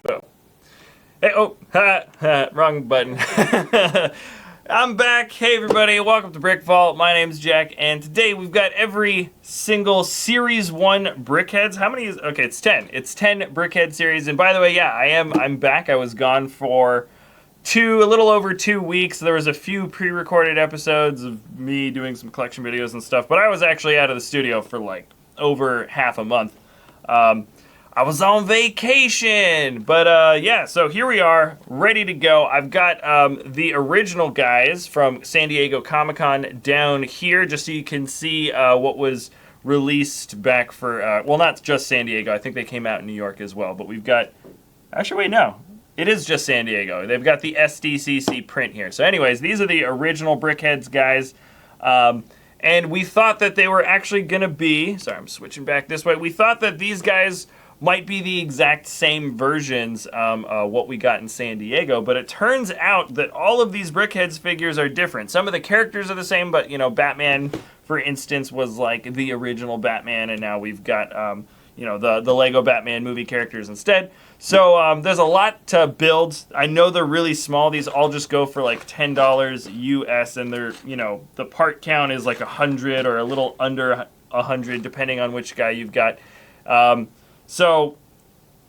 Boom. Hey, oh, wrong button. I'm back. Hey, everybody. Welcome to BrickVault. My name's Jack, and today we've got every single Series 1 Brickheadz. How many is... Okay, it's 10. It's 10 Brickheadz Series. And by the way, yeah, I'm back. I was gone for a little over 2 weeks. There was a few pre-recorded episodes of me doing some collection videos and stuff, but I was actually out of the studio for like over half a month. I was on vacation, but yeah, so here we are, ready to go. I've got the original guys from San Diego Comic-Con down here, just so you can see what was released back for, well, not just San Diego. I think they came out in New York as well, but we've got, actually, wait, no. It is just San Diego. They've got the SDCC print here. So anyways, these are the original Brickheadz guys. And we thought that they were actually going to be, sorry, I'm switching back this way. We thought that these guys might be the exact same versions what we got in San Diego, but it turns out that all of these Brickheadz figures are different. Some of the characters are the same, but, you know, Batman, for instance, was like the original Batman, and now we've got, you know, the Lego Batman movie characters instead. So there's a lot to build. I know they're really small. These all just go for like $10 US, and they're, you know, the part count is like 100 or a little under 100, depending on which guy you've got. So,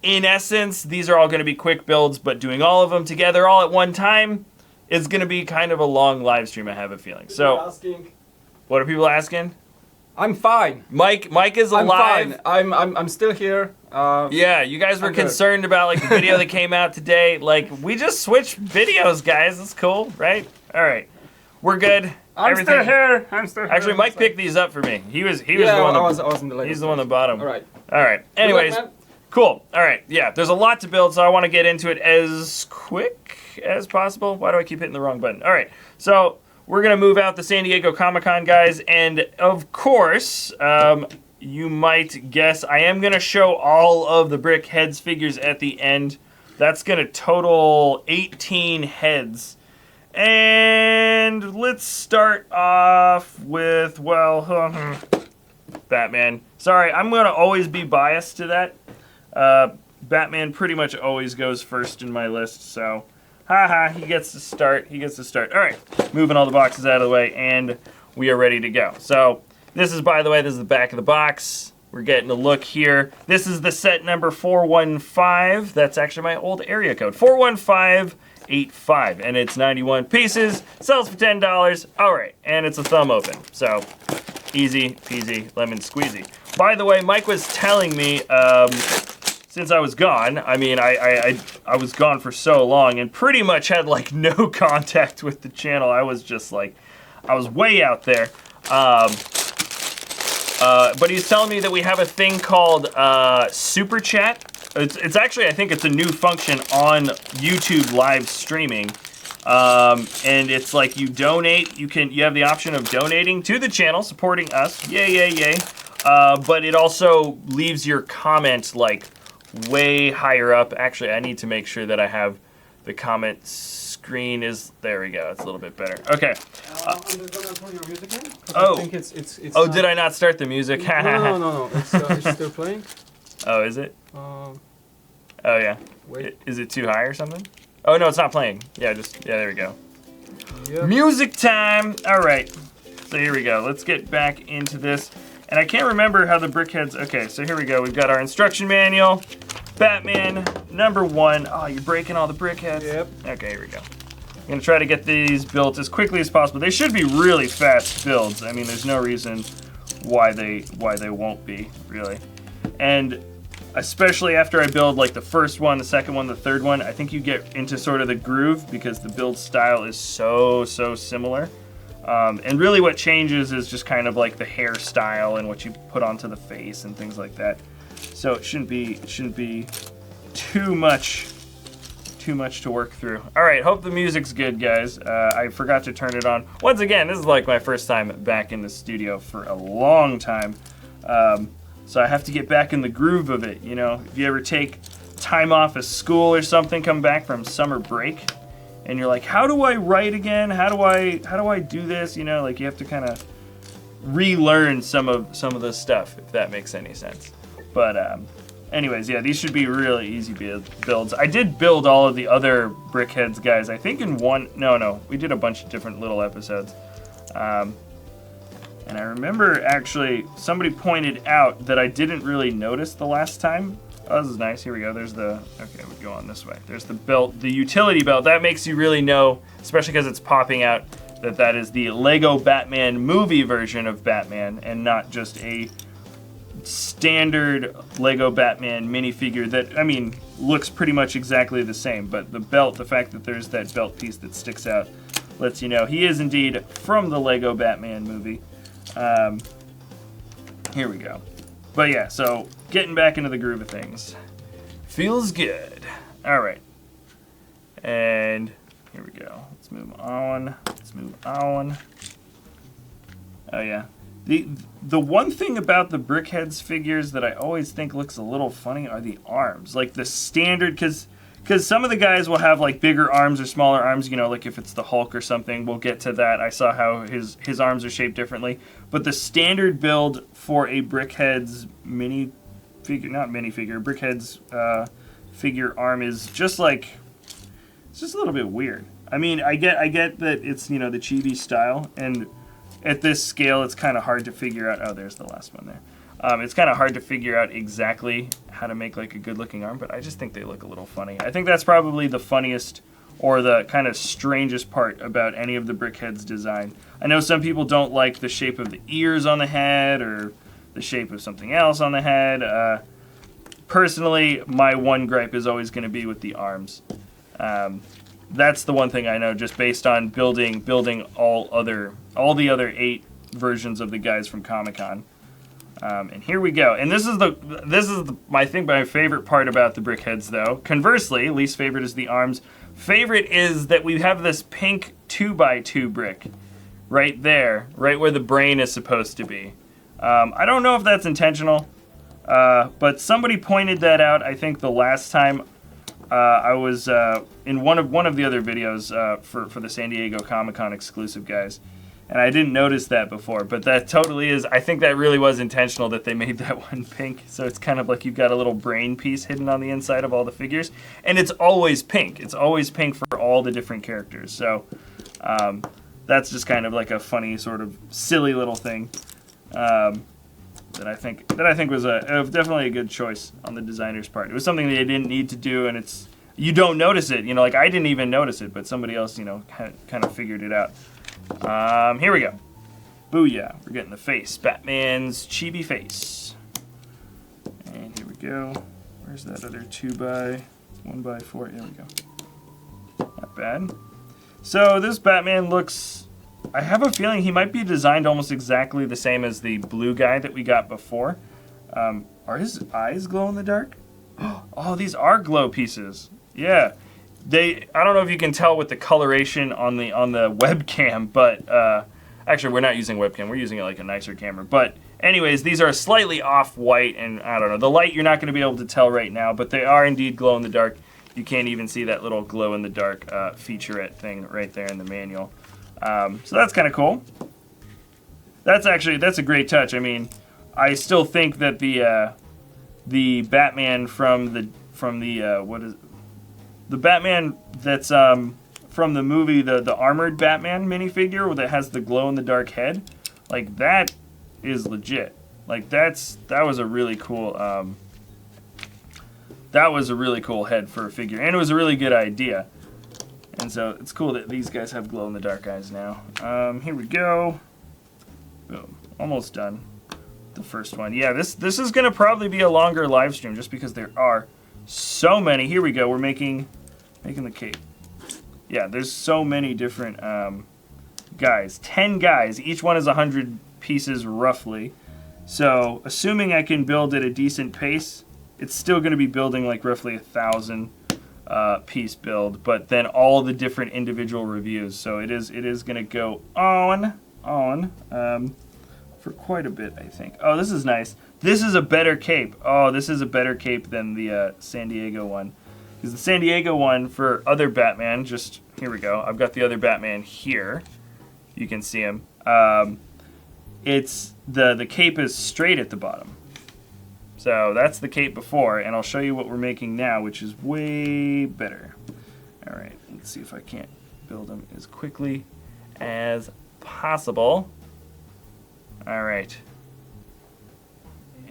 in essence, these are all going to be quick builds, but doing all of them together all at one time is going to be kind of a long live stream, I have a feeling. So, what are people asking? I'm fine. Mike is alive. I'm fine. I'm still here. Yeah, you guys were concerned about like the video that came out today. Like, we just switched videos, guys. That's cool, right? All right, we're good. I'm still here. Actually, Mike picked these up for me. He was the one. I was in the latest. He's the one that bought them. All right. All right. Anyways, cool. All right. Yeah, there's a lot to build, so I want to get into it as quick as possible. Why do I keep hitting the wrong button? All right. So we're gonna move out the San Diego Comic-Con guys, and of course, you might guess I am gonna show all of the Brickheadz figures at the end. That's gonna total 18 heads. And let's start off with, well, Batman. Sorry, I'm going to always be biased to that. Batman pretty much always goes first in my list, so haha, he gets to start. All right, moving all the boxes out of the way, and we are ready to go. So this is, by the way, this is the back of the box. We're getting a look here. This is the set number 415. That's actually my old area code. 41585, and it's 91 pieces. Sells for $10. All right, and it's a thumb open. So easy peasy lemon squeezy. By the way, Mike was telling me since I was gone. I mean, I was gone for so long and pretty much had like no contact with the channel. I was just like, I was way out there. But he's telling me that we have a thing called Super Chat. It's actually, I think it's a new function on YouTube live streaming. And it's like you donate, you have the option of donating to the channel, supporting us. Yay, yay, yay. But it also leaves your comment like way higher up. Actually, I need to make sure that I have the comment screen is, there we go, it's a little bit better. Okay. I'm just gonna turn your music in. Oh. I think it's oh, did I not start the music? No. It's still playing. Oh, is it? Oh, yeah. Wait. Is it too high or something? Oh, no, it's not playing. Yeah, there we go. Yep. Music time! All right. So here we go. Let's get back into this. And I can't remember how the Brickheadz... Okay, so here we go. We've got our instruction manual. Batman, number 1. Oh, you're breaking all the Brickheadz. Yep. Okay, here we go. I'm going to try to get these built as quickly as possible. They should be really fast builds. I mean, there's no reason why they won't be, really. And especially after I build like the first one, the second one, the third one, I think you get into sort of the groove because the build style is so similar. And really what changes is just kind of like the hairstyle and what you put onto the face and things like that. So it shouldn't be too much to work through. All right, hope the music's good, guys. I forgot to turn it on. Once again, this is like my first time back in the studio for a long time. So I have to get back in the groove of it, you know. If you ever take time off of school or something, come back from summer break, and you're like, how do I write again? How do I do this? You know, like you have to kind of relearn some of the stuff, if that makes any sense. But anyways, yeah, these should be really easy builds. I did build all of the other Brickheadz guys, I think in one, no, we did a bunch of different little episodes. And I remember actually somebody pointed out that I didn't really notice the last time. Oh, this is nice. Here we go. There's the, okay, we go on this way. There's the belt, the utility belt. That makes you really know, especially because it's popping out, that that is the Lego Batman movie version of Batman and not just a standard Lego Batman minifigure that, I mean, looks pretty much exactly the same. But the belt, the fact that there's that belt piece that sticks out, lets you know he is indeed from the Lego Batman movie. Here we go. But yeah, so getting back into the groove of things. Feels good. All right. And here we go. Let's move on. Let's move on. Oh yeah. The one thing about the Brickheadz figures that I always think looks a little funny are the arms. Like the standard, because some of the guys will have like bigger arms or smaller arms, you know, like if it's the Hulk or something, we'll get to that. I saw how his arms are shaped differently. But the standard build for a Brickheadz Brickheadz figure arm is just like, it's just a little bit weird. I mean, I get that it's, you know, the chibi style, and at this scale it's kind of hard to figure out. Oh, there's the last one there. It's kind of hard to figure out exactly how to make like a good looking arm, but I just think they look a little funny. I think that's probably the funniest or the kind of strangest part about any of the Brickheadz design. I know some people don't like the shape of the ears on the head or the shape of something else on the head. Personally, my one gripe is always going to be with the arms. That's the one thing I know, just based on building all the other 8 versions of the guys from Comic-Con. And here we go. And this is I think my favorite part about the Brickheadz though. Conversely, least favorite is the arms. Favorite is that we have this pink 2x2 brick right there, right where the brain is supposed to be. I don't know if that's intentional, but somebody pointed that out. I think the last time I was in one of the other videos for the San Diego Comic-Con exclusive guys. And I didn't notice that before, but that totally is, I think that really was intentional that they made that one pink. So it's kind of like you've got a little brain piece hidden on the inside of all the figures. And it's always pink. It's always pink for all the different characters. So that's just kind of like a funny sort of silly little thing that I think was definitely a good choice on the designer's part. It was something they didn't need to do, and you don't notice it. You know, like I didn't even notice it, but somebody else, you know, kind of figured it out. Here we go. Booyah. We're getting the face. Batman's chibi face. And here we go. Where's that other 1x4? Here we go. Not bad. So this Batman looks, I have a feeling he might be designed almost exactly the same as the blue guy that we got before. Are his eyes glow in the dark? Oh, these are glow pieces. Yeah. I don't know if you can tell with the coloration on the webcam, but actually we're not using webcam. We're using like a nicer camera. But anyways, these are slightly off-white, and I don't know. The light you're not going to be able to tell right now, but they are indeed glow in the dark. You can't even see that little glow in the dark featurette thing right there in the manual. So that's kind of cool. That's a great touch. I mean, I still think that the Batman from the Batman that's from the movie, the armored Batman minifigure that has the glow-in-the-dark head, like that is legit. Like that was a really cool head for a figure, and it was a really good idea. And so it's cool that these guys have glow-in-the-dark eyes now. Here we go. Boom, almost done. The first one. Yeah, this is gonna probably be a longer live stream just because there are so many. Here we go. We're making the cape. Yeah, there's so many different guys. 10 guys. Each one is 100 pieces roughly. So assuming I can build at a decent pace, it's still going to be building like roughly 1,000 piece build. But then all the different individual reviews. So it is going to go on for quite a bit, I think. Oh, this is nice. This is a better cape. Oh, this is a better cape than the San Diego one. Because the San Diego one for other Batman, just, here we go. I've got the other Batman here. You can see him. It's, the cape is straight at the bottom. So that's the cape before, and I'll show you what we're making now, which is way better. All right, let's see if I can't build them as quickly as possible. All right.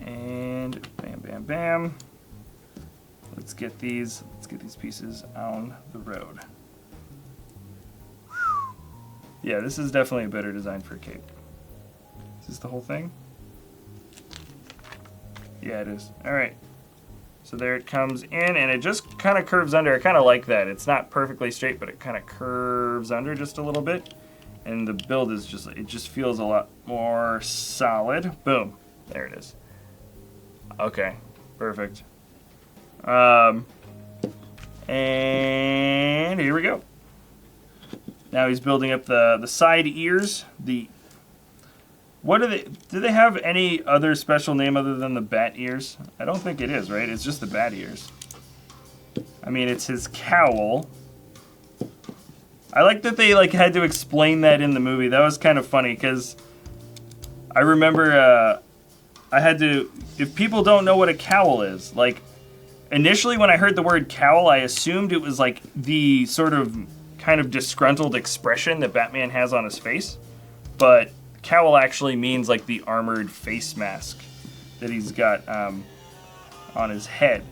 And bam, bam, bam. Let's get these pieces on the road. Yeah, this is definitely a better design for a cape. Is this the whole thing? Yeah, it is. All right. So there it comes in, and it just kind of curves under. I kind of like that. It's not perfectly straight, but it kind of curves under just a little bit. And the build is just, it just feels a lot more solid. Boom. There it is. Okay. Perfect. And here we go. Now he's building up the side ears. What do they have any other special name other than the bat ears? I don't think it is, right? It's just the bat ears. I mean, it's his cowl. I like that they had to explain that in the movie. That was kind of funny because I remember I had to, if people don't know what a cowl is, like initially when I heard the word cowl, I assumed it was like the sort of kind of disgruntled expression that Batman has on his face, but cowl actually means like the armored face mask that he's got on his head.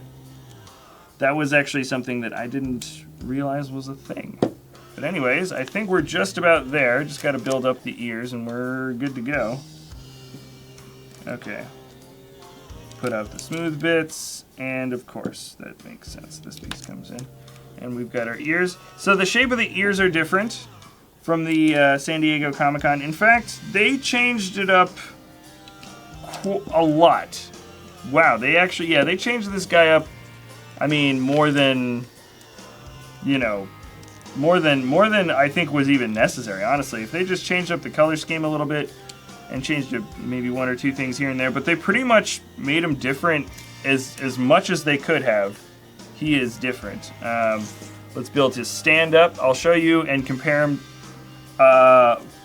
That was actually something that I didn't realize was a thing. But anyways, I think we're just about there. Just got to build up the ears and we're good to go. Okay. Put out the smooth bits, and of course, that makes sense. This piece comes in. And we've got our ears. So the shape of the ears are different from the San Diego Comic-Con. In fact, they changed it up a lot. Wow, they actually, yeah, they changed this guy up, I mean, more than, you know, more than I think was even necessary, honestly. If they just changed up the color scheme a little bit and changed maybe one or two things here and there, but they pretty much made him different as much as they could have. He is different. Let's build his stand-up. I'll show you and compare him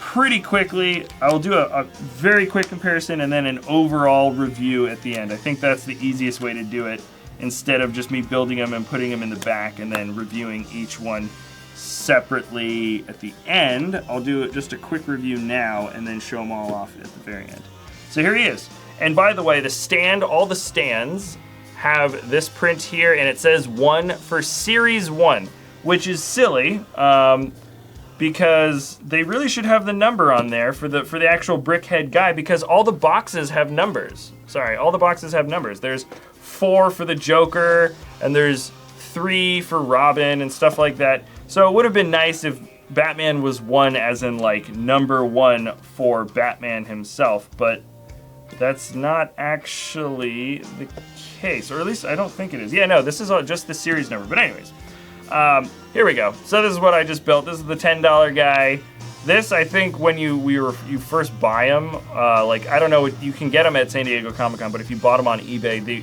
pretty quickly. I will do a very quick comparison and then an overall review at the end. I think that's the easiest way to do it, instead of just me building them and putting them in the back and then reviewing each one separately at the end. I'll do just a quick review now and then show them all off at the very end. So here he is. And by the way, the stand, all the stands have this print here, and it says 1 for Series 1, which is silly, because they really should have the number on there for the actual Brickhead guy, because all the boxes have numbers. Sorry, all the boxes have numbers. There's 4 for the Joker, and there's 3 for Robin and stuff like that. So it would have been nice if Batman was 1 as in like number 1 for Batman himself, but that's not actually the case, or at least I don't think it is. Yeah, no, this is just the series number. But anyways, here we go. So this is what I just built. This is the $10 guy. This, I think, when you first buy them, like, I don't know, you can get them at San Diego Comic-Con, but if you bought them on eBay,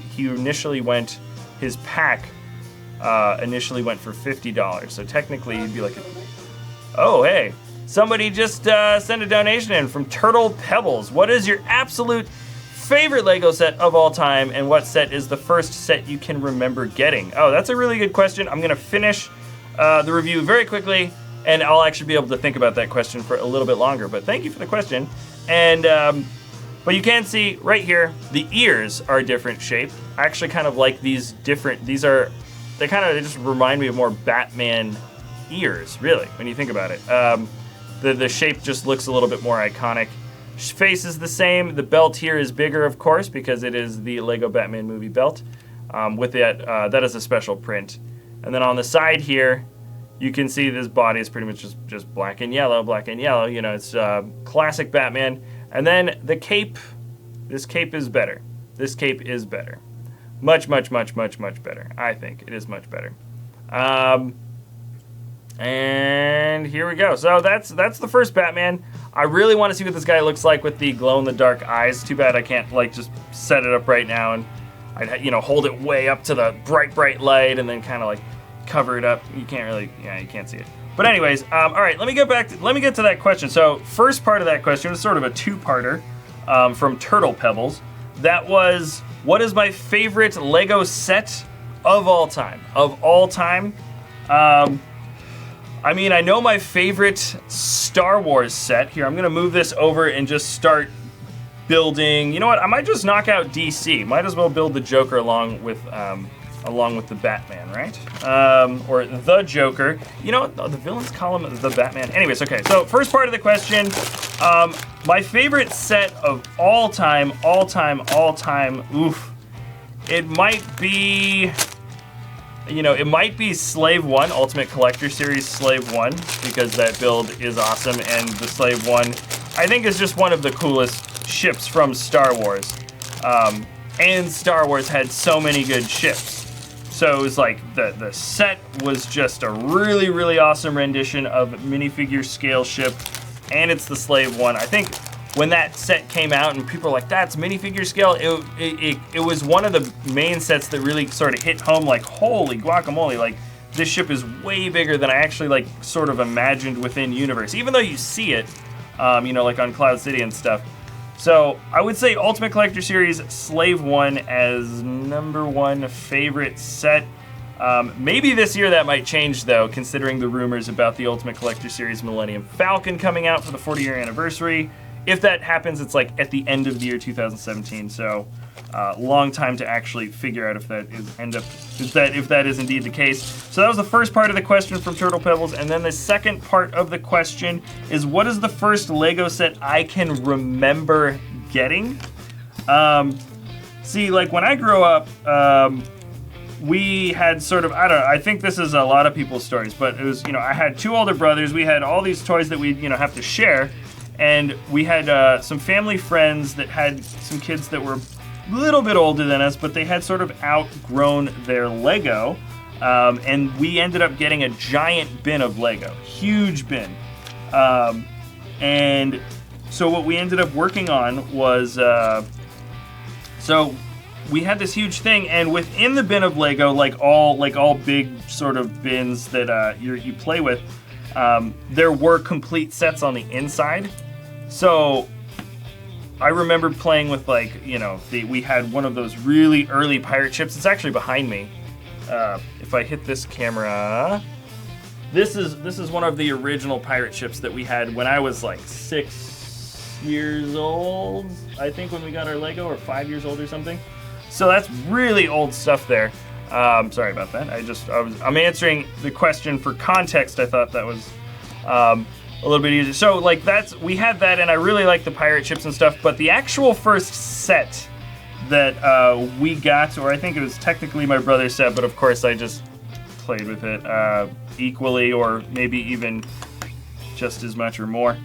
his pack initially went for $50. So technically, you'd be like, oh, hey, somebody just sent a donation in from Turtle Pebbles. What is your absolute favorite Lego set of all time, and what set is the first set you can remember getting? Oh, that's a really good question. I'm gonna finish the review very quickly, and I'll actually be able to think about that question for a little bit longer, but thank you for the question. And but you can see right here, the ears are a different shape. I actually kind of like these different, they just remind me of more Batman ears, really, when you think about it. The shape just looks a little bit more iconic. Face is the same. The belt here is bigger, of course, because it is the Lego Batman movie belt. With that is a special print. And then on the side here, you can see this body is pretty much just black and yellow, black and yellow. You know, it's classic Batman. And then the cape, this cape is better. This cape is better. Much, much, much, much, much better. I think it is much better. And here we go. So that's the first Batman. I really want to see what this guy looks like with the glow-in-the-dark eyes. Too bad I can't just set it up right now and I'd hold it way up to the bright light and then kind of cover it up. You can't really, you can't see it. But anyways, all right, let me get to that question. So first part of that question was sort of a two-parter from Turtle Pebbles. That was, what is my favorite Lego set of all time? I mean, I know my favorite Star Wars set. Here, I'm gonna move this over and just start building. You know what? I might just knock out DC. Might as well build the Joker along with the Batman, right? Or the Joker. You know what? The villains call him the Batman. Anyways, okay. So first part of the question, my favorite set of all time. Oof. It might be. It might be Slave 1, Ultimate Collector Series Slave 1, because that build is awesome, and the Slave 1, I think, is just one of the coolest ships from Star Wars. And Star Wars had so many good ships. So it was like, the set was just a really, really awesome rendition of minifigure scale ship, and it's the Slave 1. I think when that set came out and people were like, that's minifigure scale, it was one of the main sets that really sort of hit home, like, holy guacamole, like, this ship is way bigger than I actually, like, sort of imagined within universe, even though you see it, like on Cloud City and stuff. So I would say Ultimate Collector Series Slave 1 as #1 favorite set. Maybe this year that might change, though, considering the rumors about the Ultimate Collector Series Millennium Falcon coming out for the 40-year anniversary. If that happens, it's like at the end of the year 2017, so long time to actually figure out if that is indeed the case. So that was the first part of the question from Turtle Pebbles, and then the second part of the question is, what is the first Lego set I can remember getting? See, like when I grew up, we had sort of, I think this is a lot of people's stories, but it was, I had 2 older brothers. We had all these toys that we'd, have to share. And we had some family friends that had some kids that were a little bit older than us, but they had sort of outgrown their Lego. And we ended up getting a giant bin of Lego, huge bin. And so what we ended up working on was, so we had this huge thing, and within the bin of Lego, like all big sort of bins that you play with, there were complete sets on the inside. So I remember playing with, like, we had one of those really early pirate ships. It's actually behind me. If I hit this camera, this is one of the original pirate ships that we had when I was like 6 years old, I think, when we got our Lego, or 5 years old or something. So that's really old stuff there. Sorry about that. I'm answering the question for context. I thought that was a little bit easier. So like we had that, and I really like the pirate ships and stuff, but the actual first set that we got, or I think it was technically my brother's set, but of course I just played with it equally, or maybe even just as much or more,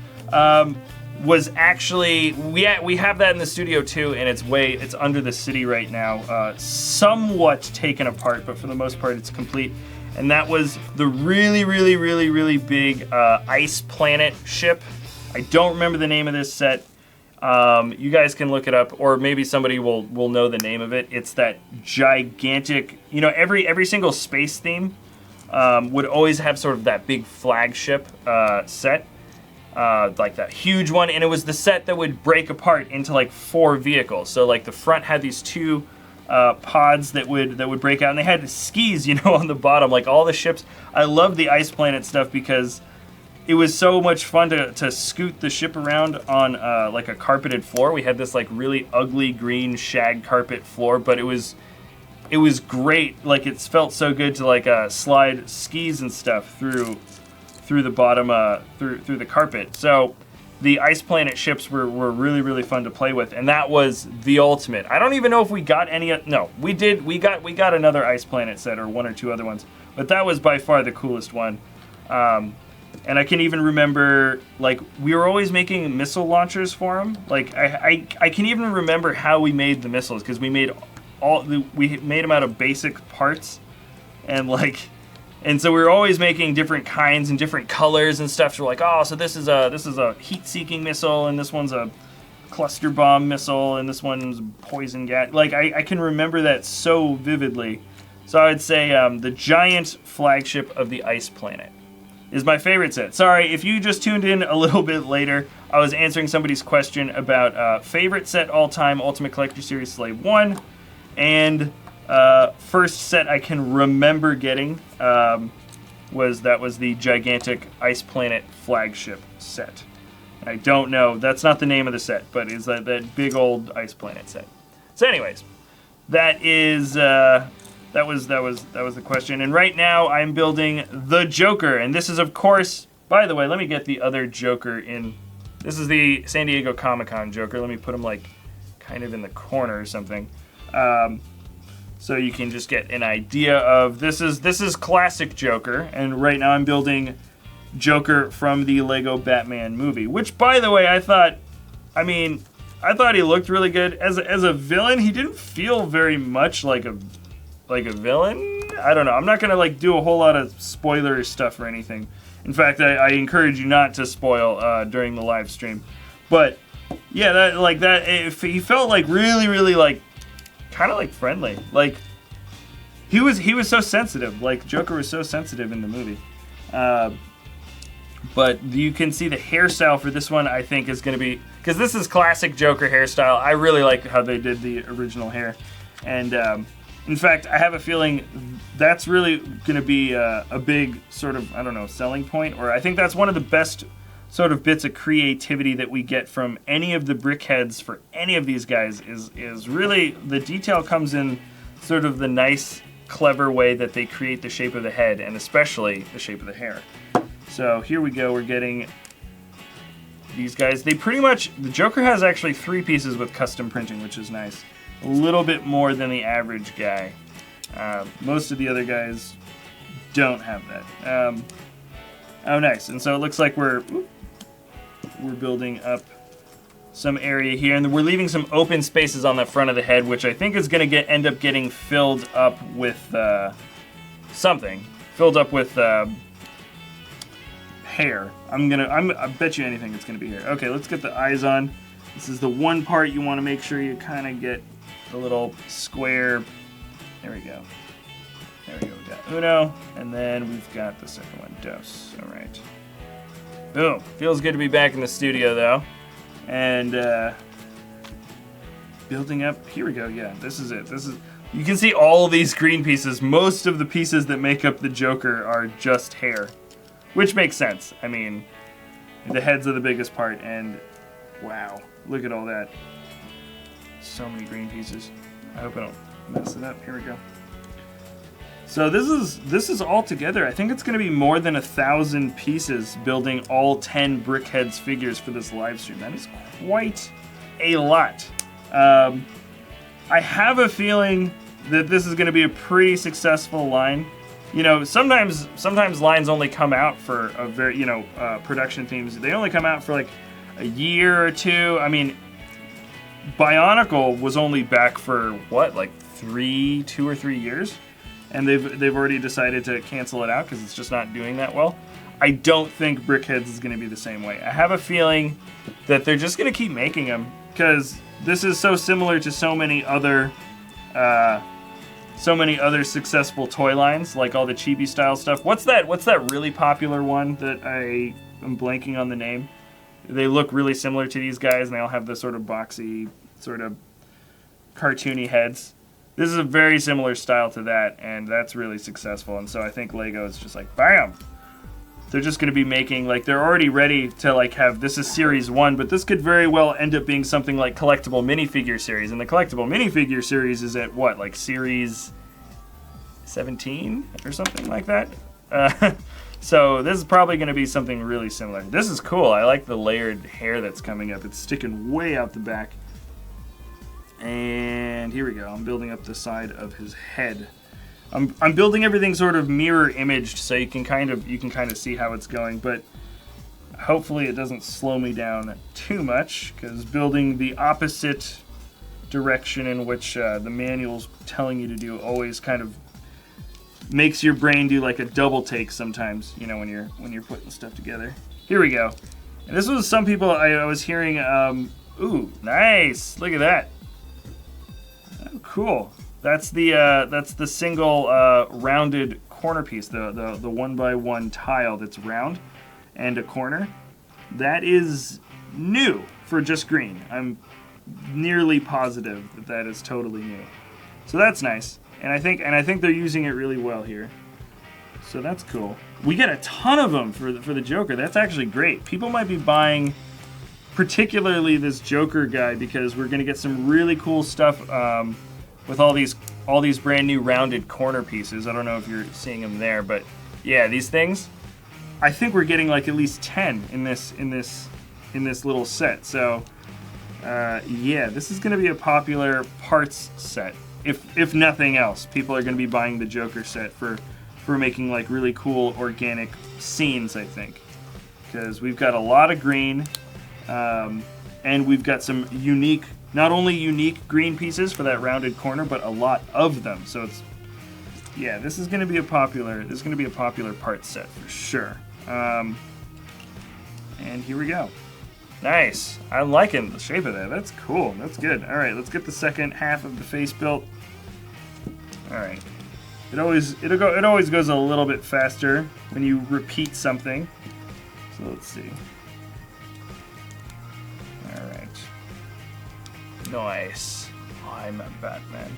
was actually, we have that in the studio too, and it's under the city right now, somewhat taken apart, but for the most part it's complete. And that was the really, really, really, really big Ice Planet ship. I don't remember the name of this set. You guys can look it up, or maybe somebody will know the name of it. It's that gigantic, every single space theme would always have sort of that big flagship set, like that huge one. And it was the set that would break apart into like 4 vehicles. So like the front had these 2 pods that would break out, and they had skis, on the bottom, like all the ships. I love the Ice Planet stuff because it was so much fun to scoot the ship around on like a carpeted floor. We had this like really ugly green shag carpet floor, but it was great. Like it felt so good to like slide skis and stuff through the bottom through the carpet. So the Ice Planet ships were really, really fun to play with, and that was the ultimate. I don't even know if we got any. No, we did. We got another Ice Planet set, or 1 or 2 other ones, but that was by far the coolest one. And I can even remember, like, we were always making missile launchers for them. Like I can even remember how we made the missiles, because we made them out of basic parts, and so we were always making different kinds and different colors and stuff. So we're like, oh, so this is a heat-seeking missile, and this one's a cluster bomb missile, and this one's poison gas. Like, I can remember that so vividly. So I would say the giant flagship of the Ice Planet is my favorite set. Sorry, if you just tuned in a little bit later, I was answering somebody's question about favorite set all-time, Ultimate Collector Series Slave 1. And first set I can remember getting was the gigantic Ice Planet flagship set. I don't know, that's not the name of the set, but it's that big old Ice Planet set. So anyways, that was the question. And right now I'm building the Joker, and this is, of course, by the way, let me get the other Joker in. This is the San Diego Comic-Con Joker. Let me put him like kind of in the corner or something. So you can just get an idea of this is classic Joker, and right now I'm building Joker from the Lego Batman movie, which, by the way, I thought he looked really good as a villain. He didn't feel very much like a villain. I don't know. I'm not gonna like do a whole lot of spoiler stuff or anything. In fact, I encourage you not to spoil during the live stream. But yeah, he felt like really like kind of like friendly. Like he was so sensitive. Like Joker was so sensitive in the movie. But you can see the hairstyle for this one, I think, is going to be, because this is classic Joker hairstyle. I really like how they did the original hair. And in fact, I have a feeling that's really going to be a big sort of, I don't know, selling point. Or I think that's one of the best sort of bits of creativity that we get from any of the Brickheads for any of these guys is really the detail comes in sort of the nice, clever way that they create the shape of the head, and especially the shape of the hair. So here we go, we're getting these guys. They pretty much, the Joker has actually 3 pieces with custom printing, which is nice. A little bit more than the average guy. Most of the other guys don't have that. Oh, nice. And so it looks like we're building up some area here, and we're leaving some open spaces on the front of the head, which I think is going to end up getting filled up with something. Filled up with hair. I bet you anything it's gonna be here. Okay, let's get the eyes on. This is the one part you want to make sure you kind of get the little square. There we go. There we go. We got uno, and then we've got the second one, dos. All right. Boom. Feels good to be back in the studio though, and building up. Here we go. Yeah, this is it. You can see all these green pieces. Most of the pieces that make up the Joker are just hair. Which makes sense. I mean, the heads are the biggest part, and wow, look at all that. So many green pieces. I hope I don't mess it up. Here we go. So this is all together. I think it's going to be more than 1,000 pieces building all 10 Brickheads figures for this live stream. That is quite a lot. I have a feeling that this is going to be a pretty successful line. You know, sometimes lines only come out for a very, production teams. They only come out for like a year or two. I mean, Bionicle was only back for what, like 2 or 3 years, and they've already decided to cancel it out because it's just not doing that well. I don't think Brickheads is going to be the same way. I have a feeling that they're just going to keep making them because this is so similar to so many other successful toy lines, like all the chibi style stuff. What's that really popular one that I am blanking on the name? They look really similar to these guys, and they all have the sort of boxy, sort of cartoony heads. This is a very similar style to that, and that's really successful. And so I think Lego is just like, bam! They're just going to be making, like, they're already ready to, like, have, this is Series 1, but this could very well end up being something like Collectible Minifigure Series. And the Collectible Minifigure Series is at, what, like Series 17 or something like that? So this is probably going to be something really similar. This is cool. I like the layered hair that's coming up. It's sticking way out the back. And here we go. I'm building up the side of his head. I'm building everything sort of mirror imaged so you can kind of see how it's going, but hopefully it doesn't slow me down too much, because building the opposite direction in which the manual's telling you to do always kind of makes your brain do like a double take sometimes, you know, when you're putting stuff together. Here we go. And this was some people I was hearing. Ooh, nice! Look at that. Oh, cool. That's the single rounded corner piece, the 1x1 tile that's round and a corner. That is new for just green. I'm nearly positive that is totally new. So that's nice. And I think they're using it really well here. So that's cool. We get a ton of them for the Joker. That's actually great. People might be buying particularly this Joker guy because we're going to get some really cool stuff with all these brand new rounded corner pieces. I don't know if you're seeing them there, but yeah, these things. I think we're getting like at least 10 in this little set. So yeah, this is going to be a popular parts set. If nothing else, people are going to be buying the Joker set for making like really cool organic scenes, I think, because we've got a lot of green, and we've got some unique, not only unique green pieces for that rounded corner, but a lot of them. So it's, yeah, this is going to be a popular parts set for sure. And here we go. Nice. I'm liking the shape of that. That's cool. That's good. All right, let's get the second half of the face built. All right. It always goes a little bit faster when you repeat something. So let's see. All right. Nice. Oh, I'm a Batman.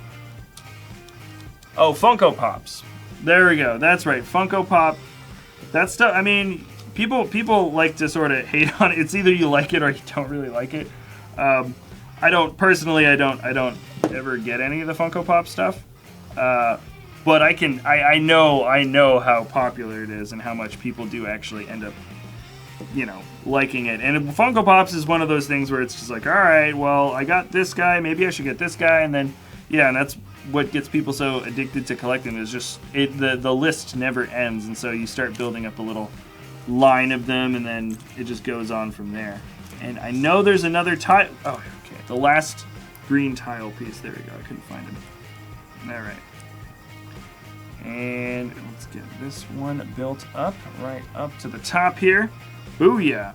Oh, Funko Pops. There we go. That's right. Funko Pop. That stuff. I mean, people like to sort of hate on it. It's either you like it or you don't really like it. I don't personally. I don't ever get any of the Funko Pop stuff. But I know how popular it is and how much people do actually end up, liking it. And Funko Pops is one of those things where it's just like, all right, well, I got this guy, maybe I should get this guy, and then, yeah, and that's what gets people so addicted to collecting is just, the list never ends, and so you start building up a little line of them, and then it just goes on from there. And I know there's another tile, oh, okay, the last green tile piece, there we go, I couldn't find it. All right. And let's get this one built up, right up to the top here. Booyah!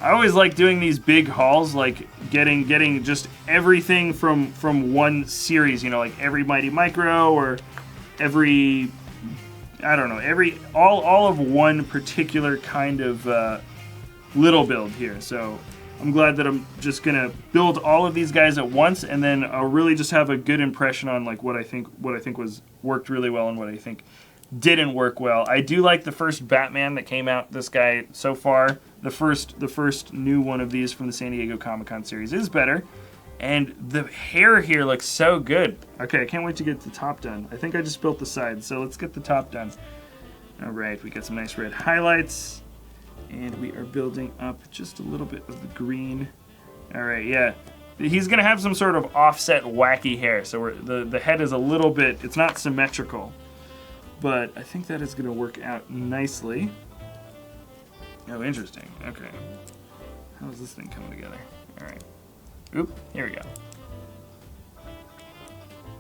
I always like doing these big hauls, like getting just everything from one series, like every Mighty Micro or every, I don't know, all of one particular kind of little build here. So I'm glad that I'm just gonna build all of these guys at once, and then I'll really just have a good impression on like what I think worked really well and what I think didn't work well. I do like the first Batman that came out. This guy so far, the first new one of these from the San Diego Comic-Con series is better, and the hair here looks so good. Okay, I can't wait to get the top done. I think I just built the sides, so let's get the top done. All right, we got some nice red highlights. And we are building up just a little bit of the green. All right, yeah. He's going to have some sort of offset wacky hair. So the head is a little bit, it's not symmetrical. But I think that is going to work out nicely. Oh, interesting. Okay. How is this thing coming together? All right. Oop, here we go.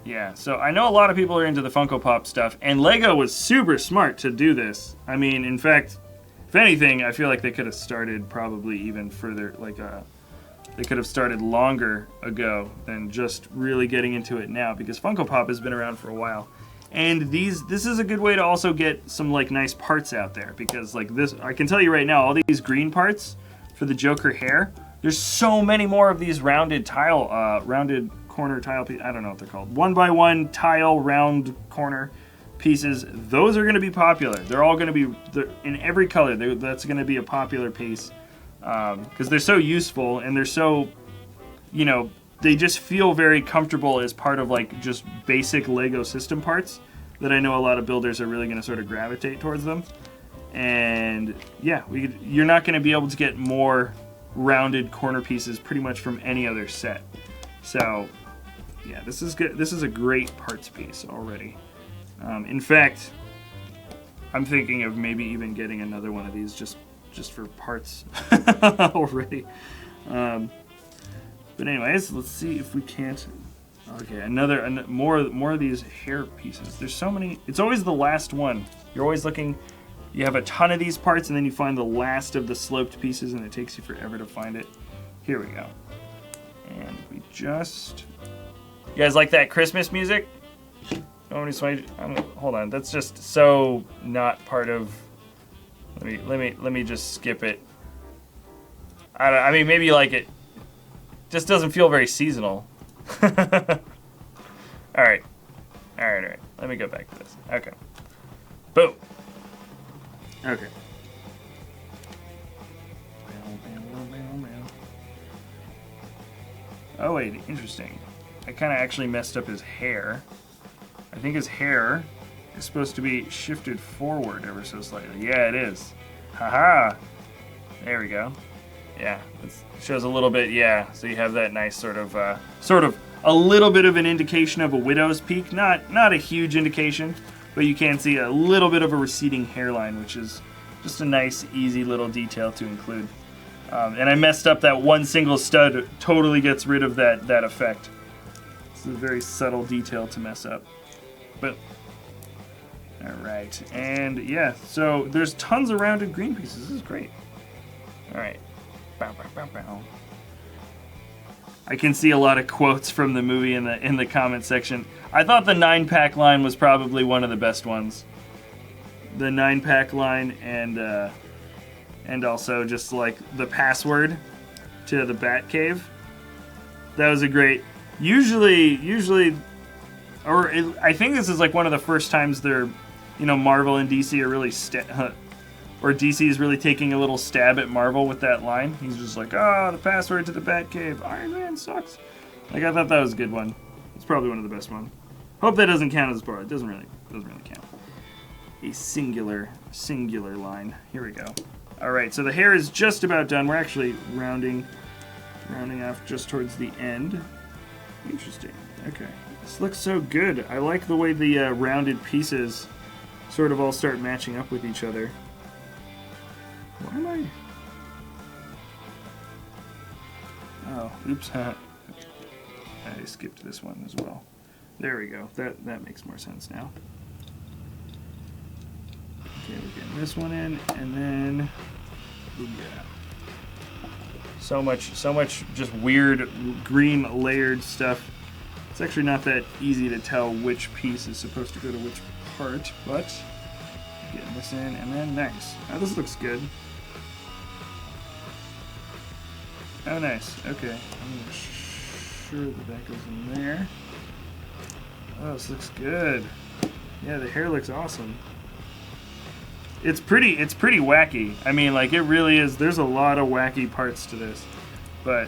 Yeah, so I know a lot of people are into the Funko Pop stuff. And Lego was super smart to do this. I mean, in fact, if anything, I feel like they could have started probably even further, they could have started longer ago than just really getting into it now, because Funko Pop has been around for a while. And this is a good way to also get some like nice parts out there, because like this, I can tell you right now, all these green parts for the Joker hair, there's so many more of these rounded corner tile pieces. I don't know what they're called. 1x1 tile round corner pieces. Those are going to be popular. They're all going to be in every color. That's going to be a popular piece because they're so useful, and they're so, they just feel very comfortable as part of like just basic Lego system parts that I know a lot of builders are really going to sort of gravitate towards them. And yeah, you're not going to be able to get more rounded corner pieces pretty much from any other set. So yeah, this is good. This is a great parts piece already. In fact, I'm thinking of maybe even getting another one of these just for parts already. But anyways, let's see if we can't. Okay, more of these hair pieces. There's so many. It's always the last one. You're always looking. You have a ton of these parts, and then you find the last of the sloped pieces, and it takes you forever to find it. Here we go. And we just. You guys like that Christmas music? Hold on, that's just so not part of. Let me just skip it. I mean, maybe you like it. Just doesn't feel very seasonal. All right. All right, all right. Let me go back to this. Okay. Boom. Okay. Oh, wait, interesting. I kind of actually messed up his hair. I think his hair is supposed to be shifted forward ever so slightly. Yeah, it is. Haha. There we go. Yeah, it shows a little bit, yeah. So you have that nice sort of a little bit of an indication of a widow's peak. Not a huge indication, but you can see a little bit of a receding hairline, which is just a nice, easy little detail to include. And I messed up that one single stud. Totally gets rid of that effect. It's a very subtle detail to mess up. But all right, and yeah, so there's tons of rounded green pieces. This is great. All right. Bow, bow, bow, bow. I can see a lot of quotes from the movie in the comment section. I thought the 9-pack line was probably one of the best ones. The 9-pack line and also just like the password to the Batcave. That was a great. Usually, I think this is like one of the first times they're, Marvel and DC are really or DC is really taking a little stab at Marvel with that line. He's just like, the password to the Batcave. Iron Man sucks. Like, I thought that was a good one. It's probably one of the best ones. Hope that doesn't count as borrowed. It doesn't really count. A singular line. Here we go. All right, so the hair is just about done. We're actually rounding off just towards the end. Interesting. Okay. This looks so good. I like the way the rounded pieces sort of all start matching up with each other. Why am I... Oh, oops. I skipped this one as well. There we go. That makes more sense now. Okay, we're getting this one in, and then... Ooh, yeah. So much just weird green layered stuff. It's actually not that easy to tell which piece is supposed to go to which part, but getting this in, and then nice. Oh, this looks good. Oh, nice. Okay, I'm sure that goes in there. Oh, this looks good. Yeah, the hair looks awesome. It's pretty wacky. I mean, like, it really is. There's a lot of wacky parts to this, but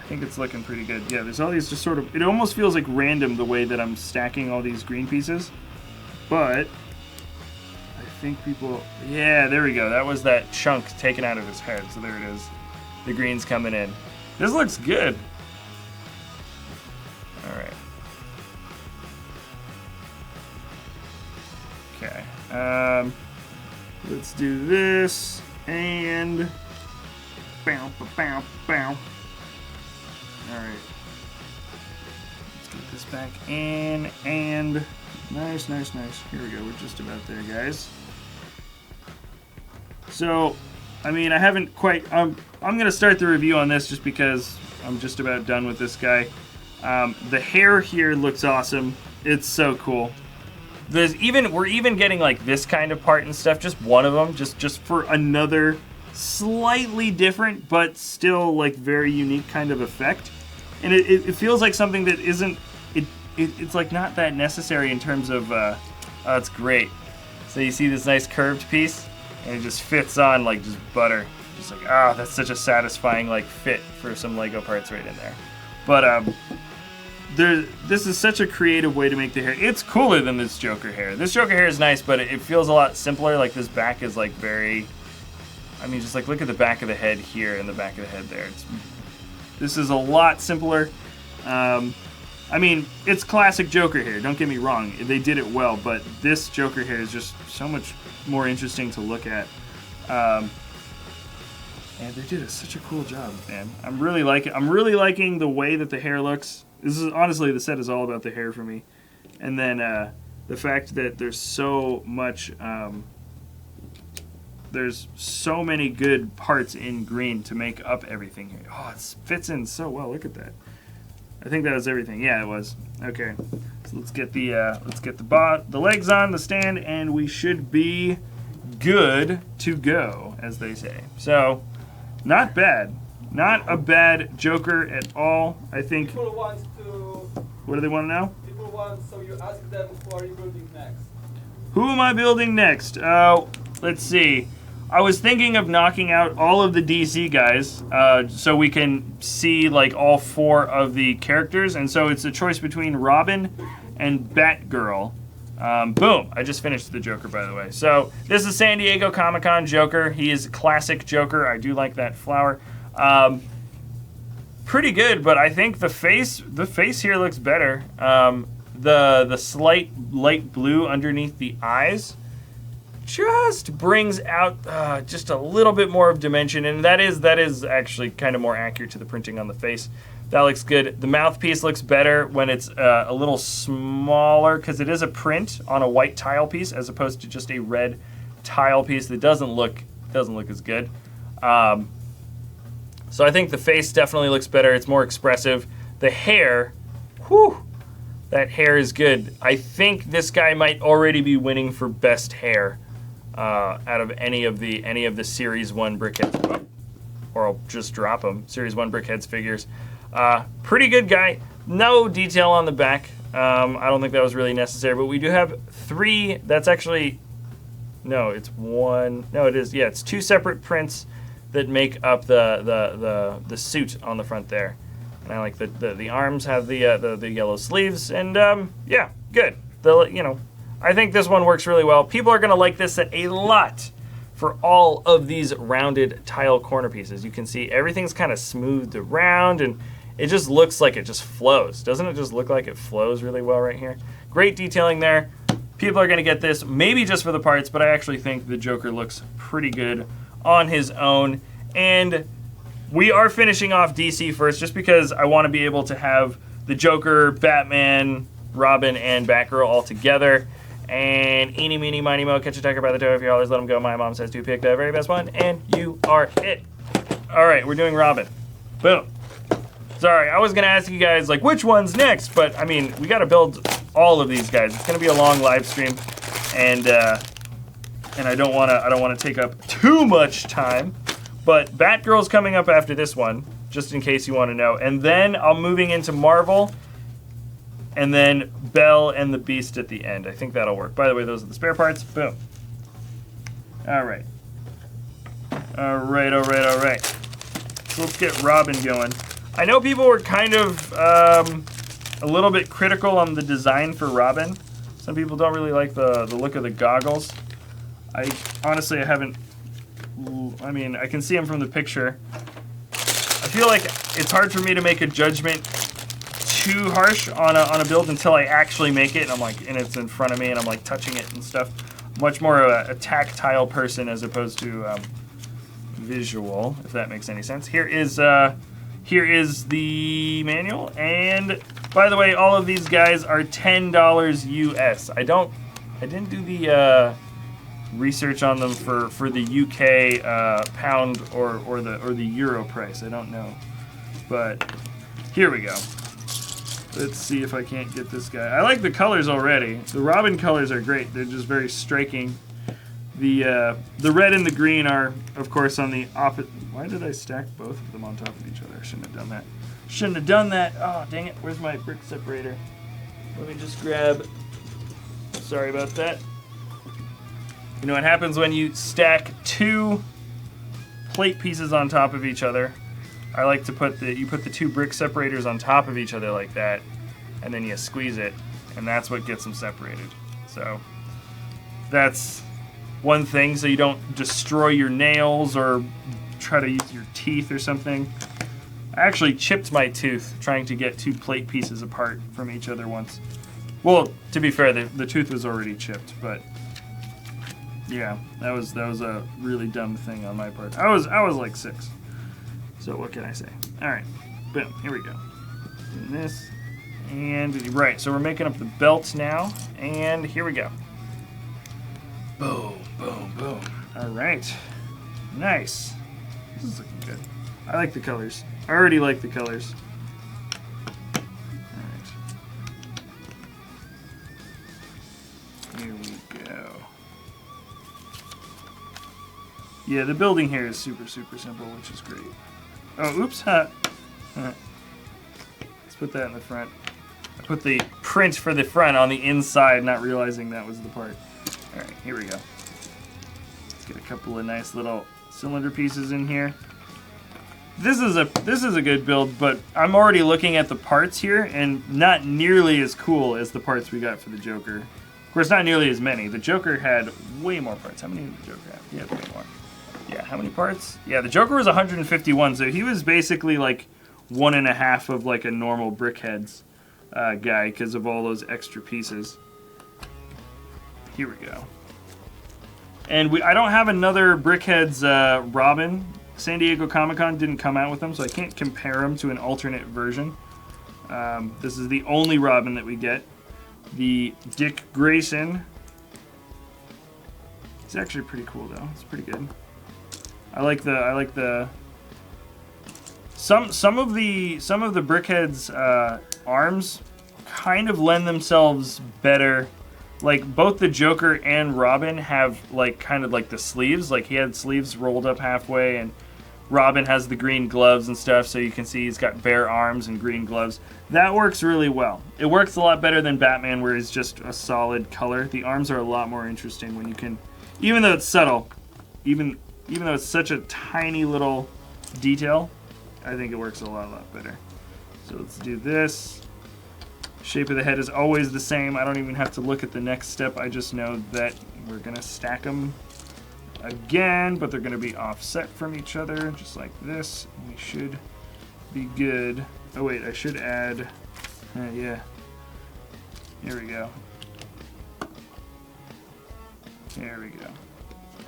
I think it's looking pretty good. Yeah, there's all these just sort of, it almost feels like random the way that I'm stacking all these green pieces, but I think people, yeah, there we go. That was that chunk taken out of his head, so there it is. The green's coming in. This looks good. All right. Okay. Let's do this, and bow, bow, bow. All right. Let's get this back in, and nice. Here we go. We're just about there, guys. So, I mean, I haven't quite. I'm gonna start the review on this just because I'm just about done with this guy. The hair here looks awesome. It's so cool. We're even getting like this kind of part and stuff, just one of them, just for another slightly different but still like very unique kind of effect. And it feels like something that isn't, it's like not that necessary in terms of, oh, it's great. So you see this nice curved piece and it just fits on like just butter. Just like, that's such a satisfying like fit for some Lego parts right in there. But this is such a creative way to make the hair. It's cooler than this Joker hair. This Joker hair is nice, but it feels a lot simpler. Like this back is like very, I mean, just like look at the back of the head here and the back of the head there. This is a lot simpler. I mean, it's classic Joker hair. Don't get me wrong. They did it well, but this Joker hair is just so much more interesting to look at. And they did such a cool job, man. I'm really liking the way that the hair looks. This is honestly, the set is all about the hair for me. And then the fact that there's so much, there's so many good parts in green to make up everything here. Oh, it fits in so well. Look at that. I think that was everything. Yeah, it was. Okay, so let's get the legs on the stand, and we should be good to go, as they say. So, not bad. Not a bad Joker at all. I think. People want to. What do they want to know? People one, so you ask them who are you building next. Who am I building next? Let's see. I was thinking of knocking out all of the DC guys, so we can see like all 4 of the characters, and so it's a choice between Robin and Batgirl. Boom! I just finished the Joker, by the way. So this is San Diego Comic-Con Joker. He is classic Joker. I do like that flower. Pretty good, but I think the face here looks better. The slight light blue underneath the eyes just brings out just a little bit more of dimension, and that is actually kind of more accurate to the printing on the face. That looks good. The mouthpiece looks better when it's a little smaller because it is a print on a white tile piece as opposed to just a red tile piece that doesn't look as good. So I think the face definitely looks better. It's more expressive. The hair, whew, that hair is good. I think this guy might already be winning for best hair out of any of the Series 1 Brickheadz, or I'll just drop them. Series 1 Brickheadz figures. Pretty good guy. No detail on the back. I don't think that was really necessary, but we do have 3. That's actually, no, it's 1. No, it is. Yeah, it's 2 separate prints that make up the suit on the front there. And I like the arms have the yellow sleeves, and yeah, good. I think this one works really well. People are gonna like this set a lot for all of these rounded tile corner pieces. You can see everything's kind of smoothed around, and it just looks like it just flows. Doesn't it just look like it flows really well right here? Great detailing there. People are gonna get this maybe just for the parts, but I actually think the Joker looks pretty good on his own. And we are finishing off DC first just because I want to be able to have the Joker, Batman, Robin, and Batgirl all together. And eeny, meeny, miny, mo, catch a tiger by the toe. If you always let him go, my mom says to pick the very best one, and you are it. All right, we're doing Robin. Boom. Sorry, I was going to ask you guys, like, which one's next? But, I mean, we got to build all of these guys. It's going to be a long live stream, and I don't want to take up too much time. But Batgirl's coming up after this one, just in case you want to know. And then I'm moving into Marvel, and then Belle and the Beast at the end. I think that'll work. By the way, those are the spare parts. Boom. All right. All right. So let's get Robin going. I know people were kind of a little bit critical on the design for Robin. Some people don't really like the look of the goggles. I haven't... I mean, I can see him from the picture. I feel like it's hard for me to make a judgment too harsh on a build until I actually make it, and it's in front of me, and I'm like touching it and stuff. Much more a tactile person as opposed to visual, if that makes any sense. Here is the manual, and by the way, all of these guys are $10 US. I didn't do the research on them for the UK pound or the euro price. I don't know, but here we go. Let's see if I can't get this guy. I like the colors already. The Robin colors are great. They're just very striking. The red and the green are, of course, on the opposite. Why did I stack both of them on top of each other? I shouldn't have done that. Oh, dang it. Where's my brick separator? Let me just grab. Sorry about that. You know what happens when you stack 2 plate pieces on top of each other? I like to put the 2 brick separators on top of each other like that, and then you squeeze it, and that's what gets them separated. So that's one thing, so you don't destroy your nails or try to use your teeth or something. I actually chipped my tooth trying to get 2 plate pieces apart from each other once. Well, to be fair, the tooth was already chipped, but yeah, that was a really dumb thing on my part. I was like 6. So what can I say? All right, boom, here we go. Doing this, and right, so we're making up the belt now, and here we go. Boom, boom, boom. All right, nice. This is looking good. I like the colors. I already like the colors. All right. Here we go. Yeah, the building here is super, super simple, which is great. Oh, oops, Let's put that in the front. I put the print for the front on the inside, not realizing that was the part. All right, here we go. Let's get a couple of nice little cylinder pieces in here. This is a good build, but I'm already looking at the parts here, and not nearly as cool as the parts we got for the Joker. Of course, not nearly as many. The Joker had way more parts. How many did the Joker have? He had way more. Yeah, how many parts? Yeah, the Joker was 151, so he was basically like 1.5 of like a normal Brickheadz guy because of all those extra pieces. Here we go. And I don't have another Brickheadz Robin. San Diego Comic-Con didn't come out with them, so I can't compare them to an alternate version. This is the only Robin that we get. The Dick Grayson. It's actually pretty cool though. It's pretty good. I like the some of the Brickheadz arms kind of lend themselves better. Like both the Joker and Robin have like kind of like the sleeves. Like he had sleeves rolled up halfway, and Robin has the green gloves and stuff, so you can see he's got bare arms and green gloves. That works really well. It works a lot better than Batman, where he's just a solid color. The arms are a lot more interesting when you can, even though it's subtle, even though it's such a tiny little detail, I think it works a lot better. So let's do this. Shape of the head is always the same. I don't even have to look at the next step. I just know that we're gonna stack them again, but they're going to be offset from each other, just like this. We should be good. Oh wait, I should add, yeah. Here we go. There we go.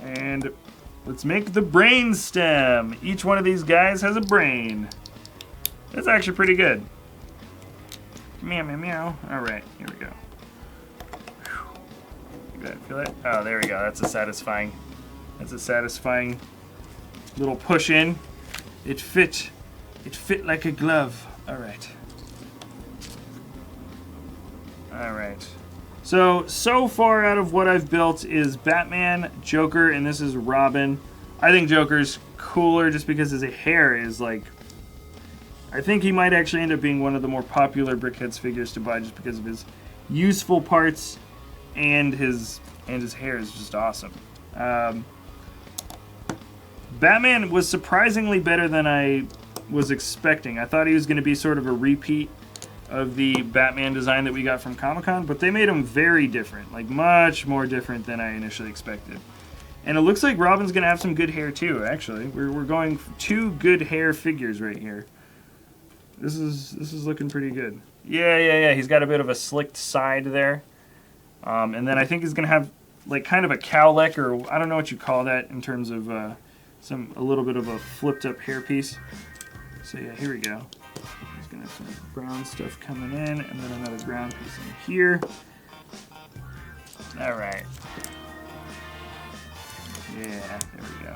And let's make the brain stem. Each one of these guys has a brain. That's actually pretty good. Meow, meow, meow. All right, here we go. Whew. Feel that? Oh, there we go. That's a satisfying little push in. It fit like a glove. All right. So far out of what I've built is Batman, Joker, and this is Robin. I think Joker's cooler just because his hair is like, I think he might actually end up being one of the more popular Brickheadz figures to buy just because of his useful parts, and his hair is just awesome. Batman was surprisingly better than I was expecting. I thought he was going to be sort of a repeat of the Batman design that we got from Comic-Con, but they made him very different, like much more different than I initially expected. And it looks like Robin's going to have some good hair too, actually. We're going 2 good hair figures right here. This is looking pretty good. Yeah. He's got a bit of a slicked side there. And then I think he's going to have like kind of a cowlick, or I don't know what you call that in terms of a little bit of a flipped up hairpiece. So yeah, here we go. He's gonna have some brown stuff coming in, and then another brown piece in here. All right. Yeah, there we go.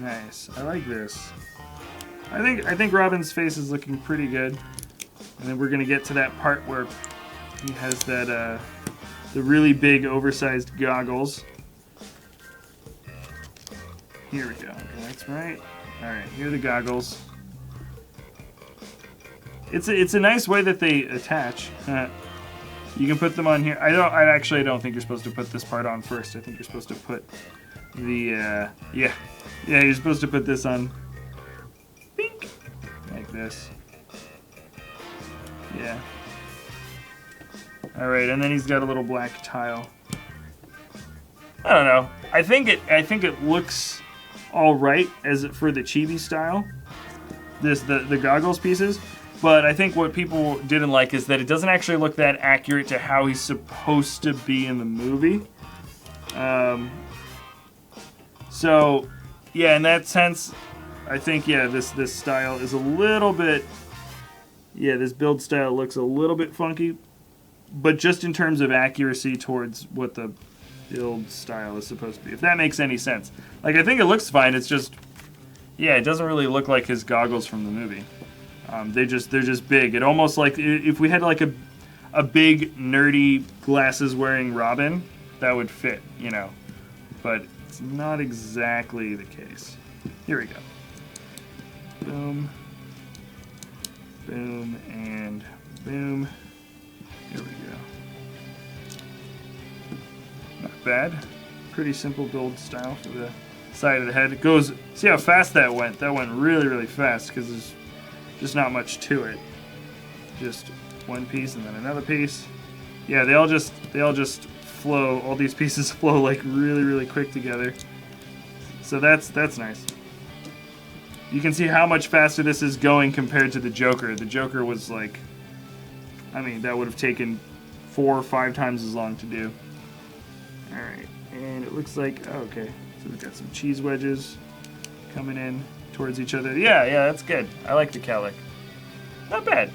Nice. I like this. I think Robin's face is looking pretty good, and then we're gonna get to that part where he has that the really big oversized goggles. Here we go. That's right. All right, here are the goggles. It's a nice way that they attach. You can put them on here. I actually don't think you're supposed to put this part on first. I think you're supposed to put the yeah, you're supposed to put this on. Bink, like this. Yeah. All right, and then he's got a little black tile. I don't know. I think it looks all right for the chibi style. The goggles pieces, but I think what people didn't like is that it doesn't actually look that accurate to how he's supposed to be in the movie. So yeah, in that sense, I think this style is a little bit. Yeah, this build style looks a little bit funky. But just in terms of accuracy towards what the build style is supposed to be, if that makes any sense. Like, I think it looks fine. It's just, yeah, it doesn't really look like his goggles from the movie. They're just big. It almost like if we had like a big nerdy glasses wearing Robin, that would fit, you know. But it's not exactly the case. Here we go. Boom. Boom and boom. Here we go. Not bad. Pretty simple build style for the side of the head. It goes, see how fast that went? That went really, really fast because there's just not much to it. Just one piece and then another piece. Yeah, they all just flow. All these pieces flow like really, really quick together. So that's nice. You can see how much faster this is going compared to the Joker. The Joker was like, I mean, that would have taken 4 or 5 times as long to do. All right, and it looks like, oh, okay. So we've got some cheese wedges coming in towards each other. Yeah, that's good. I like the cowlick. Not bad.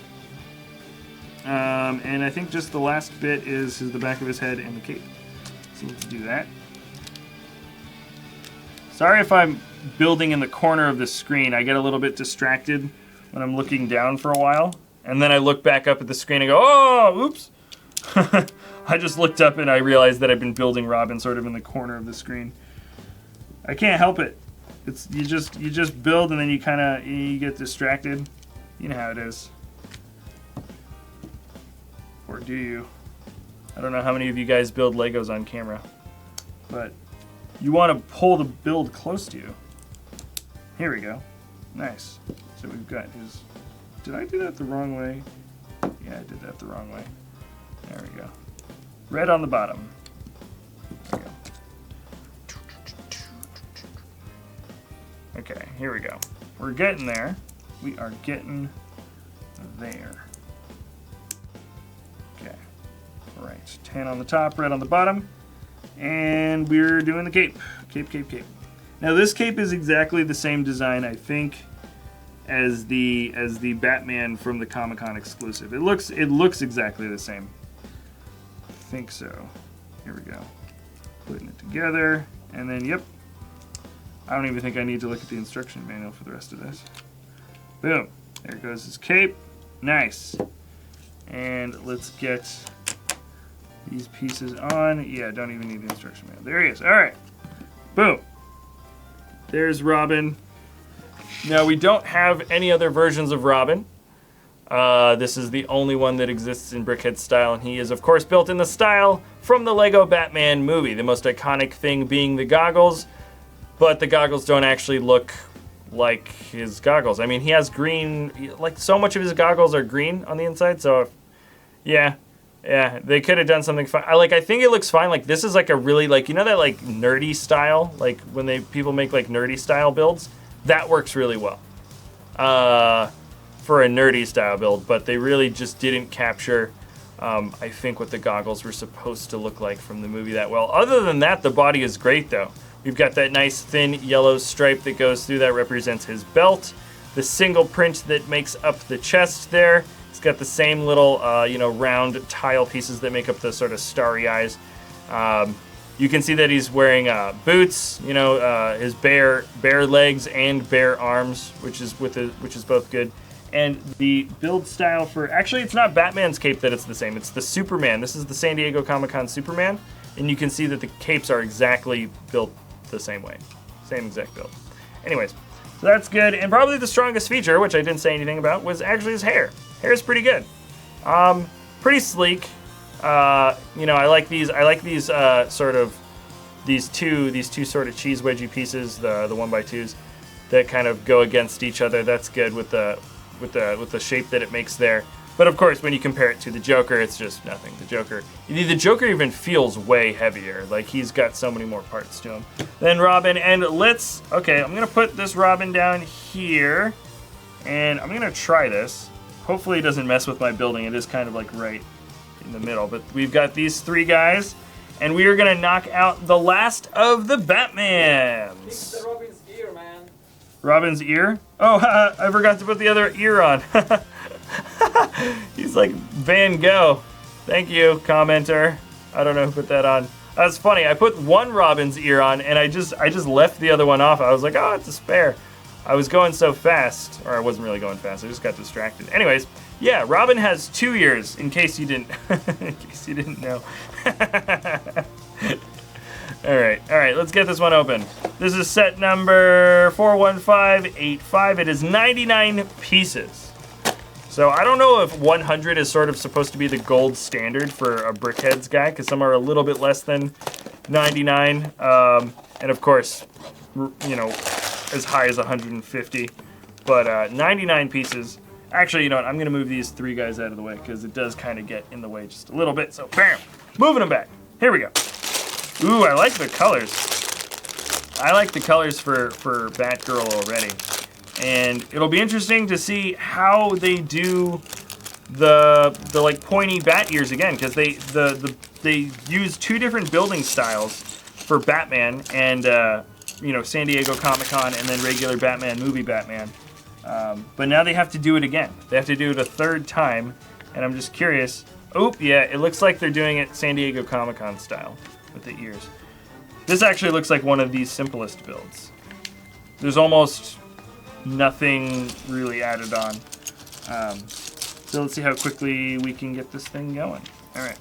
And I think just the last bit is the back of his head and the cape. So let's do that. Sorry if I'm building in the corner of the screen. I get a little bit distracted when I'm looking down for a while. And then I look back up at the screen and go, oh, oops. I just looked up and I realized that I've been building Robin sort of in the corner of the screen. I can't help it. It's you just build and then you get distracted. You know how it is. Or do you? I don't know how many of you guys build Legos on camera, but you want to pull the build close to you. Here we go. Nice. So we've got his... Did I do that the wrong way? Yeah, I did that the wrong way. There we go. Red on the bottom. There we go. Okay, here we go. We're getting there. We are getting there. Okay. All right. Tan on the top, red on the bottom. And we're doing the cape. Cape. Now this cape is exactly the same design, I think, as the Batman from the Comic-Con exclusive. It looks exactly the same. I think so. Here we go. Putting it together, and then yep. I don't even think I need to look at the instruction manual for the rest of this. Boom. There goes his cape. Nice. And let's get these pieces on. Yeah, don't even need the instruction manual. There he is. All right. Boom. There's Robin. Now, we don't have any other versions of Robin. This is the only one that exists in Brickheadz style, and he is, of course, built in the style from the Lego Batman movie. The most iconic thing being the goggles, but the goggles don't actually look like his goggles. I mean, he has green, like so much of his goggles are green on the inside, so yeah, they could have done something fun. I think it looks fine. Like, this is like a really, like, you know that like nerdy style, like when people make like nerdy style builds? That works really well for a nerdy style build, but they really just didn't capture, I think, what the goggles were supposed to look like from the movie that well. Other than that, the body is great, though. We've got that nice thin yellow stripe that goes through that represents his belt. The single print that makes up the chest there. It's got the same little, round tile pieces that make up the sort of starry eyes. You can see that he's wearing boots, his bare legs and bare arms, which is both good. And the build style for, actually it's not Batman's cape that it's the same, it's the Superman. This is the San Diego Comic-Con Superman, and you can see that the capes are exactly built the same way. Same exact build. Anyways, so that's good. And probably the strongest feature, which I didn't say anything about, was actually his hair. Hair is pretty good. Pretty sleek. I like these these two sort of cheese wedgie pieces, the 1x2s that kind of go against each other. That's good with the shape that it makes there. But of course, when you compare it to the Joker, it's just nothing. The Joker even feels way heavier. Like, he's got so many more parts to him than Robin. And I'm gonna put this Robin down here, and I'm gonna try this. Hopefully it doesn't mess with my building. It is kind of like right in the middle, but we've got these 3 guys, and we are gonna knock out the last of the Batmans. Fix the Robin's ear, man. Robin's ear? Oh, I forgot to put the other ear on. He's like Van Gogh. Thank you, commenter. I don't know who put that on. That's funny. I put one Robin's ear on, and I just left the other one off. I was like, oh, it's a spare. I was going so fast, or I wasn't really going fast. I just got distracted. Anyways, yeah, Robin has 2 ears, in case you didn't, know. All right, let's get this one open. This is set number 41585. It is 99 pieces. So I don't know if 100 is sort of supposed to be the gold standard for a Brickheadz guy, because some are a little bit less than 99, and of course, you know, as high as 150. But 99 pieces. Actually, you know what? I'm gonna move these 3 guys out of the way because it does kind of get in the way just a little bit. So bam, moving them back. Here we go. Ooh, I like the colors. I like the colors for Batgirl already. And it'll be interesting to see how they do the like pointy bat ears again, because they use 2 different building styles for Batman and you know, San Diego Comic-Con and then regular Batman movie Batman. But now they have to do it again. They have to do it a 3rd time, and I'm just curious. Oh yeah, it looks like they're doing it San Diego Comic-Con style with the ears. This actually looks like one of the simplest builds. There's almost nothing really added on. So let's see how quickly we can get this thing going. All right.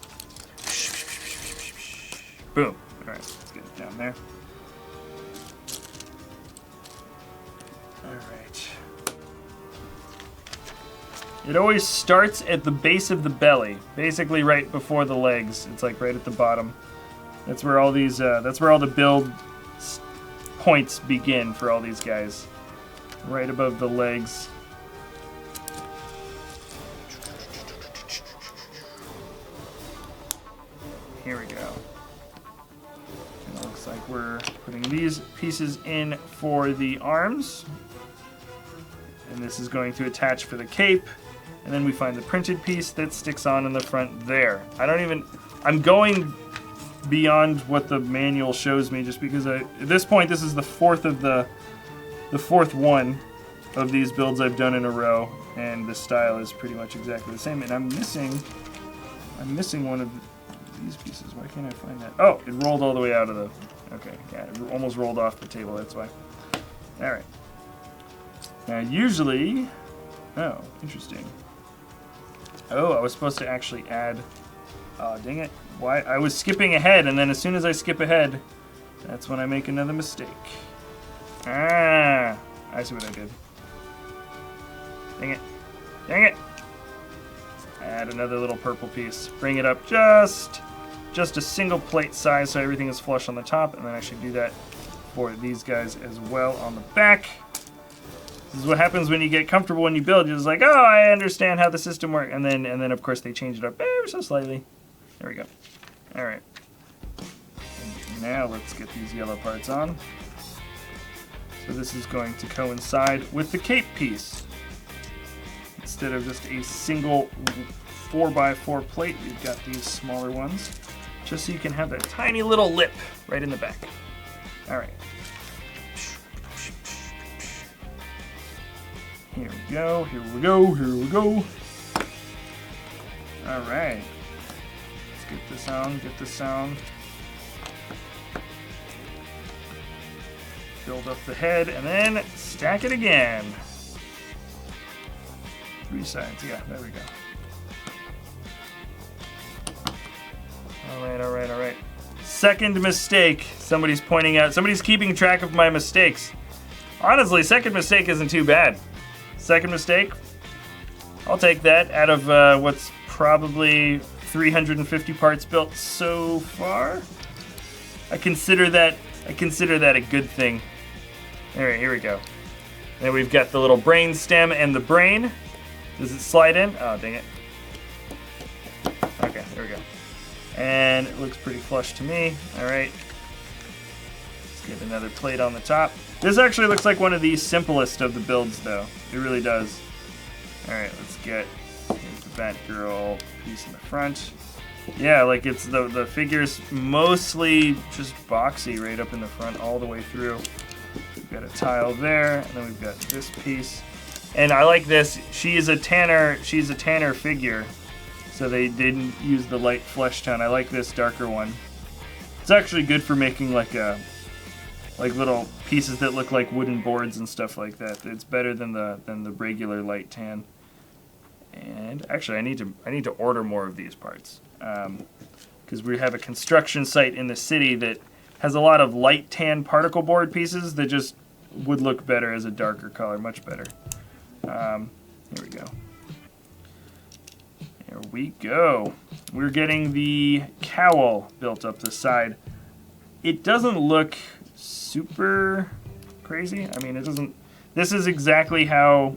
Boom. All right, let's get it down there. All right. It always starts at the base of the belly, basically right before the legs. It's like right at the bottom. That's where all these, that's where all the build points begin for all these guys. Right above the legs. Here we go. And it looks like we're putting these pieces in for the arms. And this is going to attach for the cape. And then we find the printed piece that sticks on in the front there. I'm going beyond what the manual shows me just because at this point this is the 4th of the 4th one of these builds I've done in a row, and the style is pretty much exactly the same. And I'm missing one of these pieces. Why can't I find that? Oh, it rolled all the way out of the. Okay, yeah, it almost rolled off the table. That's why. All right. Now usually, oh, interesting. Oh, I was supposed to actually add. Oh, dang it! Why? I was skipping ahead, and then as soon as I skip ahead, that's when I make another mistake. Ah, I see what I did. Dang it. Dang it. Add another little purple piece. Bring it up just a single plate size so everything is flush on the top, and then I should do that for these guys as well on the back. This is what happens when you get comfortable when you build. You're just like, oh, I understand how the system works, and then of course they change it up ever so slightly. There we go. All right. And now let's get these yellow parts on. So this is going to coincide with the cape piece. Instead of just a single 4x4 plate, we've got these smaller ones, just so you can have that tiny little lip right in the back. All right. Here we go, here we go, here we go. All right. Let's get this on, get this on. Build up the head, and then stack it again. 3 sides, yeah, there we go. All right, all right, all right. Second mistake. Somebody's pointing out, somebody's keeping track of my mistakes. Honestly, second mistake isn't too bad. Second mistake, I'll take that out of what's probably 350 parts built so far. I consider that a good thing. All right, here we go. Then we've got the little brain stem and the brain. Does it slide in? Oh, dang it. Okay, there we go. And it looks pretty flush to me. All right. Let's get another plate on the top. This actually looks like one of the simplest of the builds, though. It really does. All right, let's get here's the Batgirl piece in the front. Yeah, like it's the figure's mostly just boxy right up in the front all the way through. We've got a tile there, and then we've got this piece. And I like this. She's a tanner figure, so they didn't use the light flesh tone. I like this darker one. It's actually good for making like little pieces that look like wooden boards and stuff like that. It's better than the regular light tan. And actually, I need to order more of these parts because we have a construction site in the city that has a lot of light tan particle board pieces that just would look better as a darker color, much better. Here we go. Here we go. We're getting the cowl built up the side. It doesn't look super crazy. I mean, it doesn't. This is exactly how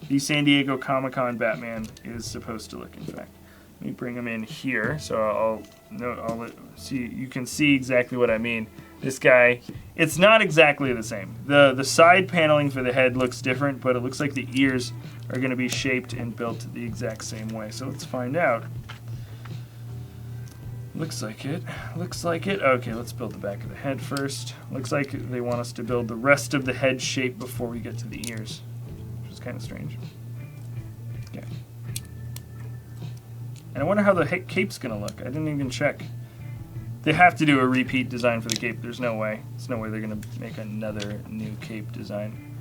the San Diego Comic-Con Batman is supposed to look, in fact. Let me bring him in here so I'll see. You can see exactly what I mean. This guy, it's not exactly the same. The side paneling for the head looks different, but it looks like the ears are going to be shaped and built the exact same way. So let's find out. Looks like it. Looks like it. Okay, let's build the back of the head first. Looks like they want us to build the rest of the head shape before we get to the ears, which is kind of strange. Okay. And I wonder how the cape's going to look. I didn't even check. They have to do a repeat design for the cape. There's no way. There's no way they're going to make another new cape design.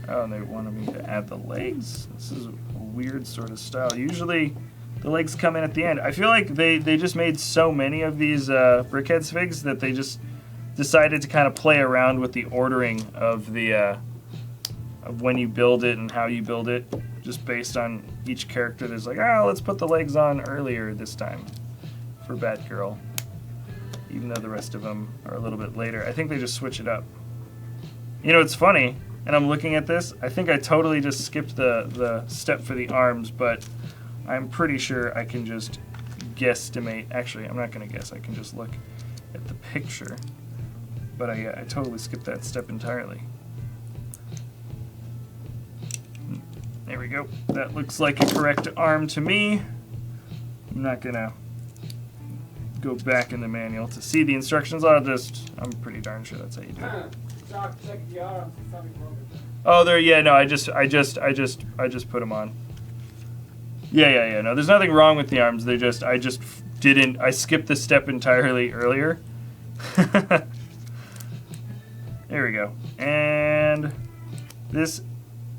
Oh, and they wanted me to add the legs? This is a weird sort of style. Usually the legs come in at the end. I feel like they just made so many of these Brickheadz figs that they just decided to kind of play around with the ordering of the of when you build it and how you build it, just based on each character. There's like, oh, let's put the legs on earlier this time for Batgirl, even though the rest of them are a little bit later. I think they just switch it up. You know, it's funny, and I'm looking at this, I think I totally just skipped the step for the arms, but I'm pretty sure I can just guesstimate. Actually, I'm not going to guess. I can just look at the picture, but I totally skipped that step entirely. There we go. That looks like a correct arm to me. I'm not going to go back in the manual to see the instructions. I'm pretty darn sure that's how you do it. Check the arms. It's something wrong with them. Oh, there. Yeah, no. I just put them on. Yeah. No, there's nothing wrong with the arms. I skipped the step entirely earlier. There we go. And this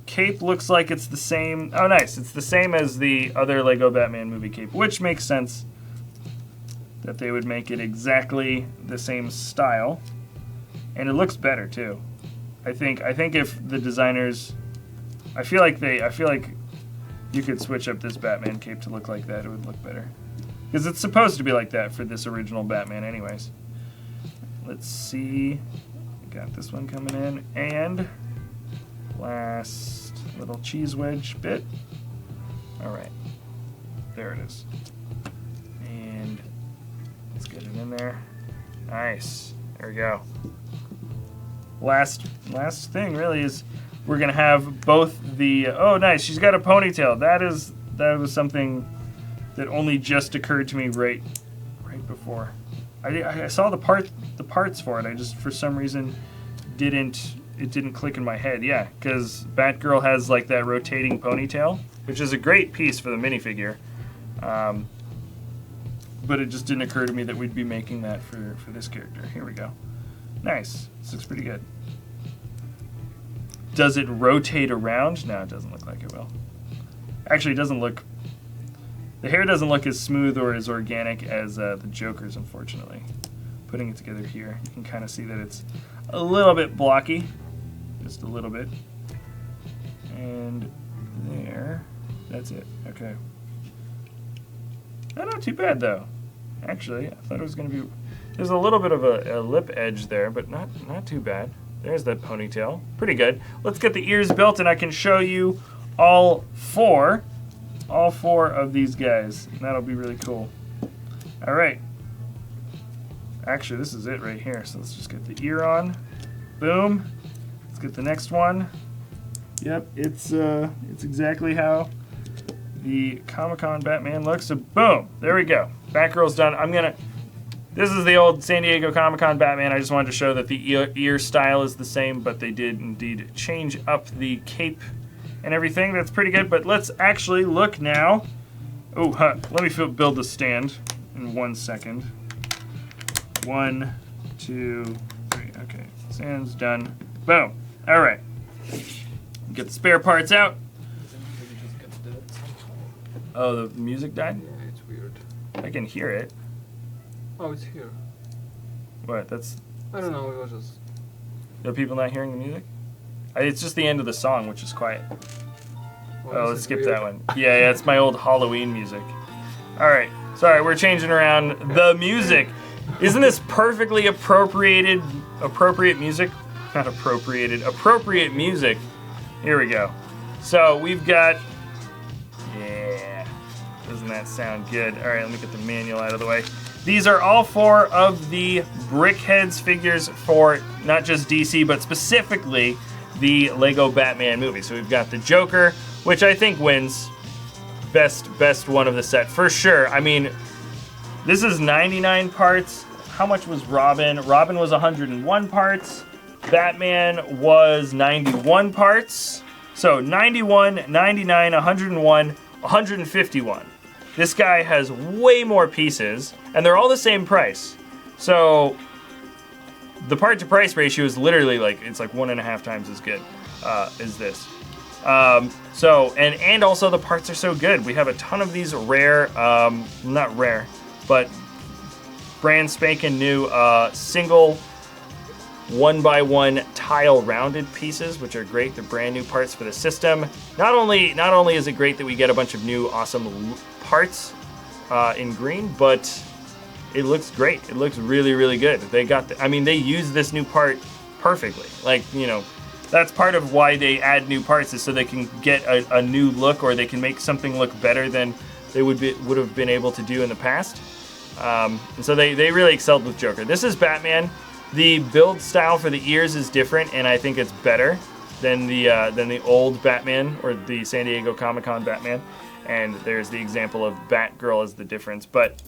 cape looks like it's the same. Oh, nice. It's the same as the other Lego Batman movie cape, which makes sense that they would make it exactly the same style. And it looks better too. I think if the designers, I feel like you could switch up this Batman cape to look like that. It would look better, because it's supposed to be like that for this original Batman, anyways. Let's see. Got this one coming in, and last little cheese wedge bit. All right, there it is. And let's get it in there. Nice. There we go. Last thing really is we're gonna have both the. Oh, nice. She's got a ponytail. That was something that only just occurred to me right before. I saw the parts for it. I just for some reason didn't click in my head. Yeah, because Batgirl has like that rotating ponytail, which is a great piece for the minifigure. But it just didn't occur to me that we'd be making that for this character. Here we go. Nice. This looks pretty good. Does it rotate around? No, it doesn't look like it will. Actually, it doesn't look. The hair doesn't look as smooth or as organic as the Joker's, unfortunately. Putting it together here, you can kind of see that it's a little bit blocky. Just a little bit. And there. That's it. Okay. Oh, not too bad, though. Actually, I thought it was going to be. There's a little bit of a lip edge there, but not too bad. There's that ponytail. Pretty good. Let's get the ears built, and I can show you all four of these guys. And that'll be really cool. All right. Actually, this is it right here. So let's just get the ear on. Boom. Let's get the next one. Yep, it's exactly how the Comic-Con Batman looks. So boom, there we go. Batgirl's done. This is the old San Diego Comic-Con Batman. I just wanted to show that the ear style is the same, but they did indeed change up the cape and everything. That's pretty good, but let's actually look now. Oh, let me build the stand in 1 second. 1, 2, 3. Okay, stand's done. Boom. All right. Get the spare parts out. Oh, the music died? Yeah, it's weird. I can hear it. Oh, it's here. What? That's. I don't know, it was just... Are people not hearing the music? It's just the end of the song, which is quiet. Oh, let's skip that one. Yeah, it's my old Halloween music. All right, sorry, we're changing around the music. Isn't this perfectly appropriate music? Not appropriated, appropriate music. Here we go. So we've got, yeah, doesn't that sound good? All right, let me get the manual out of the way. These are all 4 of the Brickheadz figures for not just DC, but specifically the Lego Batman movie. So we've got the Joker, which I think wins best one of the set for sure. I mean, this is 99 parts. How much was Robin? Robin was 101 parts. Batman was 91 parts. So 91, 99, 101, 151. This guy has way more pieces, and they're all the same price. So the part to price ratio is literally it's like 1.5 times as good as this. So and also the parts are so good. We have a ton of these rare, not rare, but brand spanking new single 1x1 tile rounded pieces, which are great. They're brand new parts for the system. Not only is it great that we get a bunch of new awesome parts in green, but it looks great. It looks really, really good. They got they use this new part perfectly. That's part of why they add new parts, is so they can get a new look, or they can make something look better than they would have been able to do in the past. And so they really excelled with Joker. This is Batman. The build style for the ears is different, and I think it's better than the old Batman, or the San Diego Comic-Con Batman. And there's the example of Batgirl as the difference. But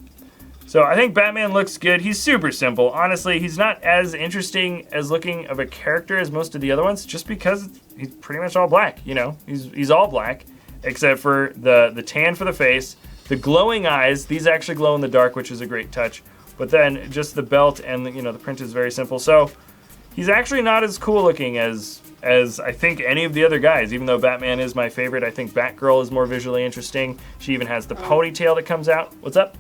so I think Batman looks good. He's super simple. Honestly, he's not as interesting as looking of a character as most of the other ones, just because he's pretty much all black. He's all black, except for the tan for the face, the glowing eyes. These actually glow in the dark, which is a great touch. But then just the belt and the print is very simple. So he's actually not as cool looking as I think any of the other guys, even though Batman is my favorite. I think Batgirl is more visually interesting. She even has the ponytail that comes out. What's up?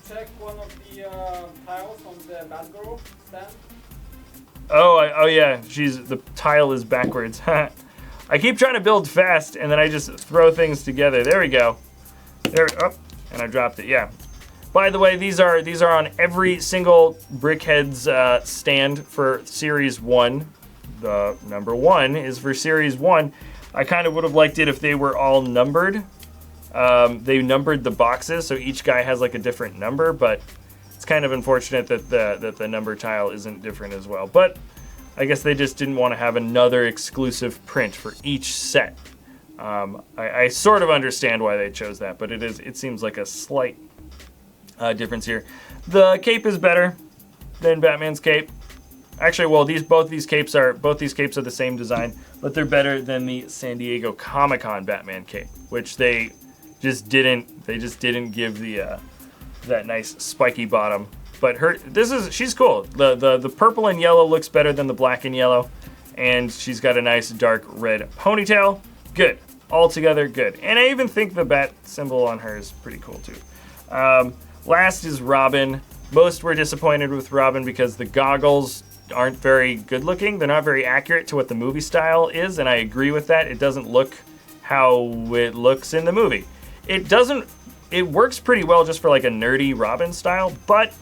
Check one of the tiles on the Batgirl stand. Oh yeah, the tile is backwards. I keep trying to build fast, and then I just throw things together. There we go. And I dropped it, yeah. By the way, these are on every single Brickheadz stand for Series 1. The number 1 is for Series 1. I kind of would have liked it if they were all numbered. They numbered the boxes, so each guy has like a different number, but it's kind of unfortunate that the number tile isn't different as well. But I guess they just didn't want to have another exclusive print for each set. I sort of understand why they chose that, but it seems like a slight difference here. The cape is better than Batman's cape. Actually, well, both these capes are the same design, but they're better than the San Diego Comic-Con Batman cape, which they just didn't give that nice spiky bottom. But she's cool. The purple and yellow looks better than the black and yellow, and she's got a nice dark red ponytail. Good. Altogether good. And I even think the bat symbol on her is pretty cool too. Last is Robin. Most were disappointed with Robin because the goggles aren't very good looking. They're not very accurate to what the movie style is, and I agree with that. It doesn't look how it looks in the movie. It works pretty well just for like a nerdy Robin style, but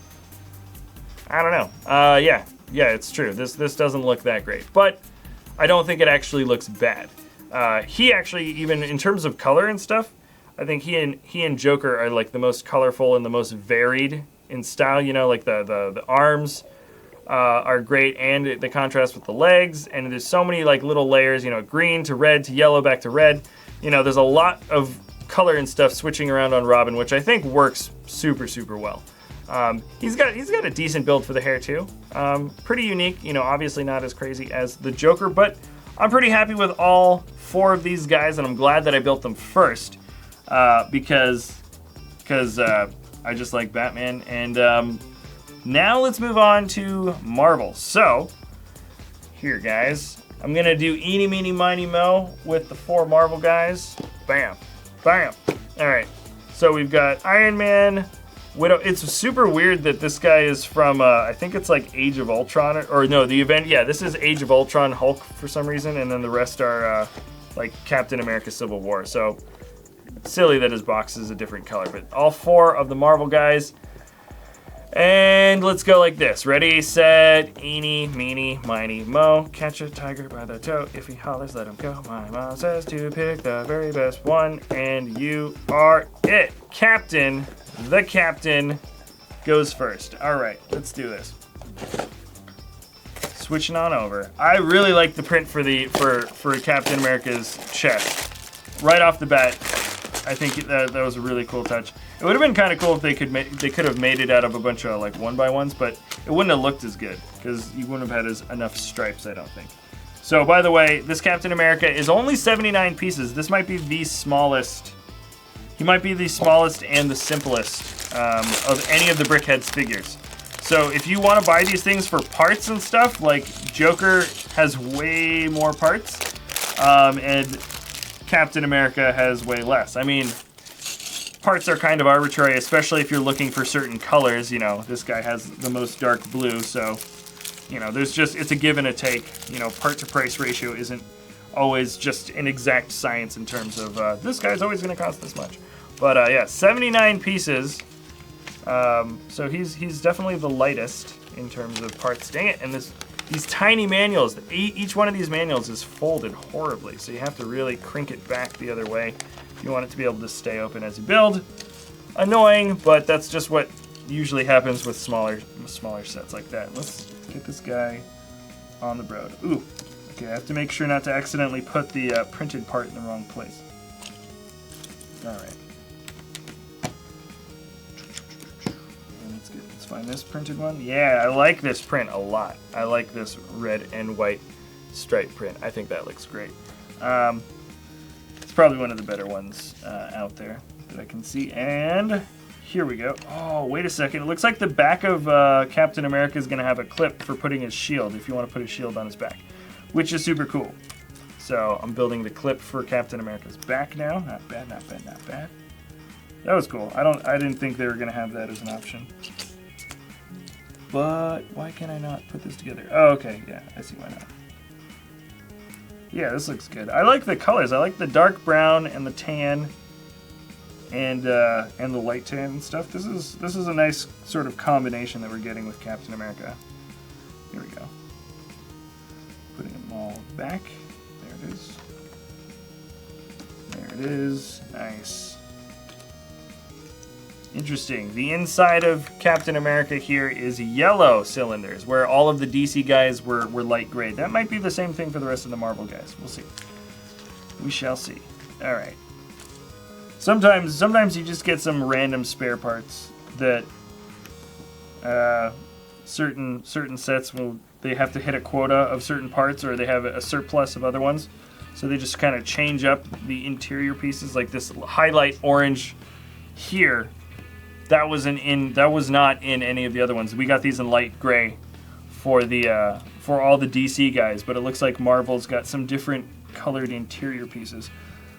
I don't know. Yeah, it's true. This doesn't look that great, but I don't think it actually looks bad. He actually, even in terms of color and stuff, I think he and Joker are like the most colorful and the most varied in style. Like the arms are great, and the contrast with the legs, and there's so many like little layers. Green to red to yellow back to red. There's a lot of color and stuff switching around on Robin, which I think works super, super well. He's got a decent build for the hair too. Pretty unique. Obviously not as crazy as the Joker, but I'm pretty happy with all 4 of these guys, and I'm glad that I built them first because I just like Batman. And now let's move on to Marvel. So here, guys, I'm gonna do eeny, meeny, miny, mo with the 4 Marvel guys. Bam, bam. All right. So we've got Iron Man, Widow. It's super weird that this guy is from, I think it's like Age of Ultron, or no, the event. Yeah, this is Age of Ultron Hulk for some reason, and then the rest are like Captain America Civil War. So it's silly that his box is a different color, but all 4 of the Marvel guys. And let's go like this. Ready, set, eeny, meeny, miny, mo. Catch a tiger by the toe. If he hollers, let him go. My mom says to pick the very best one, and you are it. Captain, the captain, goes first. All right, let's do this. Switching on over. I really like the print for Captain America's chest. Right off the bat, I think that was a really cool touch. It would have been kind of cool if they could have made it out of a bunch of like 1x1s, but it wouldn't have looked as good because you wouldn't have had enough stripes, I don't think. So by the way, this Captain America is only 79 pieces. This might be the smallest. He might be the smallest and the simplest of any of the Brickheadz figures. So if you want to buy these things for parts and stuff, like Joker has way more parts, and Captain America has way less. I mean, parts are kind of arbitrary, especially if you're looking for certain colors. You know, this guy has the most dark blue, so, you know, it's a give and a take. You know, part to price ratio isn't always just an exact science in terms of, this guy's always going to cost this much. But, yeah, 79 pieces. So he's definitely the lightest in terms of parts. Dang it, and these tiny manuals, each one of these manuals is folded horribly, so you have to really crank it back the other way if you want it to be able to stay open as you build. Annoying, but that's just what usually happens with smaller sets like that. Let's get this guy on the road. Ooh, okay, I have to make sure not to accidentally put the printed part in the wrong place. All right. Let's find this printed one. Yeah, I like this print a lot. I like this red and white stripe print. I think that looks great. It's probably one of the better ones out there that I can see. And here we go. Oh, wait a second. It looks like the back of Captain America is going to have a clip for putting his shield, if you want to put his shield on his back, which is super cool. So I'm building the clip for Captain America's back now. Not bad, not bad, not bad. That was cool. I didn't think they were going to have that as an option. But why can I not put this together? Oh, okay, yeah, I see why not. Yeah, this looks good. I like the colors. I like the dark brown and the tan and the light tan and stuff. This is a nice sort of combination that we're getting with Captain America. Here we go. Putting them all back. There it is. There it is. Nice. Interesting. The inside of Captain America here is yellow cylinders, where all of the DC guys were light gray. That might be the same thing for the rest of the Marvel guys. We'll see. We shall see. All right. Sometimes you just get some random spare parts that certain sets they have to hit a quota of certain parts, or they have a surplus of other ones. So they just kind of change up the interior pieces, like this highlight orange here. That was not in any of the other ones. We got these in light gray for all the DC guys, but it looks like Marvel's got some different colored interior pieces,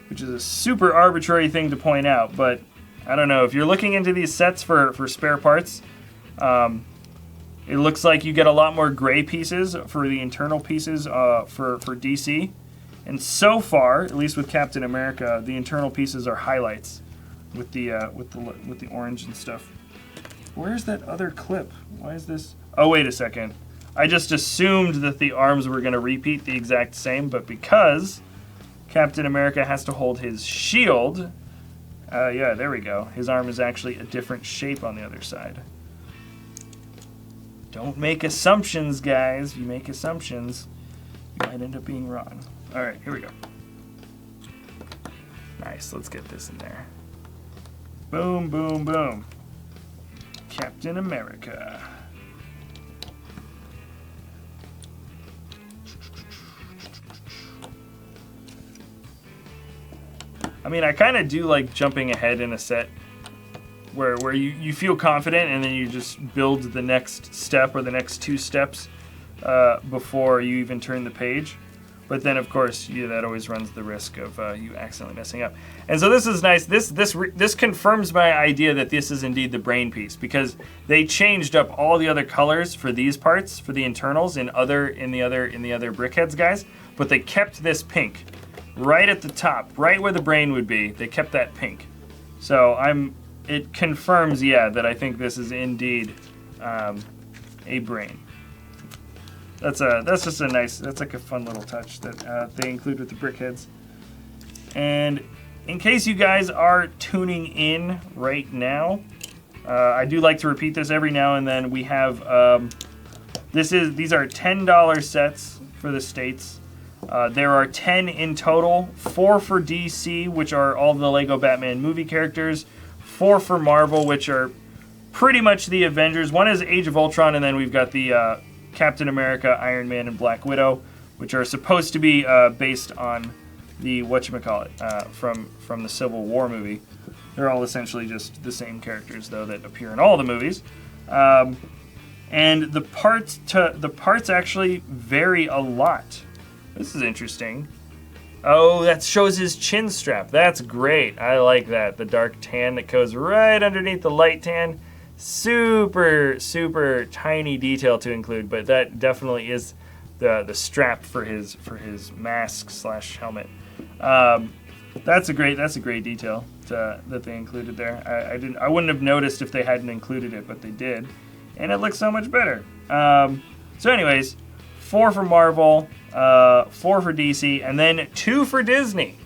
which is a super arbitrary thing to point out. But I don't know, if you're looking into these sets for spare parts, it looks like you get a lot more gray pieces for the internal pieces for DC, and so far, at least with Captain America, the internal pieces are highlights with the orange and stuff. Where's that other clip? Why is this? Oh, wait a second. I just assumed that the arms were going to repeat the exact same, but because Captain America has to hold his shield, yeah, there we go. His arm is actually a different shape on the other side. Don't make assumptions, guys. If you make assumptions, you might end up being wrong. All right, here we go. Nice, let's get this in there. Boom, boom, boom. Captain America. I mean, I kind of do like jumping ahead in a set where you feel confident and then you just build the next step or the next 2 steps before you even turn the page. But then, of course, that always runs the risk of you accidentally messing up. And so this is nice. This confirms my idea that this is indeed the brain piece, because they changed up all the other colors for these parts, for the internals in the other Brickheadz guys, but they kept this pink. right at the top, right where the brain would be, they kept that pink. So it confirms, yeah, that I think this is indeed a brain. That's just a nice, that's like a fun little touch that they include with the Brickheadz. And in case you guys are tuning in right now, I do like to repeat this every now and then. We have these are $10 sets for the States. There are 10 in total, 4 for DC, which are all the Lego Batman movie characters, 4 for Marvel, which are pretty much the Avengers. One is Age of Ultron, and then we've got the Captain America, Iron Man, and Black Widow, which are supposed to be based on the whatchamacallit from the Civil War movie. They're all essentially just the same characters, though, that appear in all the movies. And the parts actually vary a lot. This is interesting. Oh, that shows his chin strap. That's great. I like that. The dark tan that goes right underneath the light tan. Super, super tiny detail to include, but that definitely is the strap for his mask / helmet. That's a great detail that they included there. I wouldn't have noticed if they hadn't included it, but they did, and it looks so much better. So anyways, 4 for Marvel, 4 for DC, and then 2 for Disney.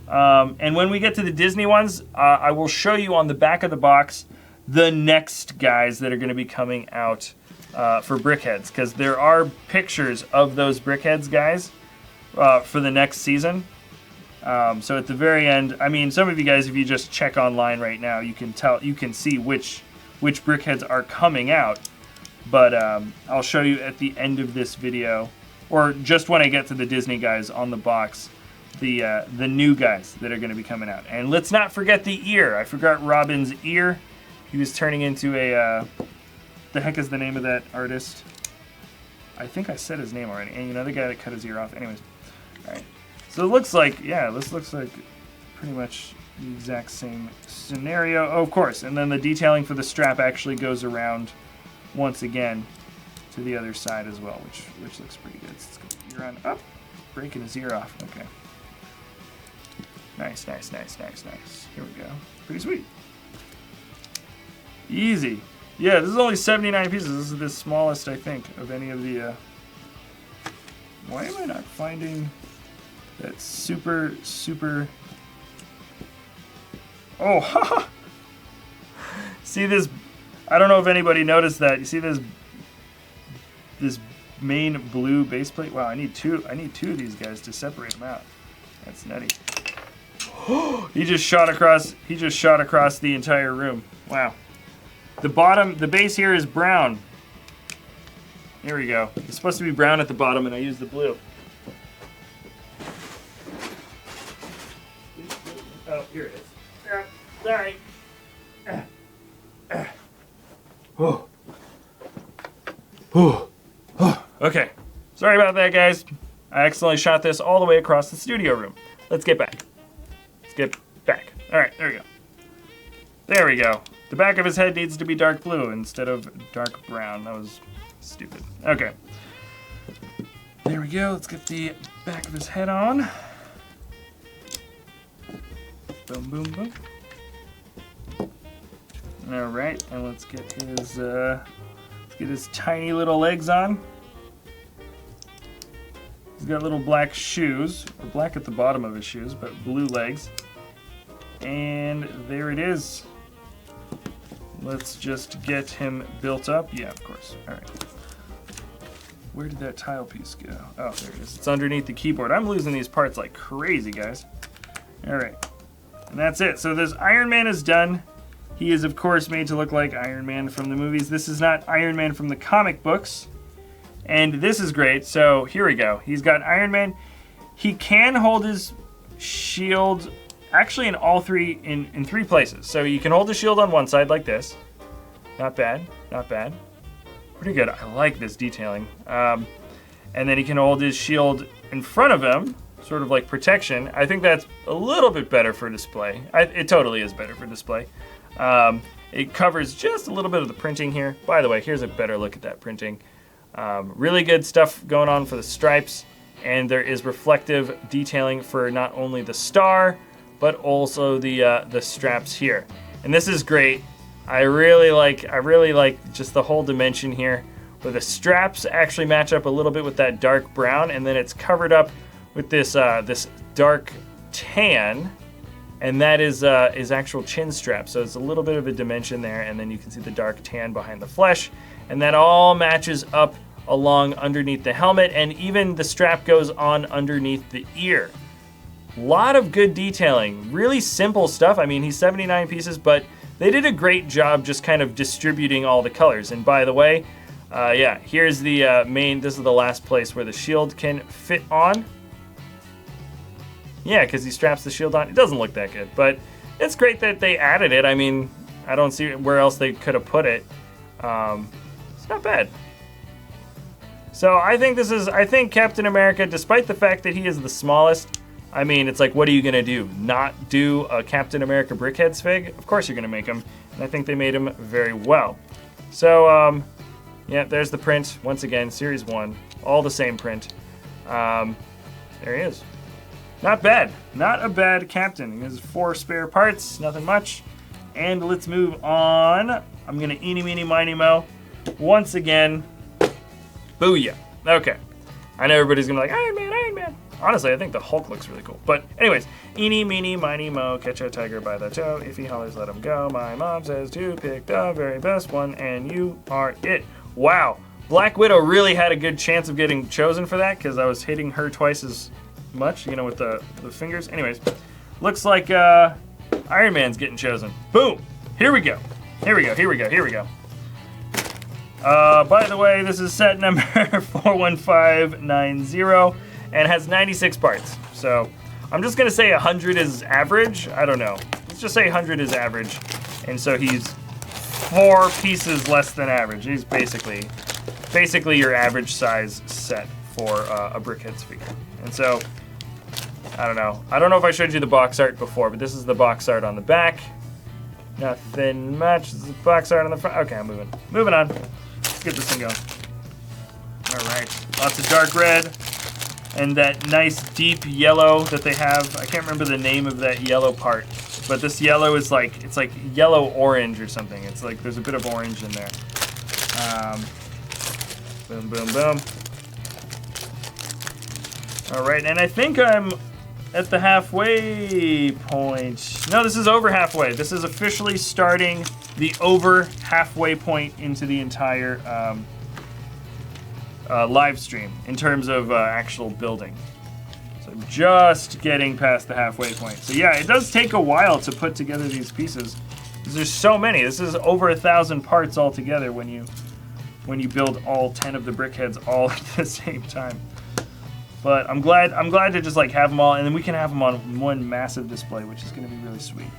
And when we get to the Disney ones, I will show you on the back of the box the next guys that are going to be coming out for Brickheadz, because there are pictures of those Brickheadz guys for the next season. So at the very end, I mean, some of you guys, if you just check online right now, you can see which Brickheadz are coming out. But I'll show you at the end of this video, or just when I get to the Disney guys on the box, the new guys that are going to be coming out. And let's not forget the ear. I forgot Robin's ear. He was turning into a, the heck is the name of that artist? I think I said his name already. And you know, the guy that cut his ear off. Anyways, all right. So it looks like, yeah, this looks like pretty much the exact same scenario. Oh, of course. And then the detailing for the strap actually goes around once again to the other side as well, which looks pretty good. Let's get the ear on up. Breaking his ear off. Okay. Nice, nice, nice, nice, nice. Here we go. Pretty sweet. Easy. Yeah, this is only 79 pieces. This is the smallest, I think, of any of the... Why am I not finding that super... Oh, haha! See this... I don't know if anybody noticed that. You see this main blue base plate? Wow, I need two of these guys to separate them out. That's nutty. He just shot across the entire room. Wow. The base here is brown. Here we go. It's supposed to be brown at the bottom, and I used the blue. Oh, here it is. Sorry. Okay. Sorry about that, guys. I accidentally shot this all the way across the studio room. Let's get back. All right, there we go. There we go. The back of his head needs to be dark blue instead of dark brown. That was stupid. Okay. There we go. Let's get the back of his head on. Boom, boom, boom. All right, and let's get his tiny little legs on. He's got little black shoes, or black at the bottom of his shoes, but blue legs. And there it is. Let's just get him built up. Yeah, of course. All right. Where did that tile piece go? Oh, there it is. It's underneath the keyboard. I'm losing these parts like crazy, guys. All right. And that's it. So this Iron Man is done. He is, of course, made to look like Iron Man from the movies. This is not Iron Man from the comic books. And this is great. So here we go. He's got Iron Man. He can hold his shield actually in all three, in 3 places. So you can hold the shield on one side like this. Not bad, not bad. Pretty good. I like this detailing. And then he can hold his shield in front of him, sort of like protection. I think that's a little bit better for display. It totally is better for display. It covers just a little bit of the printing here. By the way, here's a better look at that printing. Really good stuff going on for the stripes. and there is reflective detailing for not only the star, but also the straps here. And this is great. I really like just the whole dimension here, where the straps actually match up a little bit with that dark brown, and then it's covered up with this this dark tan, and that is actual chin strap. So it's a little bit of a dimension there, and then you can see the dark tan behind the flesh, and that all matches up along underneath the helmet, and even the strap goes on underneath the ear. Lot of good detailing, really simple stuff. I mean, he's 79 pieces, but they did a great job just kind of distributing all the colors. And by the way, yeah, here's the this is the last place where the shield can fit on. Yeah, because he straps the shield on. It doesn't look that good, but it's great that they added it. I mean, I don't see where else they could have put it. It's not bad. So I think Captain America, despite the fact that he is the smallest, I mean, it's like, what are you going to do? Not do a Captain America Brickheadz fig? Of course you're going to make him, and I think they made him very well. So, yeah, there's the print. Once again, Series 1, all the same print. There he is. Not bad. Not a bad Captain. He has 4 spare parts, nothing much. And let's move on. I'm going to eeny, meeny, miny, mo. Once again, booyah. Okay. I know everybody's going to be like, Iron Man, Iron Man. Honestly, I think the Hulk looks really cool. But anyways, eeny, meeny, miny, mo, catch a tiger by the toe. If he hollers, let him go. My mom says to pick the very best one, and you are it. Wow. Black Widow really had a good chance of getting chosen for that, because I was hitting her twice as much, you know, with the fingers. Anyways, looks like Iron Man's getting chosen. Boom. Here we go. Here we go. Here we go. Here we go. By the way, this is set number 41590 and has 96 parts. So I'm just gonna say 100 is average. I don't know. Let's just say 100 is average. And so he's 4 pieces less than average. He's basically your average size set for a Brickheadz figure. And so, I don't know. I don't know if I showed you the box art before, but this is the box art on the back. Nothing much. This is the box art on the front. Okay, I'm moving. Moving on. Let's get this thing going. All right. Lots of dark red and that nice deep yellow that they have. I can't remember the name of that yellow part, but this yellow is like, it's like yellow orange or something. It's like there's a bit of orange in there. Boom, boom, boom. All right, and I think I'm at the halfway point. No, this is over halfway. This is officially starting the over halfway point into the entire live stream in terms of actual building. So just getting past the halfway point. So yeah, it does take a while to put together these pieces because there's so many. This is over 1,000 parts altogether when you build all 10 of the Brickheadz all at the same time. But I'm glad to just like have them all, and then we can have them on one massive display, which is going to be really sweet.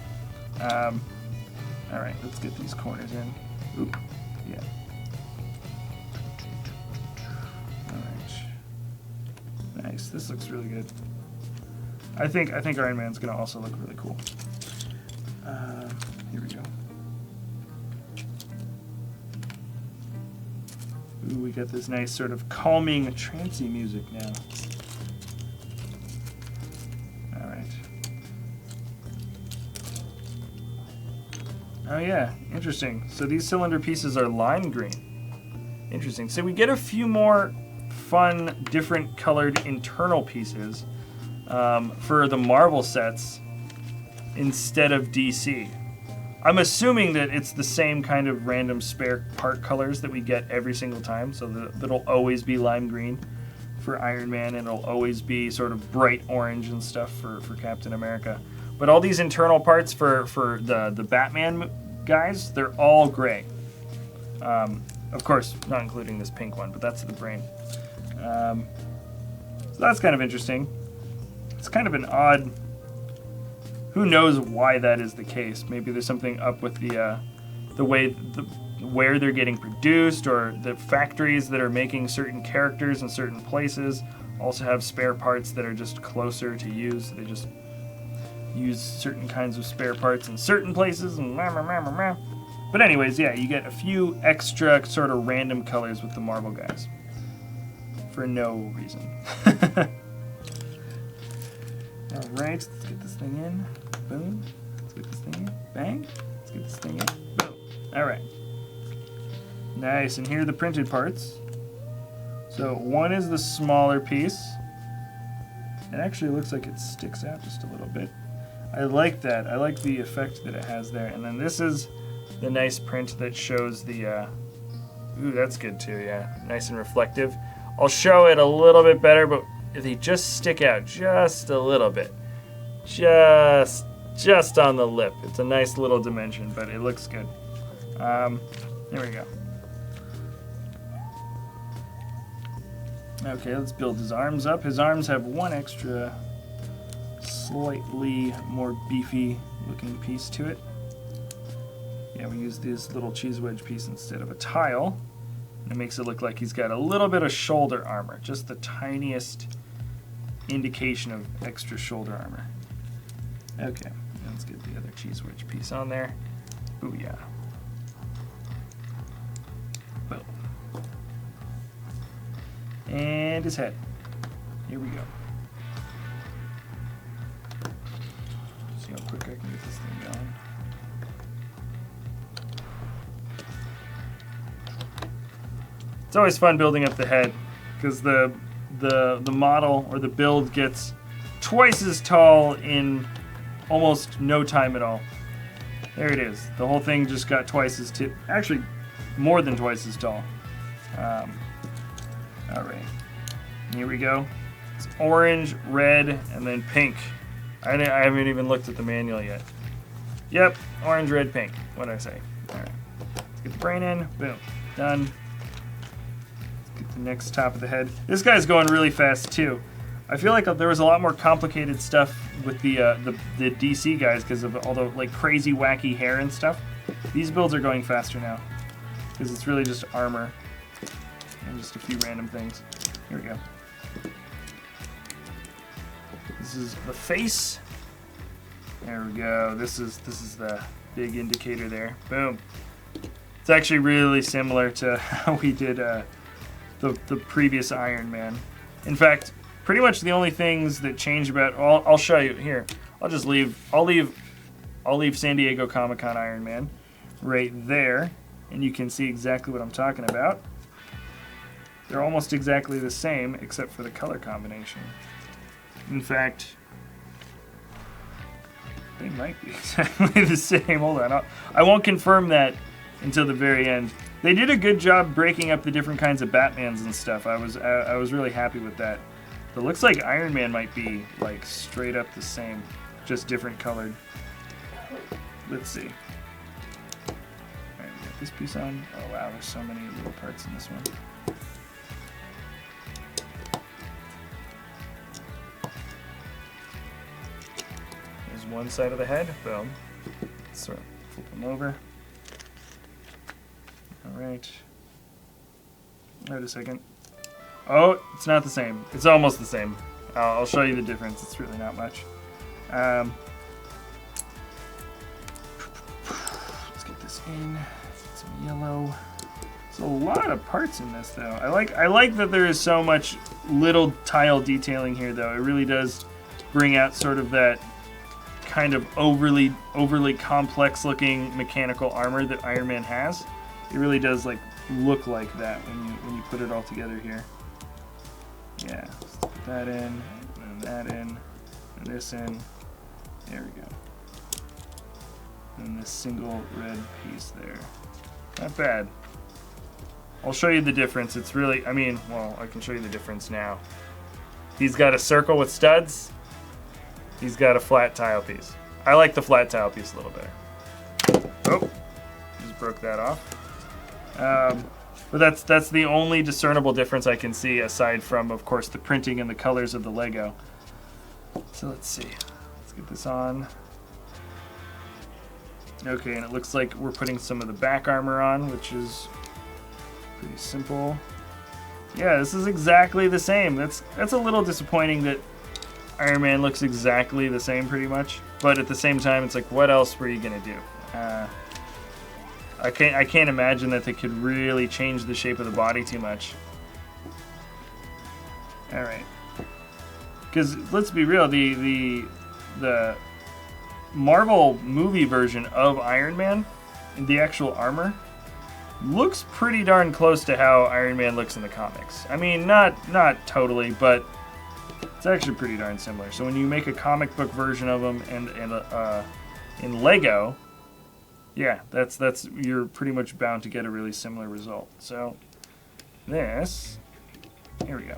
All right, let's get these corners in. Oop, yeah. All right, nice. This looks really good. I think Iron Man's going to also look really cool. Here we go. Ooh, we got this nice sort of calming, trancey music now. All right. Oh yeah, interesting. So these cylinder pieces are lime green. Interesting. So we get a few more fun, different colored internal pieces for the Marvel sets instead of DC. I'm assuming that it's the same kind of random spare part colors that we get every single time, so that'll always be lime green for Iron Man, and it'll always be sort of bright orange and stuff for Captain America. But all these internal parts for the Batman guys, they're all gray. Of course, not including this pink one, but that's the brain. So that's kind of interesting. It's kind of an odd... Who knows why that is the case? Maybe there's something up with the way where they're getting produced, or the factories that are making certain characters in certain places also have spare parts that are just closer to use. They just use certain kinds of spare parts in certain places. And but anyways, yeah, you get a few extra sort of random colors with the Marvel guys. for no reason. All right, let's get this thing in. Boom. Let's get this thing in. Bang. Let's get this thing in. Boom. All right. Nice, and here are the printed parts. So one is the smaller piece. It actually looks like it sticks out just a little bit. I like that. I like the effect that it has there. And then this is the nice print that shows the, ooh, that's good too, yeah. Nice and reflective. I'll show it a little bit better, but they just stick out just a little bit. Just on the lip. It's a nice little dimension, but it looks good. There we go. Okay, let's build his arms up. His arms have one extra, slightly more beefy looking piece to it. Yeah, we used this little cheese wedge piece instead of a tile. It makes it look like he's got a little bit of shoulder armor, just the tiniest indication of extra shoulder armor. Okay, let's get the other cheese wedge piece on there. Booyah. Boom. And his head. Here we go. See how quick I can get this thing going. It's always fun building up the head because the model or the build gets twice as tall in almost no time at all. There it is. The whole thing just got twice as actually more than twice as tall. All right, here we go. It's orange, red, and then pink. I haven't even looked at the manual yet. Yep, orange, red, pink. What'd I say? All right, let's get the brain in. Boom, done. Let's get the next top of the head. This guy's going really fast too. I feel like there was a lot more complicated stuff with the DC guys because of all the like crazy wacky hair and stuff. These builds are going faster now because it's really just armor and just a few random things. Here we go. This is the face. There we go. This is the big indicator there. Boom. It's actually really similar to how we did the previous Ironman. In fact, pretty much the only things that change about I'll show you here. I'll leave San Diego Comic-Con Ironman right there, and you can see exactly what I'm talking about. They're almost exactly the same except for the color combination. In fact, they might be exactly the same. Hold on, I won't confirm that until the very end. They did a good job breaking up the different kinds of Batmans and stuff. I was really happy with that. It looks like Iron Man might be like straight up the same, just different colored. Let's see. Alright, we got this piece on. Oh wow, there's so many little parts in this one. There's one side of the head. Boom. Sort of flip them over. Alright. Wait a second. Oh, it's not the same. It's almost the same. I'll show you the difference. It's really not much. Let's get this in. Get some yellow. There's a lot of parts in this, though. I like that there is so much little tile detailing here, though. It really does bring out sort of that kind of overly complex-looking mechanical armor that Iron Man has. It really does like look like that when you put it all together here. Yeah, let's put that in, and that in, and this in. There we go. And this single red piece there. Not bad. I'll show you the difference. It's really, I mean, well, I can show you the difference now. He's got a circle with studs. He's got a flat tile piece. I like the flat tile piece a little better. Oh, just broke that off. But that's the only discernible difference I can see aside from, of course, the printing and the colors of the Lego. So let's see. Let's get this on. Okay, and it looks like we're putting some of the back armor on, which is pretty simple. Yeah, this is exactly the same. That's a little disappointing that Iron Man looks exactly the same pretty much. But at the same time, it's like, what else were you going to do? I can't imagine that they could really change the shape of the body too much. All right. Because let's be real, the Marvel movie version of Iron Man, the actual armor, looks pretty darn close to how Iron Man looks in the comics. I mean, not totally, but it's actually pretty darn similar. So when you make a comic book version of them and in Lego, yeah, that's you're pretty much bound to get a really similar result. So this, here we go.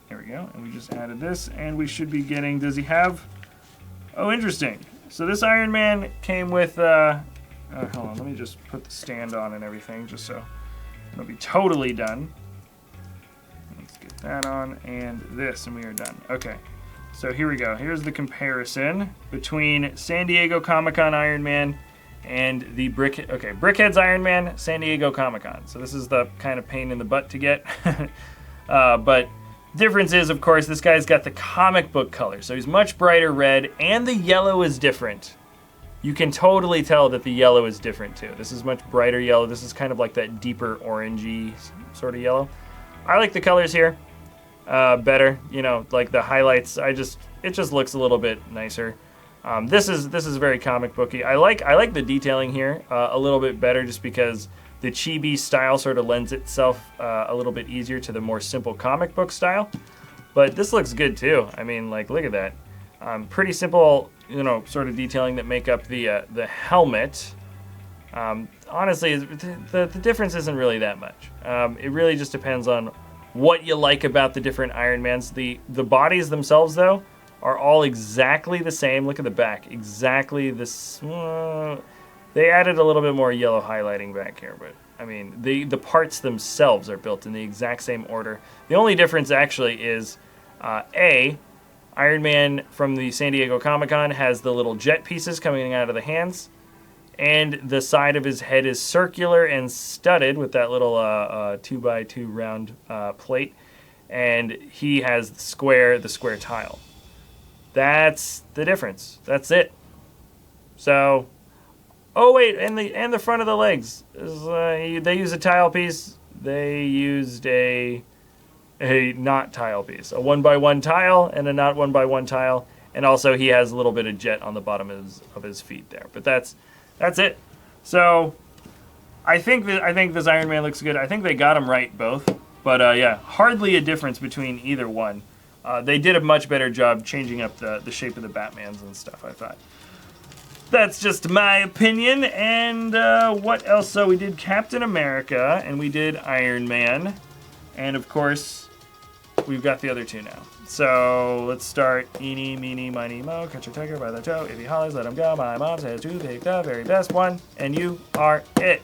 There we go, and we just added this, and we should be getting, does he have, oh, interesting. So this Iron Man came with, hold on, let me just put the stand on and everything, just so it'll be totally done. Let's get that on, and this, and we are done. Okay, so here we go. Here's the comparison between San Diego Comic-Con Iron Man and the Brickheadz Iron Man, San Diego Comic-Con. So this is the kind of pain in the butt to get, but difference is, of course, this guy's got the comic book color, so he's much brighter red, and the yellow is different. You can totally tell that the yellow is different too. This is much brighter yellow. This is kind of like that deeper orangey sort of yellow. I like the colors here better. You know, like the highlights. It just looks a little bit nicer. This is very comic booky. I like the detailing here a little bit better, just because the chibi style sort of lends itself a little bit easier to the more simple comic book style. But this looks good too. I mean, like, look at that. Pretty simple, you know, sort of detailing that make up the helmet. Honestly, the difference isn't really that much. It really just depends on what you like about the different Iron Mans. The bodies themselves, though, are all exactly the same. Look at the back. Exactly this. They added a little bit more yellow highlighting back here, but I mean, the parts themselves are built in the exact same order. The only difference actually is, Iron Man from the San Diego Comic-Con has the little jet pieces coming out of the hands, and the side of his head is circular and studded with that little 2x2 round plate, and he has the square tile. That's the difference. That's it. So, oh wait, and the front of the legs is, they use a tile piece. They used a not tile piece, a 1x1 tile and a not 1x1 tile, and also he has a little bit of jet on the bottom of his feet there. But that's it. So I think this Iron Man looks good. I think they got him right both. But yeah, hardly a difference between either one. They did a much better job changing up the shape of the Batmans and stuff, I thought. That's just my opinion. And what else? So we did Captain America, and we did Iron Man. And of course, we've got the other two now. So let's start. Eeny, meeny, miny, moe. Catch a tiger by the toe. If he hollers, let him go. My mom says to pick the very best one, and you are it.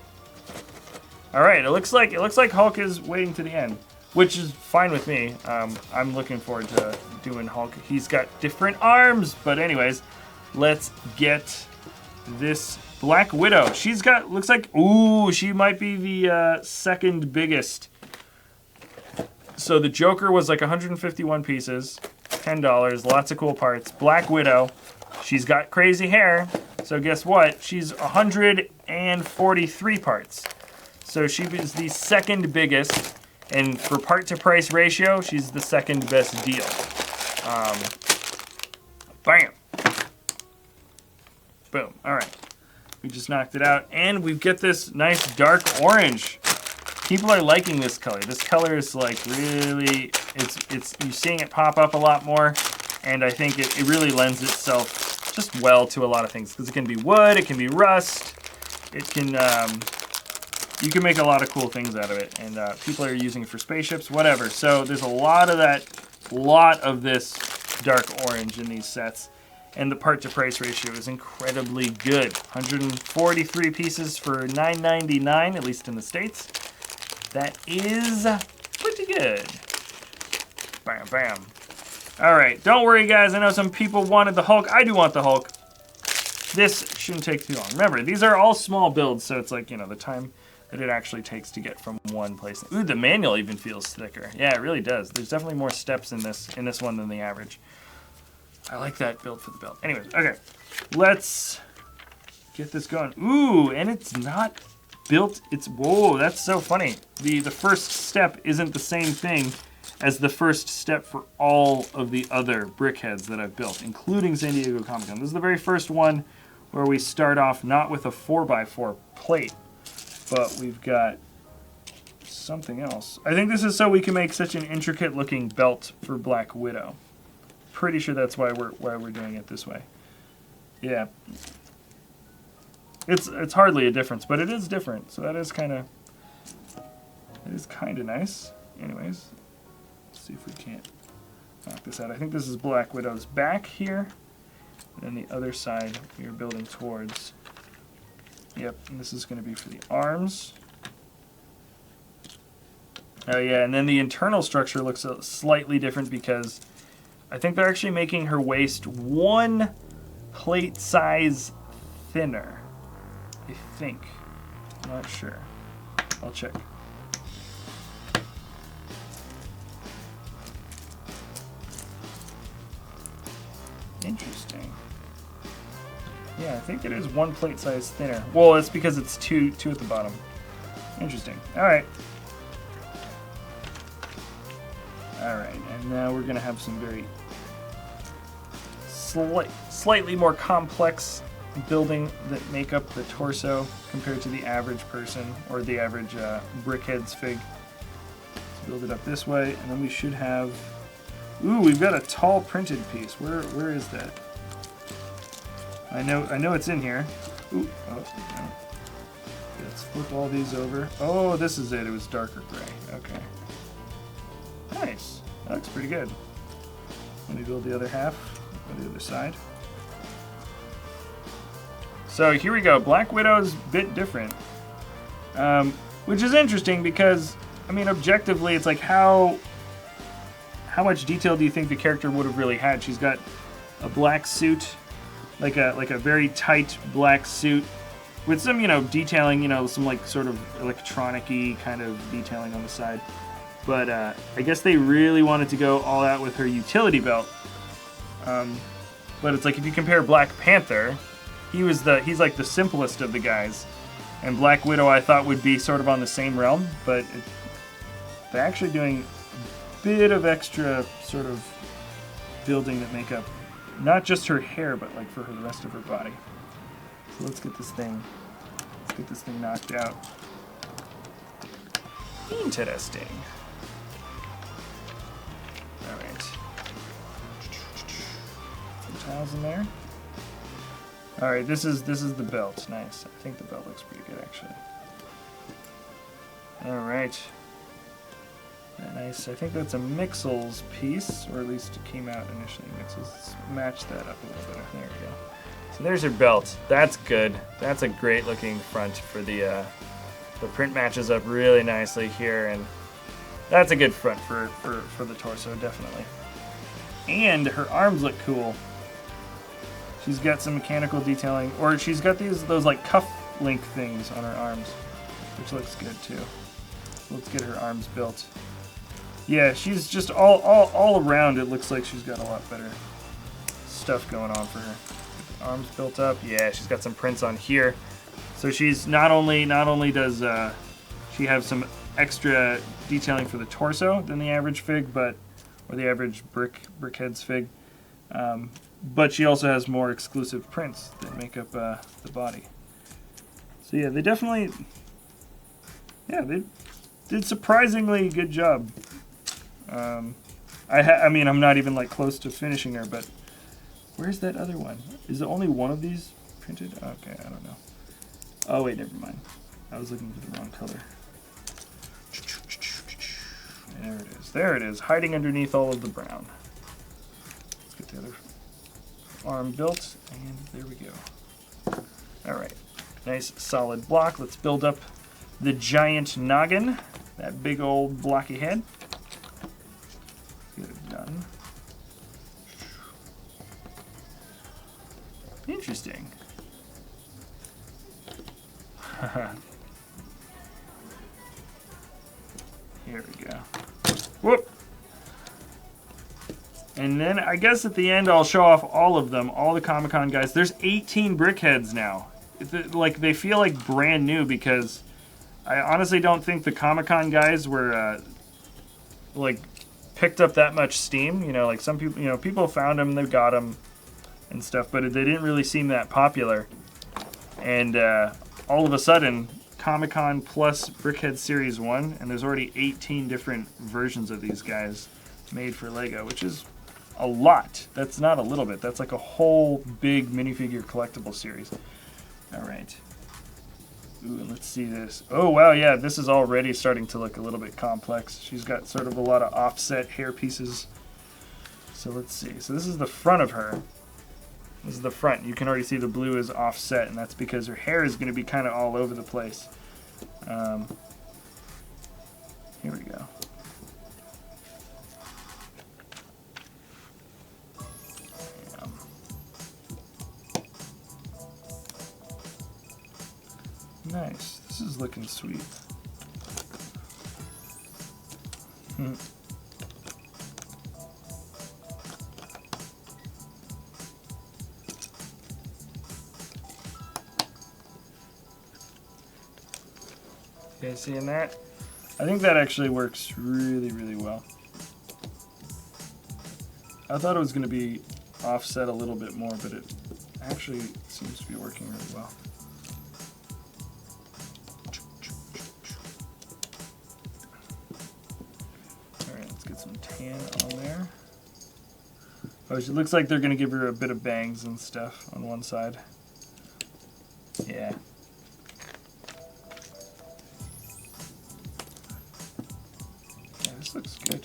All right. It looks like Hulk is waiting to the end, which is fine with me. I'm looking forward to doing Hulk. He's got different arms, but anyways, let's get this Black Widow. She's got, looks like, ooh, she might be the second biggest. So the Joker was like 151 pieces, $10, lots of cool parts. Black Widow, she's got crazy hair, so guess what? She's 143 parts. So she is the second biggest, and for part to price ratio, she's the second best deal. Bam. Boom. All right. We just knocked it out, and we get this nice dark orange. People are liking this color. This color is like really, you're seeing it pop up a lot more, and I think it really lends itself just well to a lot of things, because it can be wood, it can be rust, it can, you can make a lot of cool things out of it, and people are using it for spaceships, whatever. So there's a lot of this dark orange in these sets, and the part to price ratio is incredibly good. 143 pieces for $9.99, at least in the States. That is pretty good. Bam, bam. All right, don't worry, guys. I know some people wanted the Hulk. I do want the Hulk. This shouldn't take too long. Remember, these are all small builds, so it's like, you know, the time that it actually takes to get from one place. Ooh, the manual even feels thicker. Yeah, it really does. There's definitely more steps in this one than the average. I like that build for the belt. Anyways, okay. Let's get this going. Ooh, and it's not built. It's, whoa, that's so funny. The first step isn't the same thing as the first step for all of the other Brickheads that I've built, including San Diego Comic-Con. This is the very first one where we start off not with a 4x4 plate, but we've got something else. I think this is so we can make such an intricate looking belt for Black Widow. Pretty sure that's why we're doing it this way. Yeah. It's hardly a difference, but it is different. So that is kind of nice. Anyways, let's see if we can't knock this out. I think this is Black Widow's back here. And then the other side we are building towards. Yep, and this is going to be for the arms. Oh yeah, and then the internal structure looks slightly different because I think they're actually making her waist one plate size thinner. I think. I'm not sure. I'll check. Interesting. Yeah, I think it is one plate size thinner. Well, it's because it's two at the bottom. Interesting. All right. All right, and now we're going to have some very slightly more complex building that make up the torso compared to the average person or the average Brickheadz fig. Let's build it up this way, and then we should have... Ooh, we've got a tall printed piece. Where is that? I know it's in here. Ooh, oh, no. Let's flip all these over. Oh, this is it. It was darker gray. Okay. Nice. That looks pretty good. Let me build the other half on the other side. So here we go. Black Widow's a bit different. Which is interesting because, I mean, objectively, it's like how much detail do you think the character would have really had? She's got a black suit, like a very tight black suit with some, detailing, some like sort of electronic-y kind of detailing on the side. But I guess they really wanted to go all out with her utility belt. But it's like if you compare Black Panther, he's like the simplest of the guys, and Black Widow I thought would be sort of on the same realm, but they're actually doing a bit of extra sort of building that make up not just her hair, but like for the rest of her body. So let's get this thing knocked out. Interesting. All right. Some tiles in there. All right, this is the belt. Nice. I think the belt looks pretty good actually. All right. Nice. I think that's a Mixel's piece, or at least it came out initially Mixel's. Let's match that up a little better. There we go. So there's her belt. That's good. That's a great looking front for the print matches up really nicely here, and that's a good front for the torso, definitely. And her arms look cool. She's got some mechanical detailing, or she's got those like cuff link things on her arms, which looks good too. Let's get her arms built. Yeah, she's just all around. It looks like she's got a lot better stuff going on for her. Get the arms built up. Yeah, she's got some prints on here. So she's not only does she have some extra detailing for the torso than the average fig, or the average Brickheadz fig, but she also has more exclusive prints that make up the body. So yeah, they did surprisingly good job. I mean, I'm not even like close to finishing her, but where's that other one? Is there only one of these printed? Okay, I don't know. Oh wait, never mind. I was looking for the wrong color. There it is. There it is, hiding underneath all of the brown. Let's get the other arm built, and there we go. All right, nice solid block. Let's build up the giant noggin, that big old blocky head. Get it done. Interesting. Here we go. Whoop! And then I guess at the end I'll show off all of them, all the Comic-Con guys. There's 18 Brickheads now. Like they feel like brand new because I honestly don't think the Comic-Con guys were like picked up that much steam. You know, like some people, you know, people found them, they got them and stuff, but they didn't really seem that popular. And all of a sudden, Comic-Con plus Brickheadz Series 1, and there's already 18 different versions of these guys made for Lego, which is a lot. That's not a little bit. That's like a whole big minifigure collectible series. All right. Ooh, and let's see this. Oh, wow, yeah, this is already starting to look a little bit complex. She's got sort of a lot of offset hair pieces. So let's see. So this is the front of her. This is the front. You can already see the blue is offset, and that's because her hair is going to be kind of all over the place. Here we go. Nice. This is looking sweet. You guys seeing that? I think that actually works really, really well. I thought it was going to be offset a little bit more, but it actually seems to be working really well. Alright, let's get some tan on there. Oh, it looks like they're going to give her a bit of bangs and stuff on one side. Yeah. Yeah, this looks good.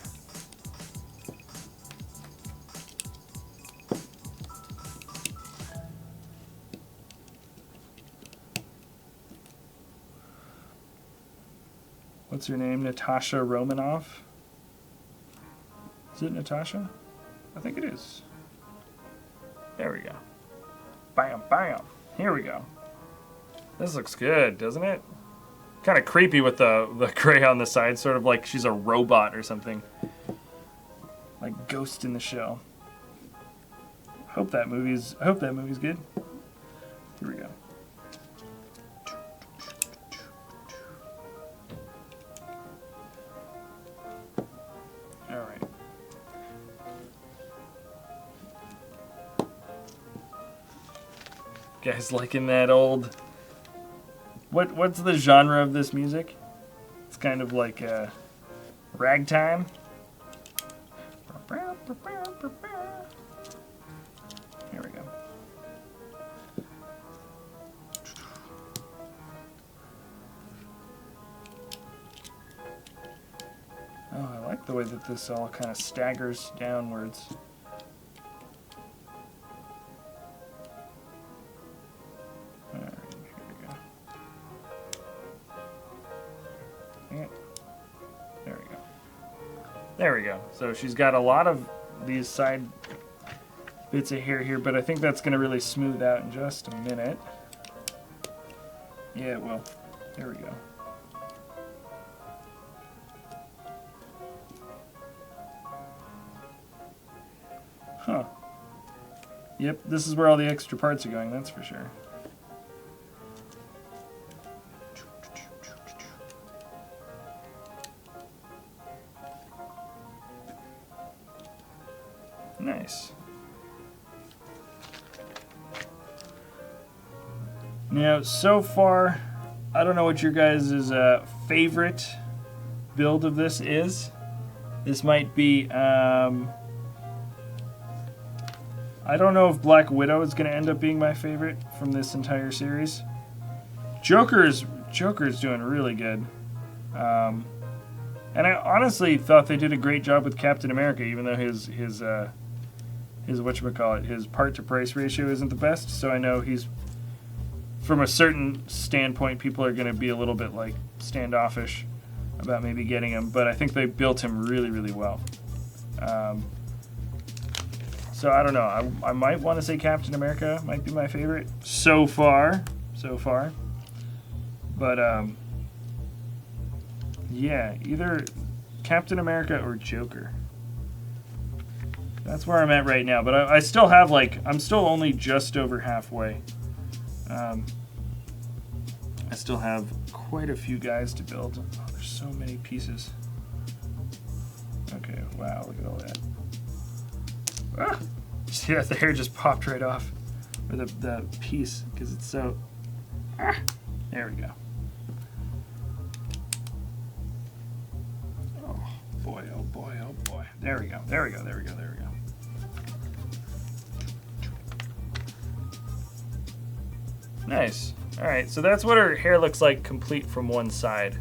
What's her name? Natasha Romanoff? Is it Natasha? I think it is. There we go. Bam, bam. Here we go. This looks good, doesn't it? Kind of creepy with the gray on the side, sort of like she's a robot or something. Like Ghost in the Shell. I hope that movie's good. Here we go. Alright. Guys liking that old... What's the genre of this music? It's kind of like ragtime. Here we go. Oh, I like the way that this all kind of staggers downwards. There we go. So she's got a lot of these side bits of hair here, but I think that's going to really smooth out in just a minute. Yeah, it will. There we go. Huh. Yep, this is where all the extra parts are going, that's for sure. Nice. Now, so far, I don't know what your guys' favorite build of this is. This might be, I don't know if Black Widow is going to end up being my favorite from this entire series. Joker's doing really good. And I honestly thought they did a great job with Captain America, even though his whatchamacallit, his part to price ratio isn't the best. So I know he's, from a certain standpoint, people are going to be a little bit like standoffish about maybe getting him, but I think they built him really, really well. So I don't know. I might want to say Captain America might be my favorite so far. But yeah, either Captain America or Joker. That's where I'm at right now. But I still have, like, I'm still only just over halfway. I still have quite a few guys to build. Oh, there's so many pieces. Okay, Wow, look at all that. Ah! See that the hair just popped right off, or the piece, because it's so. Ah! There we go. Oh boy! Oh boy! Oh boy! There we go! There we go! There we go! There we go! Nice. All right, so that's what her hair looks like, complete from one side.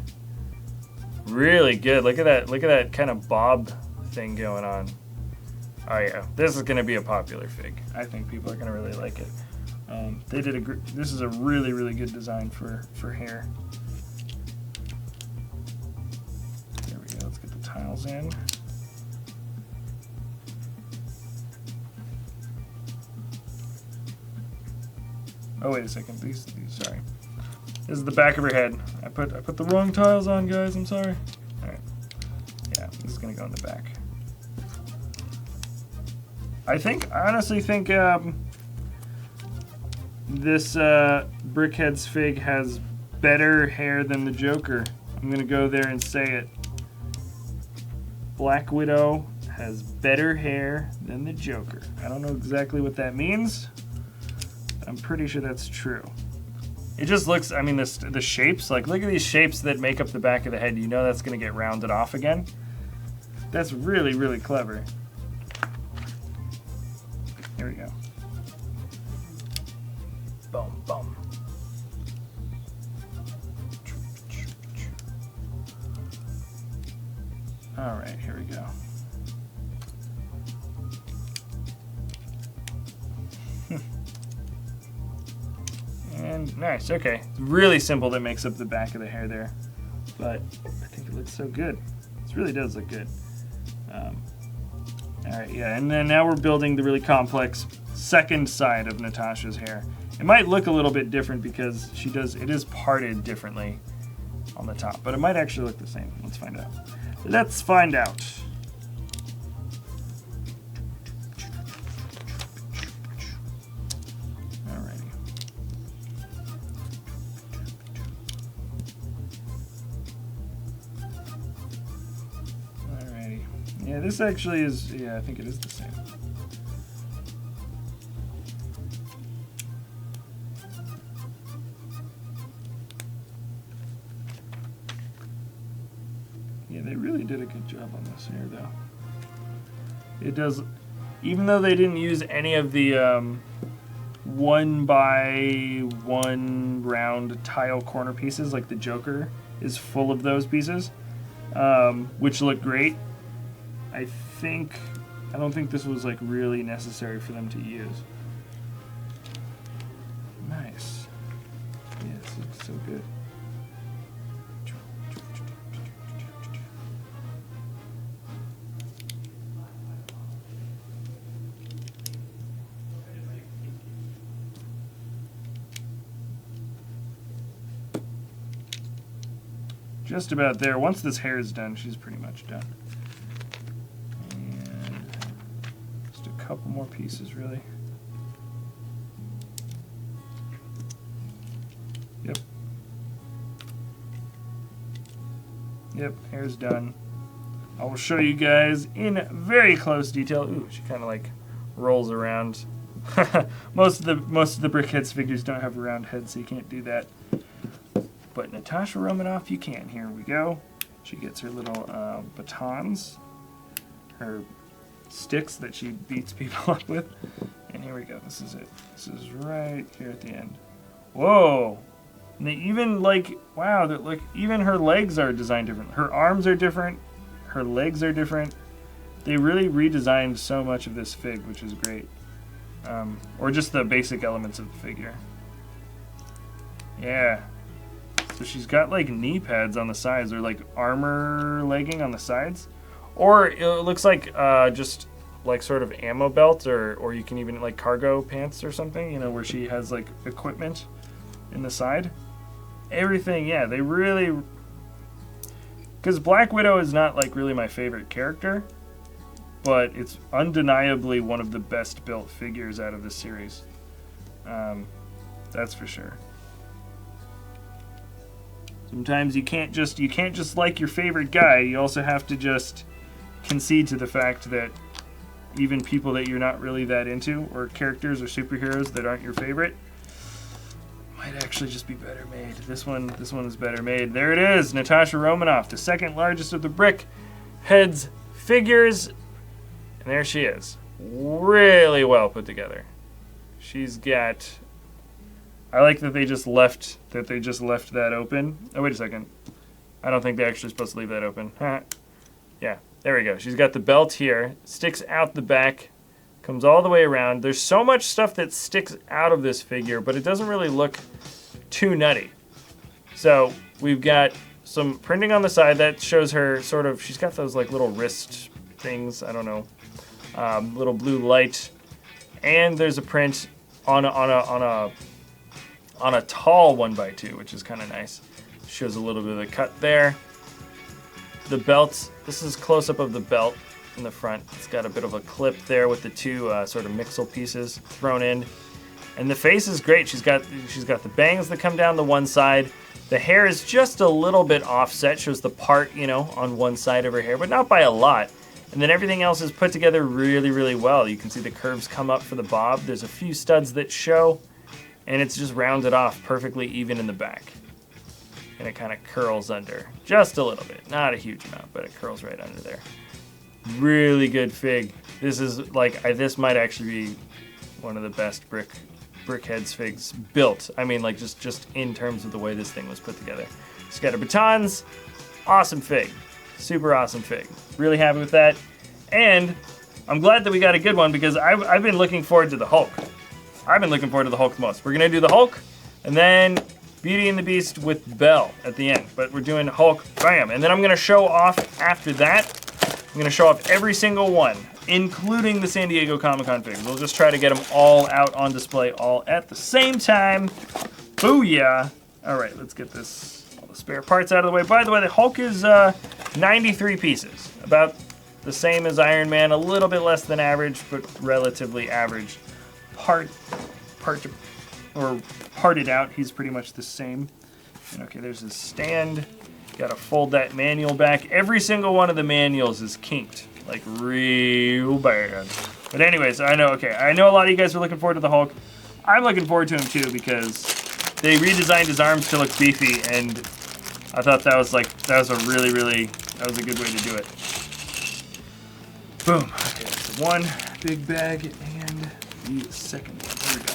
Really good. Look at that. Look at that kind of bob thing going on. Oh yeah, this is gonna be a popular fig. I think people are gonna really like it. They did this is a really, really good design for hair. There we go. Let's get the tiles in. Oh wait a second. These. Sorry. This is the back of her head. I put the wrong tiles on, guys. I'm sorry. All right. Yeah, this is gonna go in the back. I honestly think this Brickheadz fig has better hair than the Joker. I'm gonna go there and say it. Black Widow has better hair than the Joker. I don't know exactly what that means, but I'm pretty sure that's true. It just looks, I mean, the shapes, like look at these shapes that make up the back of the head. You know that's gonna get rounded off again. That's really, really clever. Here we go. Boom, boom. All right, here we go. And nice, okay. It's really simple that makes up the back of the hair there, but I think it looks so good. This really does look good. All right, yeah, and then now we're building the really complex second side of Natasha's hair. It might look a little bit different because it is parted differently on the top, but it might actually look the same. Let's find out. Let's find out. Alrighty. Alrighty. Yeah, this actually is, yeah, I think it is the same. Yeah, they really did a good job on this hair, though. It does, even though they didn't use any of the 1x1 round tile corner pieces, like the Joker is full of those pieces, which look great. I don't think this was like really necessary for them to use. Nice. Yeah, this looks so good. Just about there. Once this hair is done, she's pretty much done. And just a couple more pieces, really. Yep. Yep, hair's done. I will show you guys in very close detail. Ooh, she kind of like rolls around. most of the Brickheadz figures don't have a round head, so you can't do that. But Natasha Romanoff, you can. Here we go. She gets her little batons, her sticks that she beats people up with. And here we go. This is it. This is right here at the end. Whoa! And they even like, wow, like even her legs are designed different. Her arms are different. Her legs are different. They really redesigned so much of this fig, which is great. Or just the basic elements of the figure. Yeah. So she's got like knee pads on the sides, or like armor legging on the sides, or it looks like just like sort of ammo belt, or you can even like cargo pants or something, you know, where she has like equipment in the side. Everything, yeah, they really, because Black Widow is not like really my favorite character, but it's undeniably one of the best built figures out of the series. That's for sure. Sometimes you can't just like your favorite guy. You also have to just concede to the fact that even people that you're not really that into, or characters or superheroes that aren't your favorite, might actually just be better made. This one is better made. There it is, Natasha Romanoff, the second largest of the Brickheadz figures. And there she is. Really well put together. She's got... I like that they just left that open. Oh, wait a second. I don't think they're actually supposed to leave that open. Yeah, there we go. She's got the belt here. Sticks out the back. Comes all the way around. There's so much stuff that sticks out of this figure, but it doesn't really look too nutty. So we've got some printing on the side that shows her sort of, she's got those like little wrist things, I don't know, little blue light. And there's a print on a tall 1x2, which is kind of nice. Shows a little bit of the cut there. The belt, this is close up of the belt in the front. It's got a bit of a clip there with the two sort of mixel pieces thrown in. And the face is great. She's got the bangs that come down the one side. The hair is just a little bit offset. Shows the part, you know, on one side of her hair, but not by a lot. And then everything else is put together really, really well. You can see the curves come up for the bob. There's a few studs that show, and it's just rounded off perfectly even in the back. And it kind of curls under just a little bit. Not a huge amount, but it curls right under there. Really good fig. This is like, this might actually be one of the best Brickheadz figs built. I mean, like just in terms of the way this thing was put together. She's got her batons. Awesome fig. Super awesome fig. Really happy with that. And I'm glad that we got a good one because I've been looking forward to the Hulk. I've been looking forward to the Hulk the most. We're going to do the Hulk and then Beauty and the Beast with Belle at the end. But we're doing Hulk, bam. And then I'm going to show off after that. I'm going to show off every single one, including the San Diego Comic-Con figs. We'll just try to get them all out on display all at the same time. Booyah. All right, let's get all the spare parts out of the way. By the way, the Hulk is 93 pieces. About the same as Iron Man, a little bit less than average, but relatively average. Parted out, he's pretty much the same. And okay, there's his stand. Got to fold that manual back. Every single one of the manuals is kinked, like real bad. But anyways, I know a lot of you guys are looking forward to the Hulk. I'm looking forward to him too because they redesigned his arms to look beefy, and I thought that was a good way to do it. Boom. Okay, so one big bag and the second one. There we go.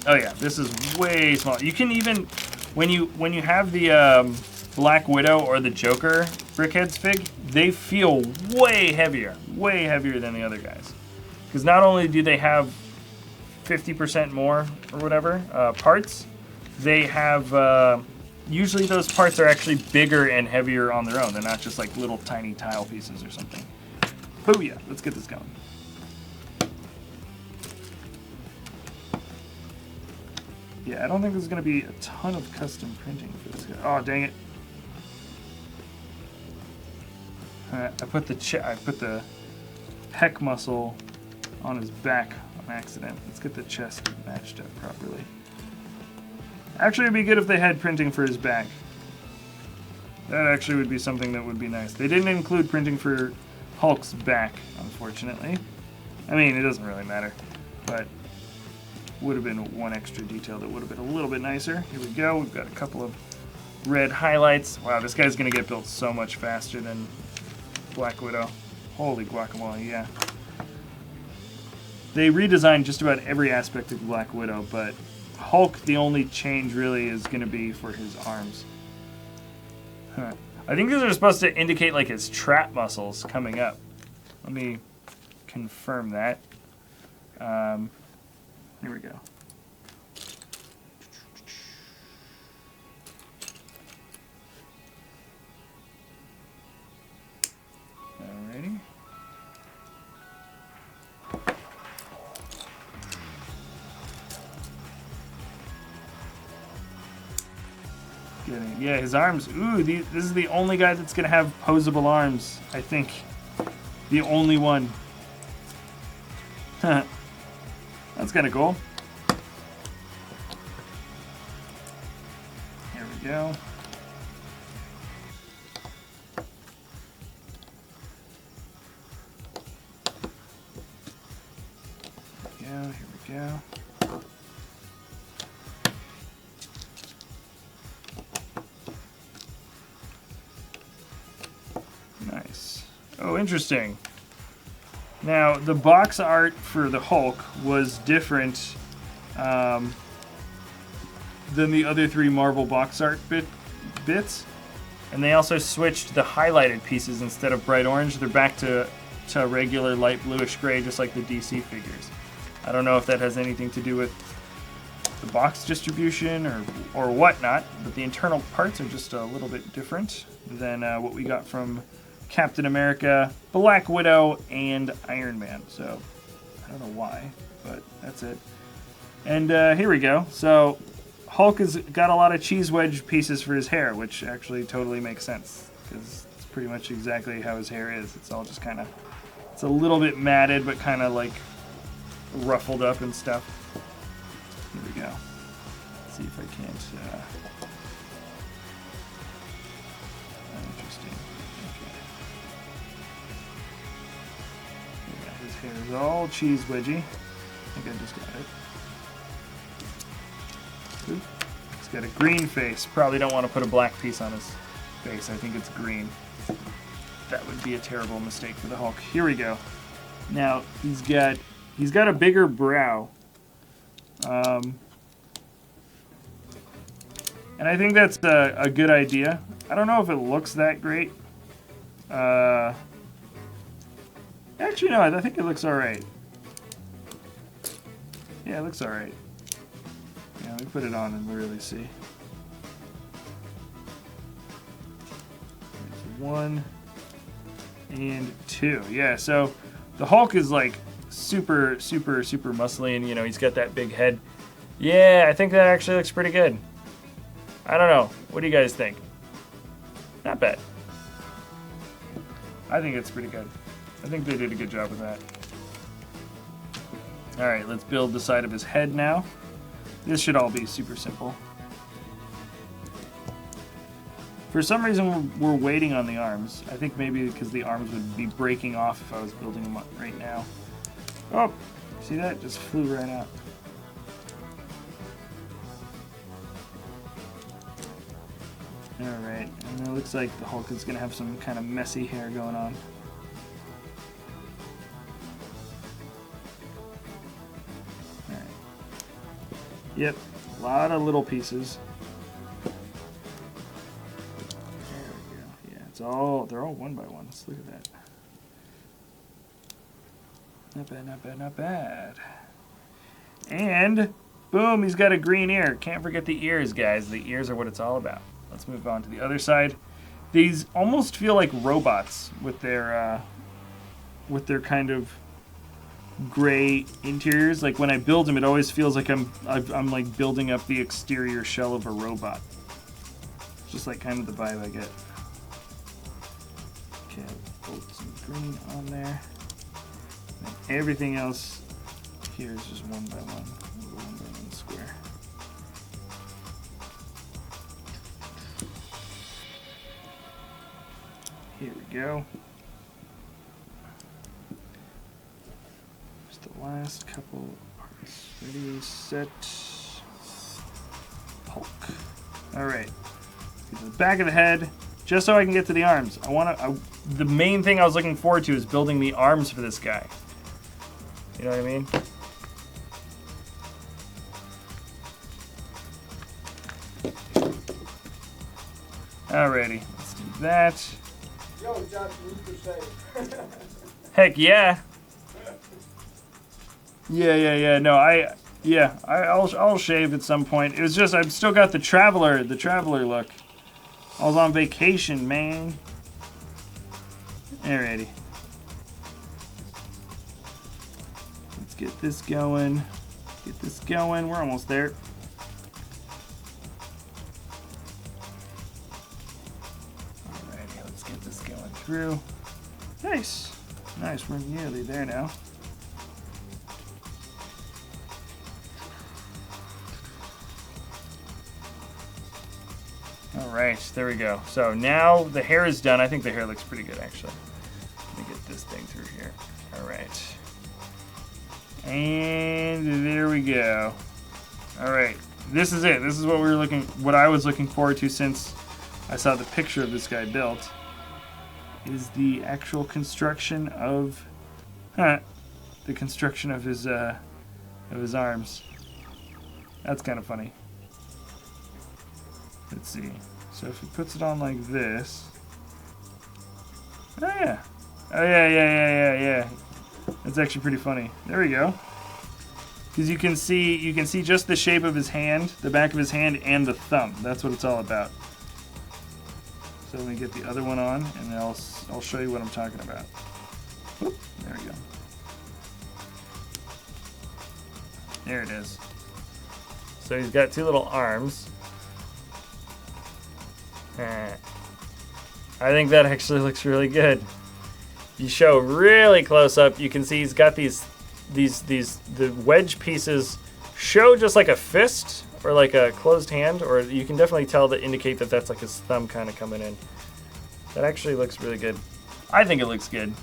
Oh yeah, this is way small. You can even, when you have the Black Widow or the Joker Brickheadz fig, they feel way heavier than the other guys. Because not only do they have 50% more or whatever parts, they have usually those parts are actually bigger and heavier on their own. They're not just like little tiny tile pieces or something. Booyah! Let's get this going. Yeah, I don't think there's going to be a ton of custom printing for this guy. Oh, dang it. I put the pec muscle on his back on accident. Let's get the chest matched up properly. Actually, it'd be good if they had printing for his back. That actually would be something that would be nice. They didn't include printing for Hulk's back, unfortunately. I mean, it doesn't really matter, but would have been one extra detail that would have been a little bit nicer. Here we go. We've got a couple of red highlights. Wow, this guy's going to get built so much faster than Black Widow. Holy guacamole, yeah. They redesigned just about every aspect of Black Widow, but Hulk, the only change really is going to be for his arms. Huh. I think these are supposed to indicate like his trap muscles coming up. Let me confirm that. Here we go. Alrighty. Yeah, his arms. Ooh, this is the only guy that's gonna have posable arms, I think. The only one. That's kind of cool. Here we go. we go. Nice. Oh, interesting. Now, the box art for the Hulk was different than the other 3 Marvel box art bits. And they also switched the highlighted pieces instead of bright orange. They're back to regular light bluish gray, just like the DC figures. I don't know if that has anything to do with the box distribution or whatnot, but the internal parts are just a little bit different than what we got from Captain America, Black Widow, and Iron Man. So, I don't know why, but that's it. And here we go. So, Hulk has got a lot of cheese wedge pieces for his hair, which actually totally makes sense, because it's pretty much exactly how his hair is. It's all just kind of, it's a little bit matted, but kind of like ruffled up and stuff. Here we go. Let's see if I can't. Interesting. Okay. Yeah, his hair is all cheese wedgy. I think I just got it. Oop. He's got a green face. Probably don't want to put a black piece on his face. I think it's green. That would be a terrible mistake for the Hulk. Here we go. Now he's got a bigger brow. And I think that's a good idea. I don't know if it looks that great. Actually, no, I think it looks alright. Yeah, it looks alright. Yeah, let me put it on and really see. There's 1 and 2. Yeah, so the Hulk is like super muscly, and you know, he's got that big head. Yeah, I think that actually looks pretty good. I don't know. What do you guys think? Not bad. I think it's pretty good. I think they did a good job with that. Alright, let's build the side of his head now. This should all be super simple. For some reason, we're waiting on the arms. I think maybe because the arms would be breaking off if I was building them up right now. Oh, see that? Just flew right out. Alright, and it looks like the Hulk is going to have some kind of messy hair going on. Alright. Yep, a lot of little pieces. There we go. Yeah, they're all 1 by 1. Let's look at that. Not bad, not bad, not bad. And, boom, he's got a green ear. Can't forget the ears, guys. The ears are what it's all about. Let's move on to the other side. These almost feel like robots with their kind of gray interiors. Like when I build them, it always feels like I'm like building up the exterior shell of a robot. Just like kind of the vibe I get. Okay, I'll put some green on there. And everything else here is just 1 by 1, 1 by 1 square. Here we go. Just the last couple parts. Ready, set, Hulk. Alright. Get to the back of the head, just so I can get to the arms. The main thing I was looking forward to is building the arms for this guy. You know what I mean? Alrighty, let's do that. Yo, Jack, you need to shave. Heck yeah. Yeah. No, I'll shave at some point. It was just I've still got the traveler look. I was on vacation, man. Alrighty. Let's get this going. We're almost there. Alrighty, let's get this going through. Nice. We're nearly there now. Alright, there we go. So now the hair is done. I think the hair looks pretty good, actually. Let me get this thing through here. Alright. And And there we go. All right, this is it. This is what I was looking forward to since I saw the picture of this guy built. Is the actual construction of his arms. That's kind of funny. Let's see. So if he puts it on like this. Oh yeah. Oh yeah. That's actually pretty funny. There we go. Because you can see just the shape of his hand, the back of his hand, and the thumb. That's what it's all about. So let me get the other one on, and I'll show you what I'm talking about. Whoop, there we go. There it is. So he's got two little arms. I think that actually looks really good. You show really close up, you can see he's got the wedge pieces show just like a fist or like a closed hand, or you can definitely tell to indicate that that's like his thumb kind of coming in. That actually looks really good. I think it looks good.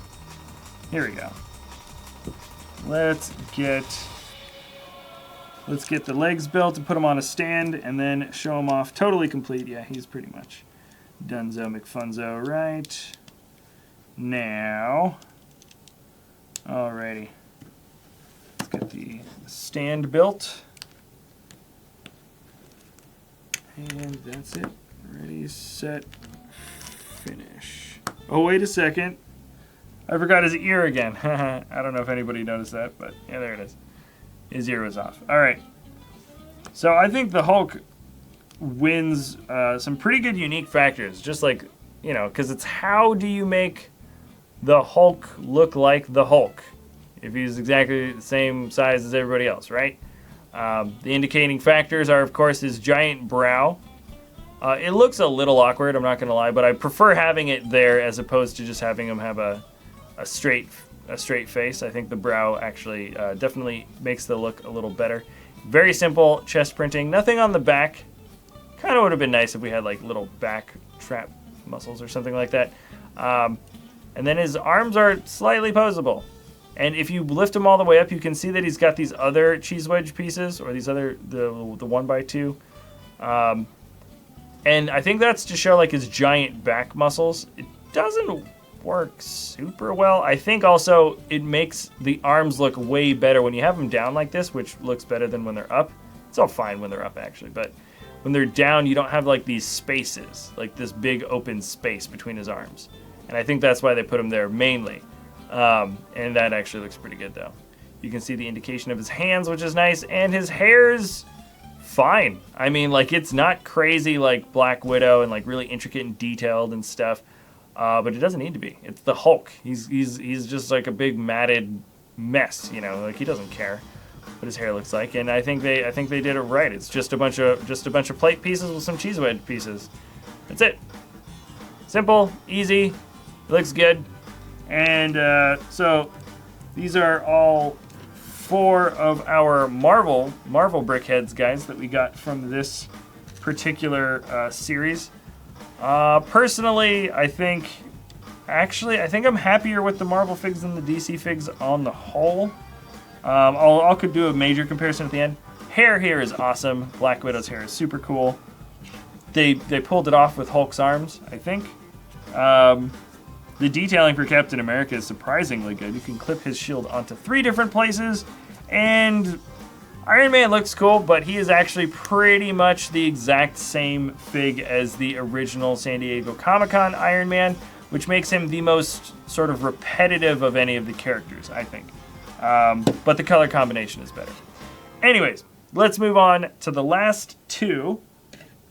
Here we go. Let's get the legs built and put them on a stand and then show them off totally complete. Yeah, he's pretty much Dunzo McFunzo right now. Alrighty. Let's get the stand built. And that's it. Ready, set, finish. Oh, wait a second. I forgot his ear again. I don't know if anybody noticed that, but yeah, there it is. His ear was off. All right. So I think the Hulk wins some pretty good unique factors, just like, you know, because it's how do you make the Hulk look like the Hulk if he's exactly the same size as everybody else, right? The indicating factors are, of course, his giant brow. It looks a little awkward, I'm not going to lie, but I prefer having it there as opposed to just having him have a straight face. I think the brow actually definitely makes the look a little better. Very simple chest printing. Nothing on the back. Kind of would have been nice if we had like little back trap muscles or something like that. And then his arms are slightly posable. And if you lift him all the way up, you can see that he's got these other cheese wedge pieces, or these other, the 1x2. And I think that's to show like his giant back muscles. It doesn't work super well. I think also it makes the arms look way better when you have them down like this, which looks better than when they're up. It's all fine when they're up actually, but when they're down, you don't have like these spaces, like this big open space between his arms. And I think that's why they put him there mainly. And that actually looks pretty good though. You can see the indication of his hands, which is nice, and his hair's fine. I mean, like, it's not crazy like Black Widow and like really intricate and detailed and stuff, but it doesn't need to be. It's the Hulk. He's just like a big matted mess, you know, like he doesn't care what his hair looks like. And I think they did it right. It's just a bunch of plate pieces with some cheese wedge pieces. That's it. Simple, easy, looks good. And so these are all 4 of our Marvel Brickheadz guys that we got from this particular series. Personally, I think I'm happier with the Marvel figs than the DC figs on the whole. I could do a major comparison at the end. Hair here is awesome. Black Widow's hair is super cool. They pulled it off with Hulk's arms, I think. The detailing for Captain America is surprisingly good. You can clip his shield onto 3 different places, and Iron Man looks cool, but he is actually pretty much the exact same fig as the original San Diego Comic-Con Iron Man, which makes him the most sort of repetitive of any of the characters, I think. But the color combination is better. Anyways, let's move on to the last 2.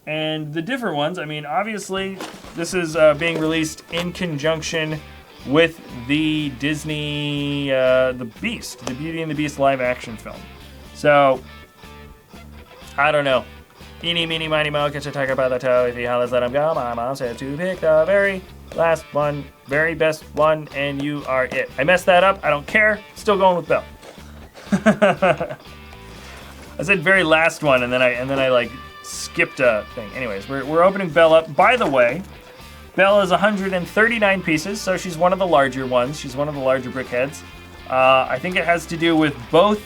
And the different ones, I mean, obviously, this is being released in conjunction with the Disney, The Beast, the Beauty and the Beast live action film. So, I don't know. Eeny, meeny, miny, moe, catch a tiger by the toe. If he hollers, let him go. My mom said to pick the very last one, very best one, and you are it. I messed that up. I don't care. Still going with Belle. I said very last one, and then I like skipped a thing. Anyways, we're opening Belle up. By the way, Belle is 139 pieces, so she's one of the larger ones. She's one of the larger Brickheadz. I think it has to do with both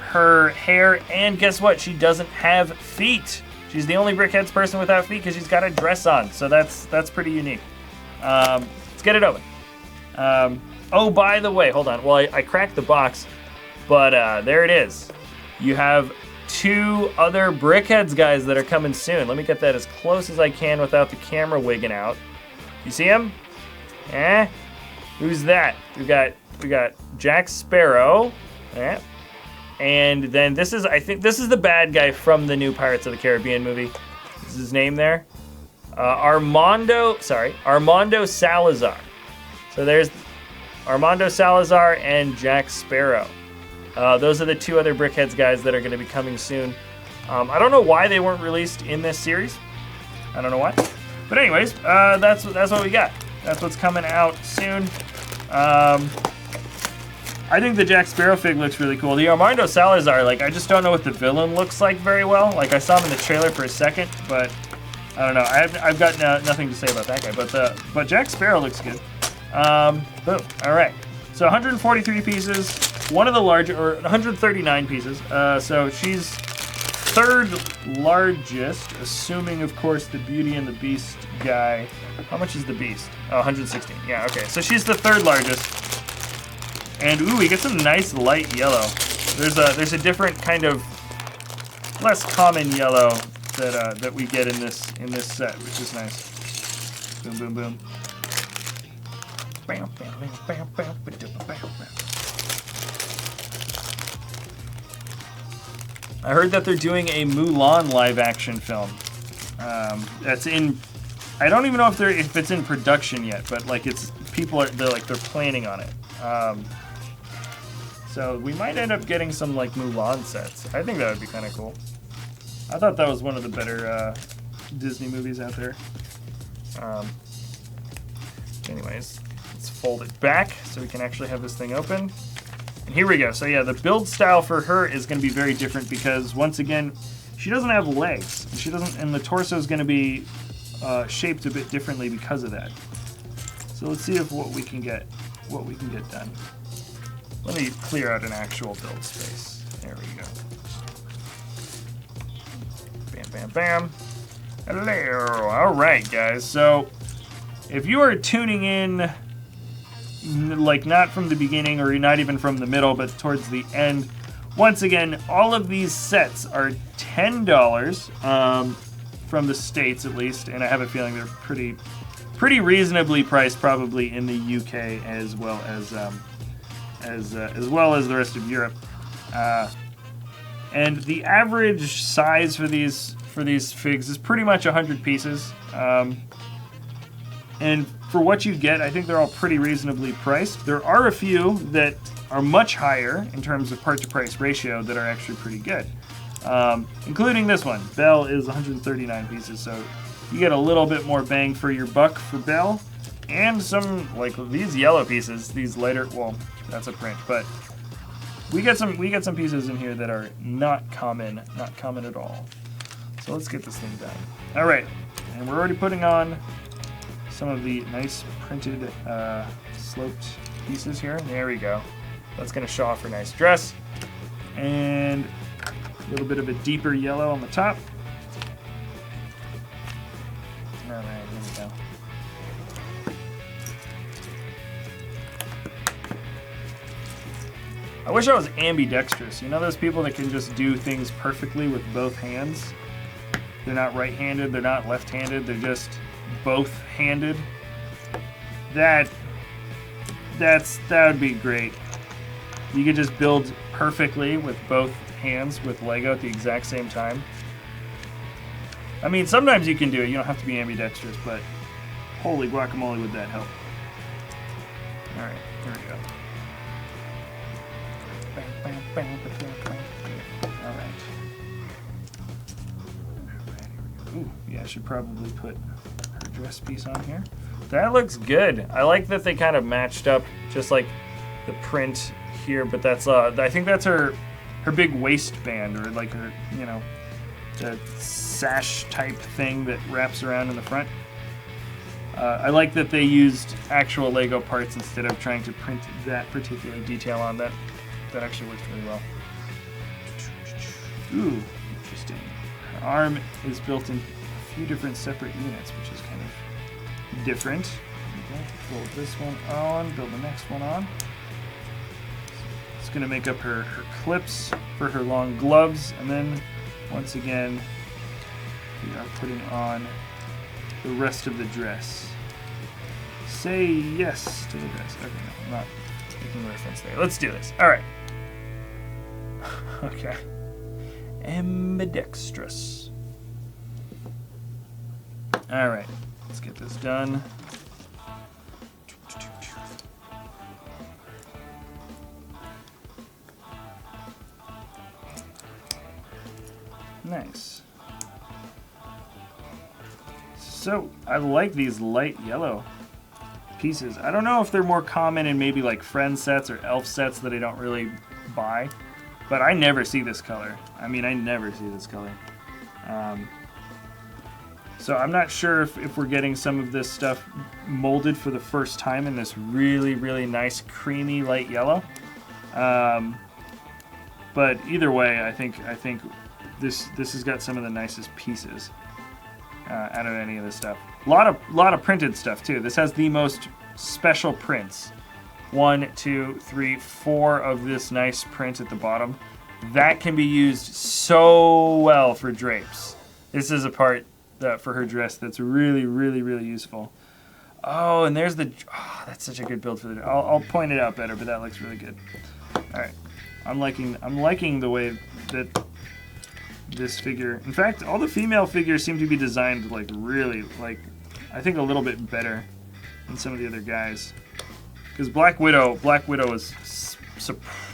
her hair, and guess what? She doesn't have feet. She's the only Brickheadz person without feet because she's got a dress on, so that's pretty unique. Let's get it open. Oh, by the way, hold on. Well, I cracked the box, but there it is. You have 2 other Brickheadz guys that are coming soon. Let me get that as close as I can without the camera wigging out. You see him? Who's that? We got Jack Sparrow. And then I think this is the bad guy from the new Pirates of the Caribbean movie. Is his name there? Armando Salazar. So there's Armando Salazar and Jack Sparrow. Those are the 2 other Brickheadz guys that are going to be coming soon. I don't know why they weren't released in this series. I don't know why. But anyways, that's what we got. That's what's coming out soon. I think the Jack Sparrow fig looks really cool. The Armando Salazar, I just don't know what the villain looks like very well. I saw him in the trailer for a second, but I don't know. I've got nothing to say about that guy. But Jack Sparrow looks good. Boom. All right. So 143 pieces. One of the larger, or 139 pieces. So she's 3rd largest, assuming, of course, the Beauty and the Beast guy. How much is the Beast? Oh, 116. Yeah, okay. So she's the 3rd largest. And ooh, we get some nice light yellow. There's a different kind of less common yellow that we get in this set, which is nice. Boom, boom, boom. Bam, bam, bam, bam, bam, bam, bam. I heard that they're doing a Mulan live-action film. That's in. I don't even know if it's in production yet, but they're planning on it. So we might end up getting some Mulan sets. I think that would be kind of cool. I thought that was one of the better Disney movies out there. Anyways, let's fold it back so we can actually have this thing open. And here we go. So yeah, the build style for her is going to be very different because once again, she doesn't have legs. And the torso is going to be shaped a bit differently because of that. So let's see what we can get done. Let me clear out an actual build space. There we go. Bam, bam, bam. Hello. All right, guys. So if you are tuning in, not from the beginning or not even from the middle, but towards the end, once again, all of these sets are $10 from the States at least, and I have a feeling they're pretty reasonably priced, probably in the UK as well as the rest of Europe. And the average size for these figs is pretty much 100 pieces. And for what you get, I think they're all pretty reasonably priced. There are a few that are much higher in terms of part-to-price ratio that are actually pretty good, including this one. Belle is 139 pieces, so you get a little bit more bang for your buck for Belle, and some these yellow pieces, these lighter. Well, that's a print, but we get some pieces in here that are not common at all. So let's get this thing done. All right, and we're already putting on some of the nice printed sloped pieces here. There we go. That's gonna show off her nice dress, and a little bit of a deeper yellow on the top. All right, here we go. I wish I was ambidextrous. You know those people that can just do things perfectly with both hands? They're not right-handed, they're not left-handed, they're just both-handed. That would be great. You could just build perfectly with both hands with Lego at the exact same time. I mean, sometimes you can do it. You don't have to be ambidextrous, but holy guacamole, would that help. All right, here we go. All right. Ooh, yeah, I should probably put her dress piece on here. That looks good. I like that they kind of matched up, just like the print here. But that's I think that's her big waistband, or like her, the sash type thing that wraps around in the front. I like that they used actual Lego parts instead of trying to print that particular detail on that. That actually works really well. Ooh, interesting. Her arm is built in a few different separate units, which is kind of different. Build this one on, build the next one on. It's going to make up her clips for her long gloves, and then once again we are putting on the rest of the dress. Say yes to the dress. Okay, no, I'm not making a reference there. Let's do this. All right. Okay. Ambidextrous. All right. Let's get this done. Nice. So, I like these light yellow pieces. I don't know if they're more common in maybe like friend sets or elf sets that I don't really buy, but I never see this color. I mean, I never see this color. So I'm not sure if we're getting some of this stuff molded for the first time in this really, really nice creamy light yellow. But either way, I think this has got some of the nicest pieces out of any of this stuff. A lot of printed stuff too. This has the most special prints. 1, 2, 3, 4 of this nice print at the bottom. That can be used so well for drapes. This is a part for her dress that's really, really, really useful. Oh, and there's the. Oh, that's such a good build for the. I'll point it out better, but that looks really good. All right, I'm liking the way that this figure. In fact, all the female figures seem to be designed like really, like I think a little bit better than some of the other guys. Because Black Widow is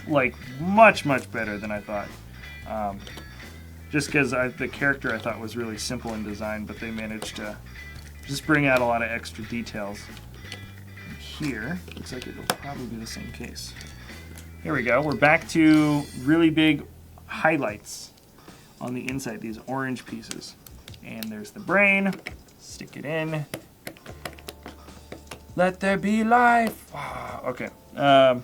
like much better than I thought. Just because the character I thought was really simple in design, but they managed to just bring out a lot of extra details. Here, looks like it'll probably be the same case. Here we go. We're back to really big highlights on the inside, these orange pieces. And there's the brain. Stick it in. Let there be life. Okay. All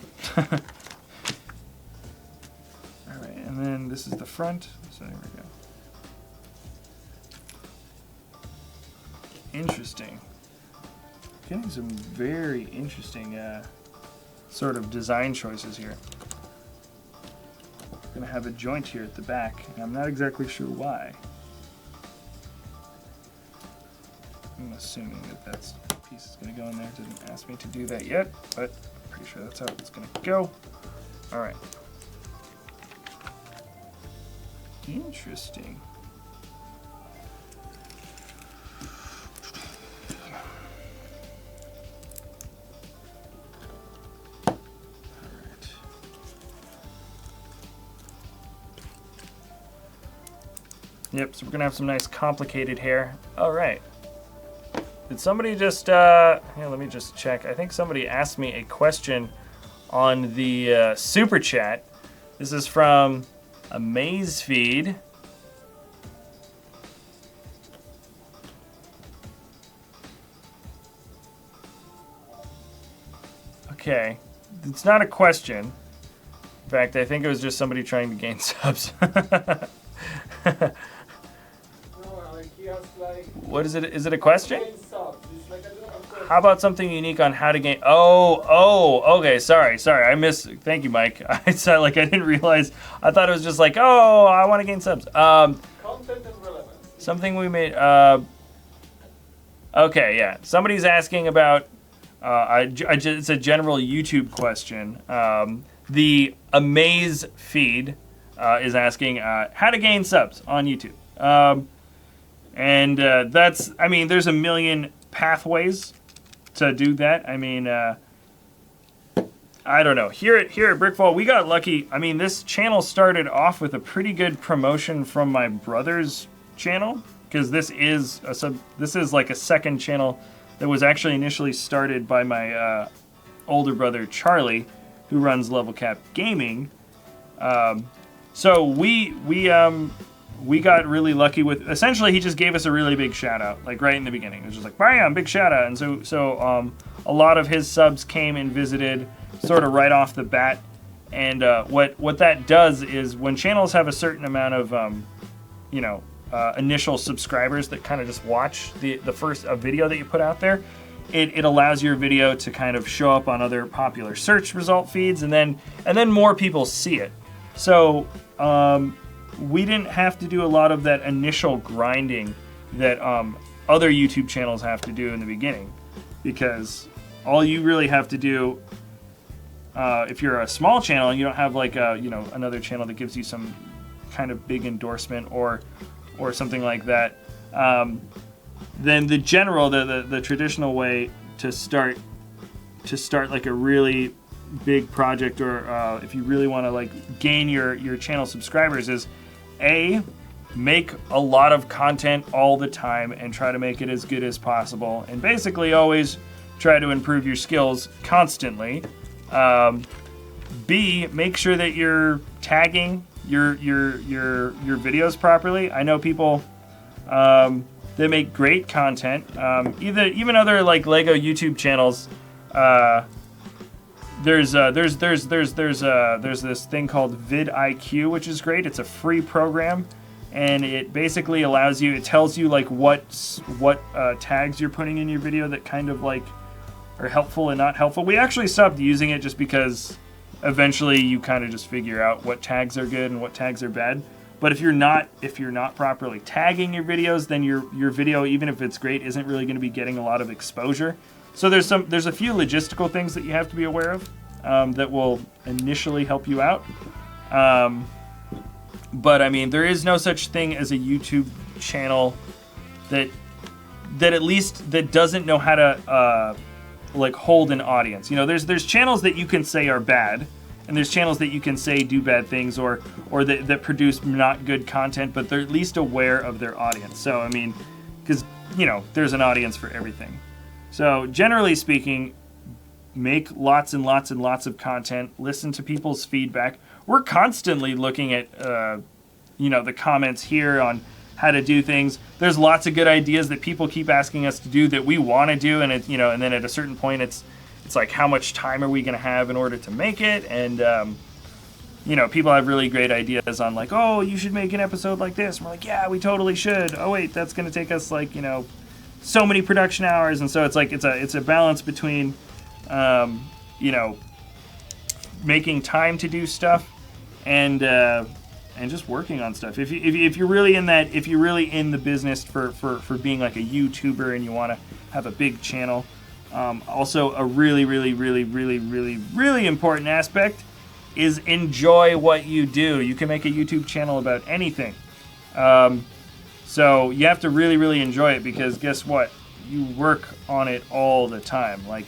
right, and then this is the front. So there we go. Interesting. Getting some very interesting sort of design choices here. We're gonna have a joint here at the back, and I'm not exactly sure why. I'm assuming that piece is gonna go in there. It didn't ask me to do that yet, but I'm pretty sure that's how it's gonna go. All right. Interesting. Yep, so we're gonna have some nice complicated hair. All right. Did somebody just, here, let me just check. I think somebody asked me a question on the super chat. This is from a Maze Feed. Okay, it's not a question. In fact, I think it was just somebody trying to gain subs. What is it? Is it a question? How about something unique on how to gain? Oh, okay. Sorry. I missed. Thank you, Mike. I said I didn't realize. I thought it was just like, oh, I want to gain subs. Content and relevance. Something we made. Okay, yeah. Somebody's asking about. It's a general YouTube question. The Amaze feed is asking how to gain subs on YouTube. And that's, I mean, there's a million pathways to do that. I mean, I don't know. Here at BrickVault, we got lucky. I mean, this channel started off with a pretty good promotion from my brother's channel, because this is like a second channel that was actually initially started by my older brother Charlie, who runs Level Cap Gaming. So we got really lucky with, essentially he just gave us a really big shout out, like right in the beginning. It was just like, bam, big shout out. And so a lot of his subs came and visited sort of right off the bat. And what that does is when channels have a certain amount of initial subscribers that kind of just watch the first video that you put out there, it allows your video to kind of show up on other popular search result feeds, and then more people see it. So we didn't have to do a lot of that initial grinding that other YouTube channels have to do in the beginning, because all you really have to do, if you're a small channel and you don't have like another channel that gives you some kind of big endorsement or something like that, then the traditional way to start like a really big project, or if you really want to like gain your channel subscribers, is make a lot of content all the time and try to make it as good as possible, and basically always try to improve your skills constantly. B, make sure that you're tagging your videos properly. I know people that make great content, even other like Lego YouTube channels. There's this thing called vidIQ, which is great. It's a free program, and it basically allows you, it tells you like what tags you're putting in your video that kind of like are helpful and not helpful. We actually stopped using it just because eventually you kind of just figure out what tags are good and what tags are bad. But if you're not properly tagging your videos, then your video, even if it's great, isn't really going to be getting a lot of exposure. So there's a few logistical things that you have to be aware of that will initially help you out. But I mean, there is no such thing as a YouTube channel that at least that doesn't know how to like hold an audience. You know, there's channels that you can say are bad, and there's channels that you can say do bad things or that produce not good content, but they're at least aware of their audience. So I mean, because there's an audience for everything. So generally speaking, make lots and lots and lots of content. Listen to people's feedback. We're constantly looking at the comments here on how to do things. There's lots of good ideas that people keep asking us to do that we want to do, and and then at a certain point, it's like, how much time are we going to have in order to make it? And people have really great ideas on like, oh, you should make an episode like this. And we're like, yeah, we totally should. Oh wait, that's going to take us like so many production hours, and so it's like it's a balance between making time to do stuff and just working on stuff. If you're really in the business for being like a YouTuber and you want to have a big channel, also a really important aspect is enjoy what you do. You can make a YouTube channel about anything. So you have to really enjoy it, because guess what? You work on it all the time. Like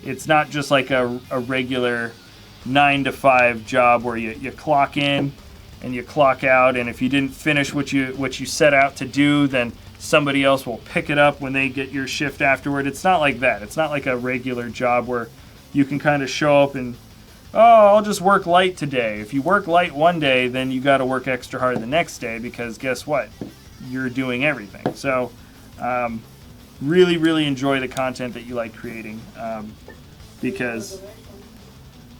it's not just like a regular 9-to-5 job where you clock in and you clock out, and if you didn't finish what you set out to do, then somebody else will pick it up when they get your shift afterward. It's not like that. It's not like a regular job where you can kind of show up and, oh, I'll just work light today. If you work light one day, then you got to work extra hard the next day, because guess what? You're doing everything. So really enjoy the content that you like creating, because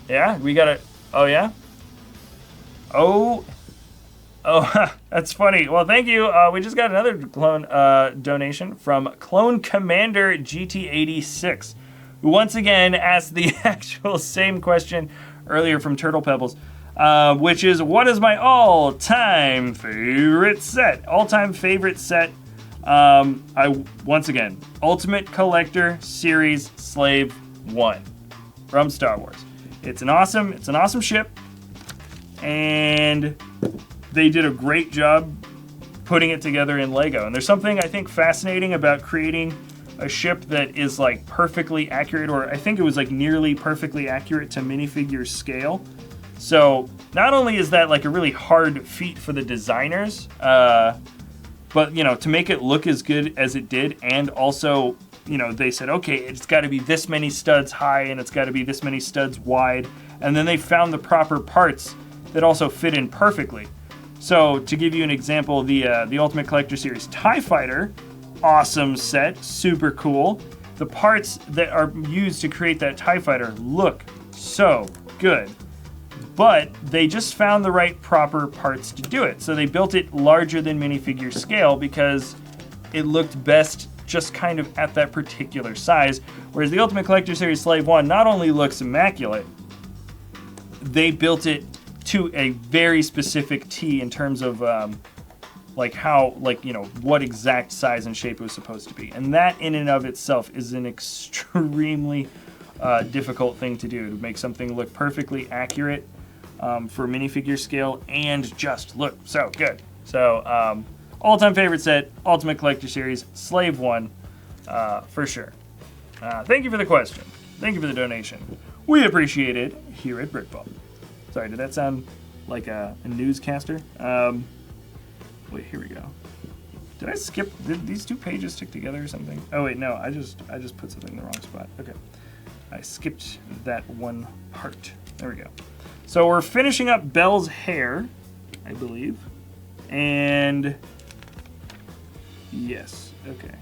yeah, we got it. Oh yeah. Oh, that's funny. Well, thank you. We just got another clone donation from Clone Commander GT86, who once again asked the actual same question earlier from Turtle Pebbles, which is, what is my all-time favorite set? All-time favorite set. Once again, Ultimate Collector Series Slave 1 from Star Wars. It's an awesome ship, and they did a great job putting it together in Lego. And there's something I think fascinating about creating a ship that is like perfectly accurate, or I think it was like nearly perfectly accurate to minifigure scale. So not only is that like a really hard feat for the designers, but to make it look as good as it did, and also they said, okay, it's got to be this many studs high and it's got to be this many studs wide, and then they found the proper parts that also fit in perfectly. So to give you an example, the Ultimate Collector Series TIE Fighter, awesome set, super cool. The parts that are used to create that TIE Fighter look so good. but they just found the right proper parts to do it. So they built it larger than minifigure scale because it looked best just kind of at that particular size. Whereas the Ultimate Collector Series Slave 1 not only looks immaculate, they built it to a very specific T in terms of what exact size and shape it was supposed to be. And that in and of itself is an extremely difficult thing to do, to make something look perfectly accurate for minifigure scale and just look so good. So all-time favorite set, Ultimate Collector Series, Slave 1, for sure. Thank you for the question. Thank you for the donation. We appreciate it here at BrickVault. Sorry, did that sound like a newscaster? Wait, here we go. Did I skip? Did these two pages stick together or something? Oh wait, no, I just put something in the wrong spot. Okay, I skipped that one part. There we go. So we're finishing up Belle's hair, I believe, and yes, okay.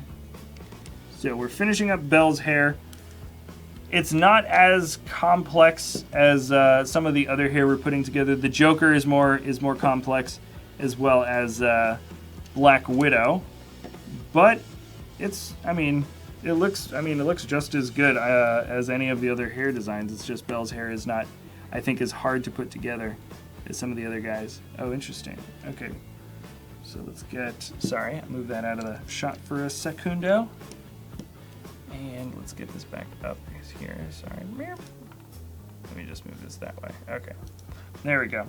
So we're finishing up Belle's hair. It's not as complex as some of the other hair we're putting together. The Joker is more complex, as well as Black Widow, but it looks just as good as any of the other hair designs. It's just Belle's hair is not, I think, as hard to put together as some of the other guys. Oh, interesting. Okay, so let's sorry, I moved that out of the shot for a secundo. And let's get this back up here. Sorry. Let me just move this that way. Okay. There we go.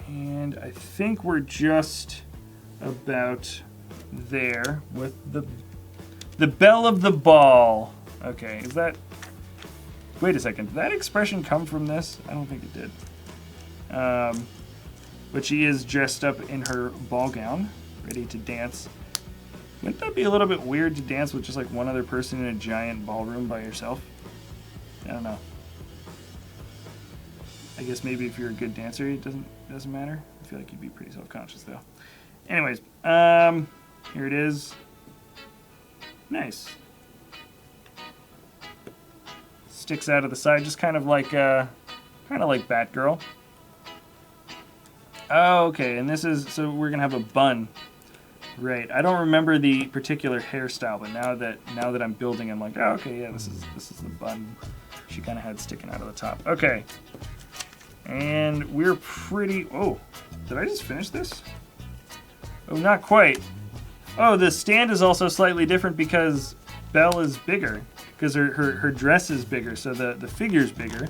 And I think we're just about there with the Belle of the Ball. Okay, is that... Wait a second. Did that expression come from this? I don't think it did. But she is dressed up in her ball gown, ready to dance. Wouldn't that be a little bit weird to dance with just like one other person in a giant ballroom by yourself? I don't know. I guess maybe if you're a good dancer, it doesn't matter. I feel like you'd be pretty self-conscious though. Anyways, here it is. Nice. Sticks out of the side, just kind of like Batgirl. Oh, okay, and this is, so we're gonna have a bun. Right. I don't remember the particular hairstyle, but now that I'm building, I'm like, oh, okay, yeah, this is the bun she kind of had sticking out of the top. Okay. And we're pretty... Oh, did I just finish this? Oh, not quite. Oh, the stand is also slightly different because Belle is bigger, because her dress is bigger, so the figure's bigger.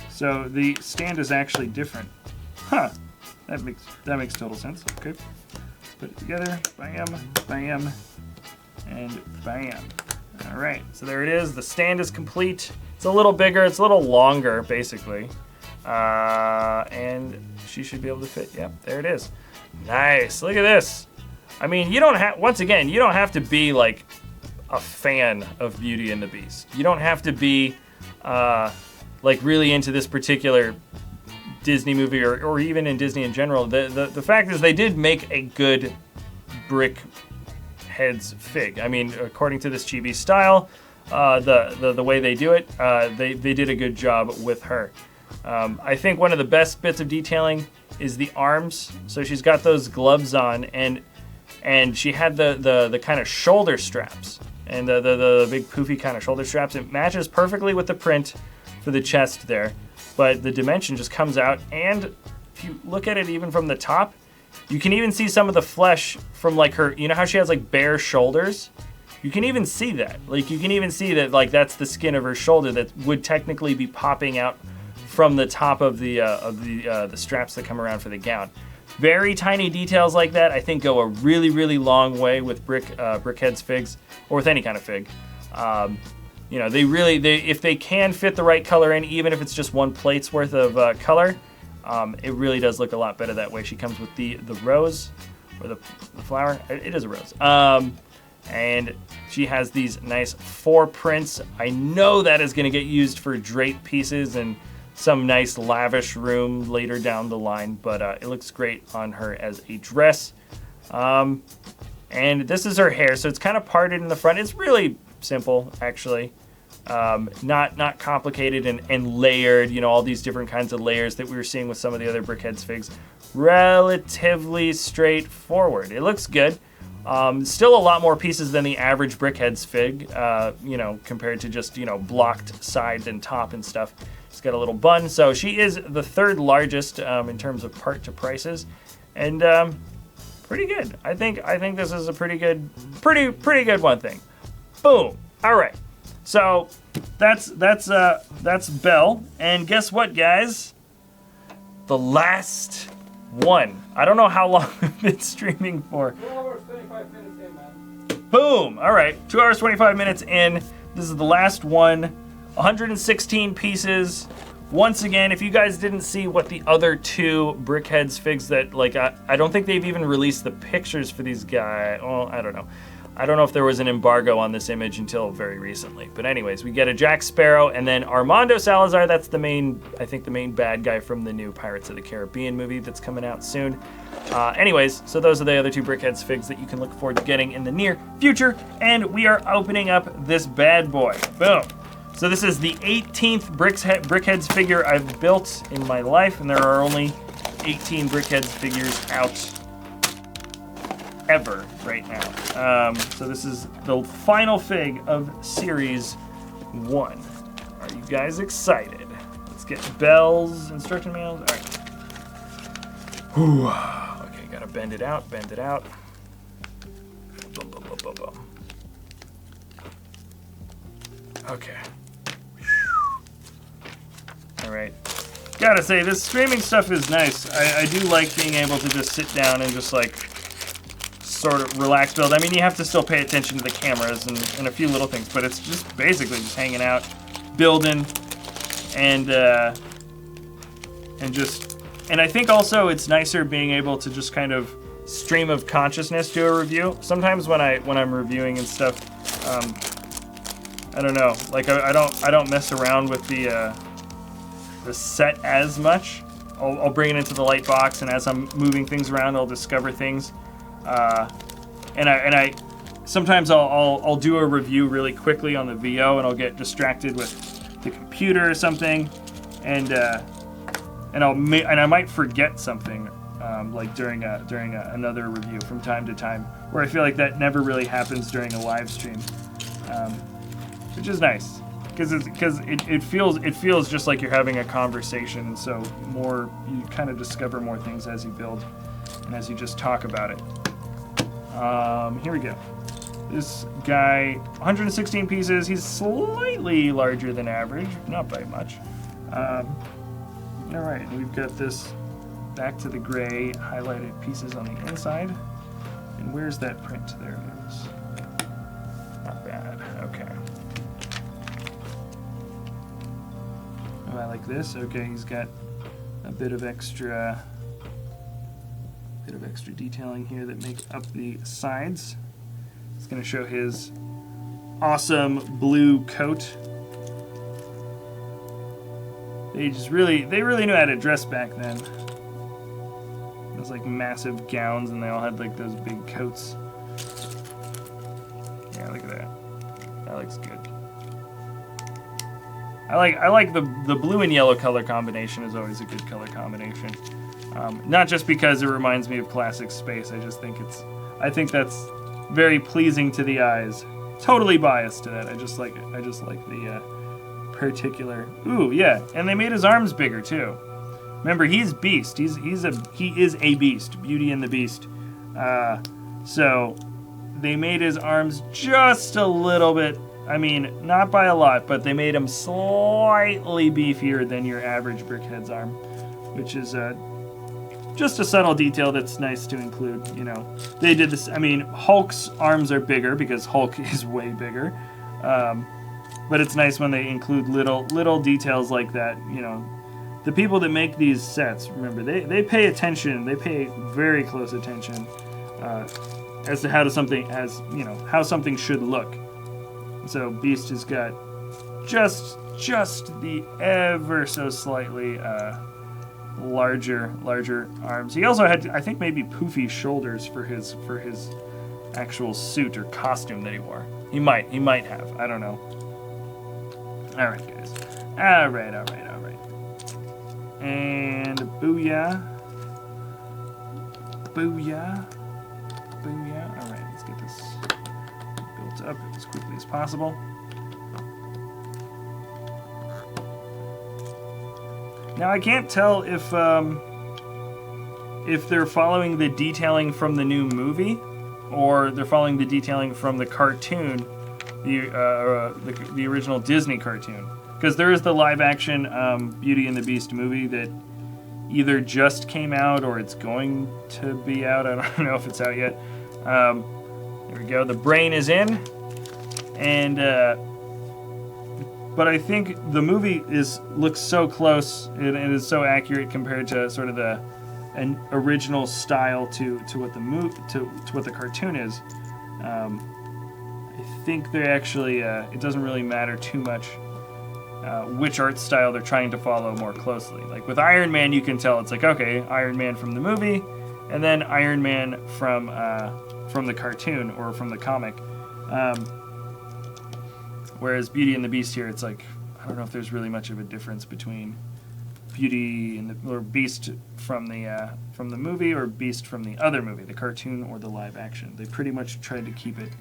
So the stand is actually different. Huh. That makes total sense. Okay. Put it together, bam, bam, and bam. All right, so there it is. The stand is complete. It's a little bigger, it's a little longer, basically. And she should be able to fit. Yep, there it is. Nice, look at this. I mean, you don't have to be like a fan of Beauty and the Beast. You don't have to be like really into this particular Disney movie or even in Disney in general. The fact is they did make a good Brickheadz fig. I mean, according to this chibi style, the way they do it, they did a good job with her. I think one of the best bits of detailing is the arms. So she's got those gloves on, and she had the kind of shoulder straps and the big poofy kind of shoulder straps. It matches perfectly with the print for the chest there. But the dimension just comes out, and if you look at it even from the top, you can even see some of the flesh from like her, you know how she has like bare shoulders? You can even see that. Like you can even see that like that's the skin of her shoulder that would technically be popping out from the top of the straps that come around for the gown. Very tiny details like that I think go a really, really long way with Brickheadz figs, or with any kind of fig. You know, if they can fit the right color in, even if it's just one plate's worth of color, it really does look a lot better that way. She comes with the rose, or the flower. It is a rose. And she has these nice 4 prints. I know that is going to get used for drape pieces and some nice lavish room later down the line, but it looks great on her as a dress. And this is her hair, so it's kind of parted in the front. It's really simple, actually. Not complicated and layered, you know, all these different kinds of layers that we were seeing with some of the other Brickheadz figs. Relatively straightforward. It looks good. Still a lot more pieces than the average Brickheadz fig, you know, compared to just, you know, blocked side and top and stuff. It's got a little bun, so she is the third largest in terms of part to prices, and pretty good. I think this is a pretty good one thing. Boom. All right. So that's Belle, and guess what, guys? The last one. I don't know how long we've been streaming for. 2 hours, 25 minutes in, man. Boom. All right. 2 hours, 25 minutes in. This is the last one. 116 pieces. Once again, if you guys didn't see what the other two Brickheadz figs that, like, I don't think they've even released the pictures for these guys. Well, I don't know. I don't know if there was an embargo on this image until very recently. But anyways, we get a Jack Sparrow and then Armando Salazar. That's the main, I think the main bad guy from the new Pirates of the Caribbean movie that's coming out soon. Anyways, so those are the other two Brickheadz figs that you can look forward to getting in the near future. And we are opening up this bad boy. Boom. So this is the 18th Brickheadz figure I've built in my life. And there are only 18 Brickheadz figures out ever right now. So this is the final fig of Series 1. Are you guys excited? Let's get Belle's instruction manuals. All right. Whew. Okay, gotta bend it out, bend it out. Boom, boom, boom, boom, boom. Okay. All right. Gotta say, this streaming stuff is nice. I do like being able to just sit down and just like sort of relax build. I mean, you have to still pay attention to the cameras and a few little things, but it's just basically just hanging out, building, and I think also it's nicer being able to just kind of stream of consciousness do a review. Sometimes when I'm reviewing and stuff, I don't know, like I don't mess around with the set as much. I'll bring it into the light box, and as I'm moving things around, I'll discover things. And I sometimes I'll do a review really quickly on the VO, and I'll get distracted with the computer or something, and I might forget something like during another review from time to time, where I feel like that never really happens during a live stream, which is nice because it feels just like you're having a conversation, and so you kind of discover more things as you build and as you just talk about it. Here we go. This guy, 116 pieces. He's slightly larger than average, not by much. All right, we've got this back to the gray highlighted pieces on the inside. And where's that print? There it is. Not bad. Okay. Oh, I like this. Okay, he's got a bit of extra detailing here that make up the sides. It's going to show his awesome blue coat. They really knew how to dress back then. Those like massive gowns, and they all had like those big coats. Yeah, look at that. That looks good. I like the blue and yellow color combination is always a good color combination. Not just because it reminds me of classic space. I think that's very pleasing to the eyes. Totally biased to that. I just like the particular. Ooh, yeah, and they made his arms bigger too. Remember, he's Beast. He is a beast. Beauty and the Beast. So they made his arms just a little bit. I mean, not by a lot, but they made him slightly beefier than your average Brickheadz arm, which is just a subtle detail that's nice to include. You know, they did this. I mean, Hulk's arms are bigger because Hulk is way bigger, but it's nice when they include little details like that. You know, the people that make these sets, remember, they pay attention. They pay very close attention as to how something should look. So Beast has got just the ever so slightly larger arms. He also had, I think, maybe poofy shoulders for his actual suit or costume that he wore. He might have. I don't know. Alright, guys. Alright. And booyah. Booyah. Alright, let's get this built up as quickly as possible. Now I can't tell if they're following the detailing from the new movie or they're following the detailing from the cartoon, the original Disney cartoon. Because there is the live-action Beauty and the Beast movie that either just came out or it's going to be out. I don't know if it's out yet. There we go. The brain is in, and but I think the movie looks so close. It is so accurate compared to sort of an original style to what the cartoon is. I think they actually it doesn't really matter too much which art style they're trying to follow more closely. Like with Iron Man, you can tell it's like, okay, Iron Man from the movie, and then Iron Man from the cartoon or from the comic. Whereas Beauty and the Beast here, it's like, I don't know if there's really much of a difference between Beauty and or Beast from the movie or Beast from the other movie, the cartoon or the live action. They pretty much tried to keep it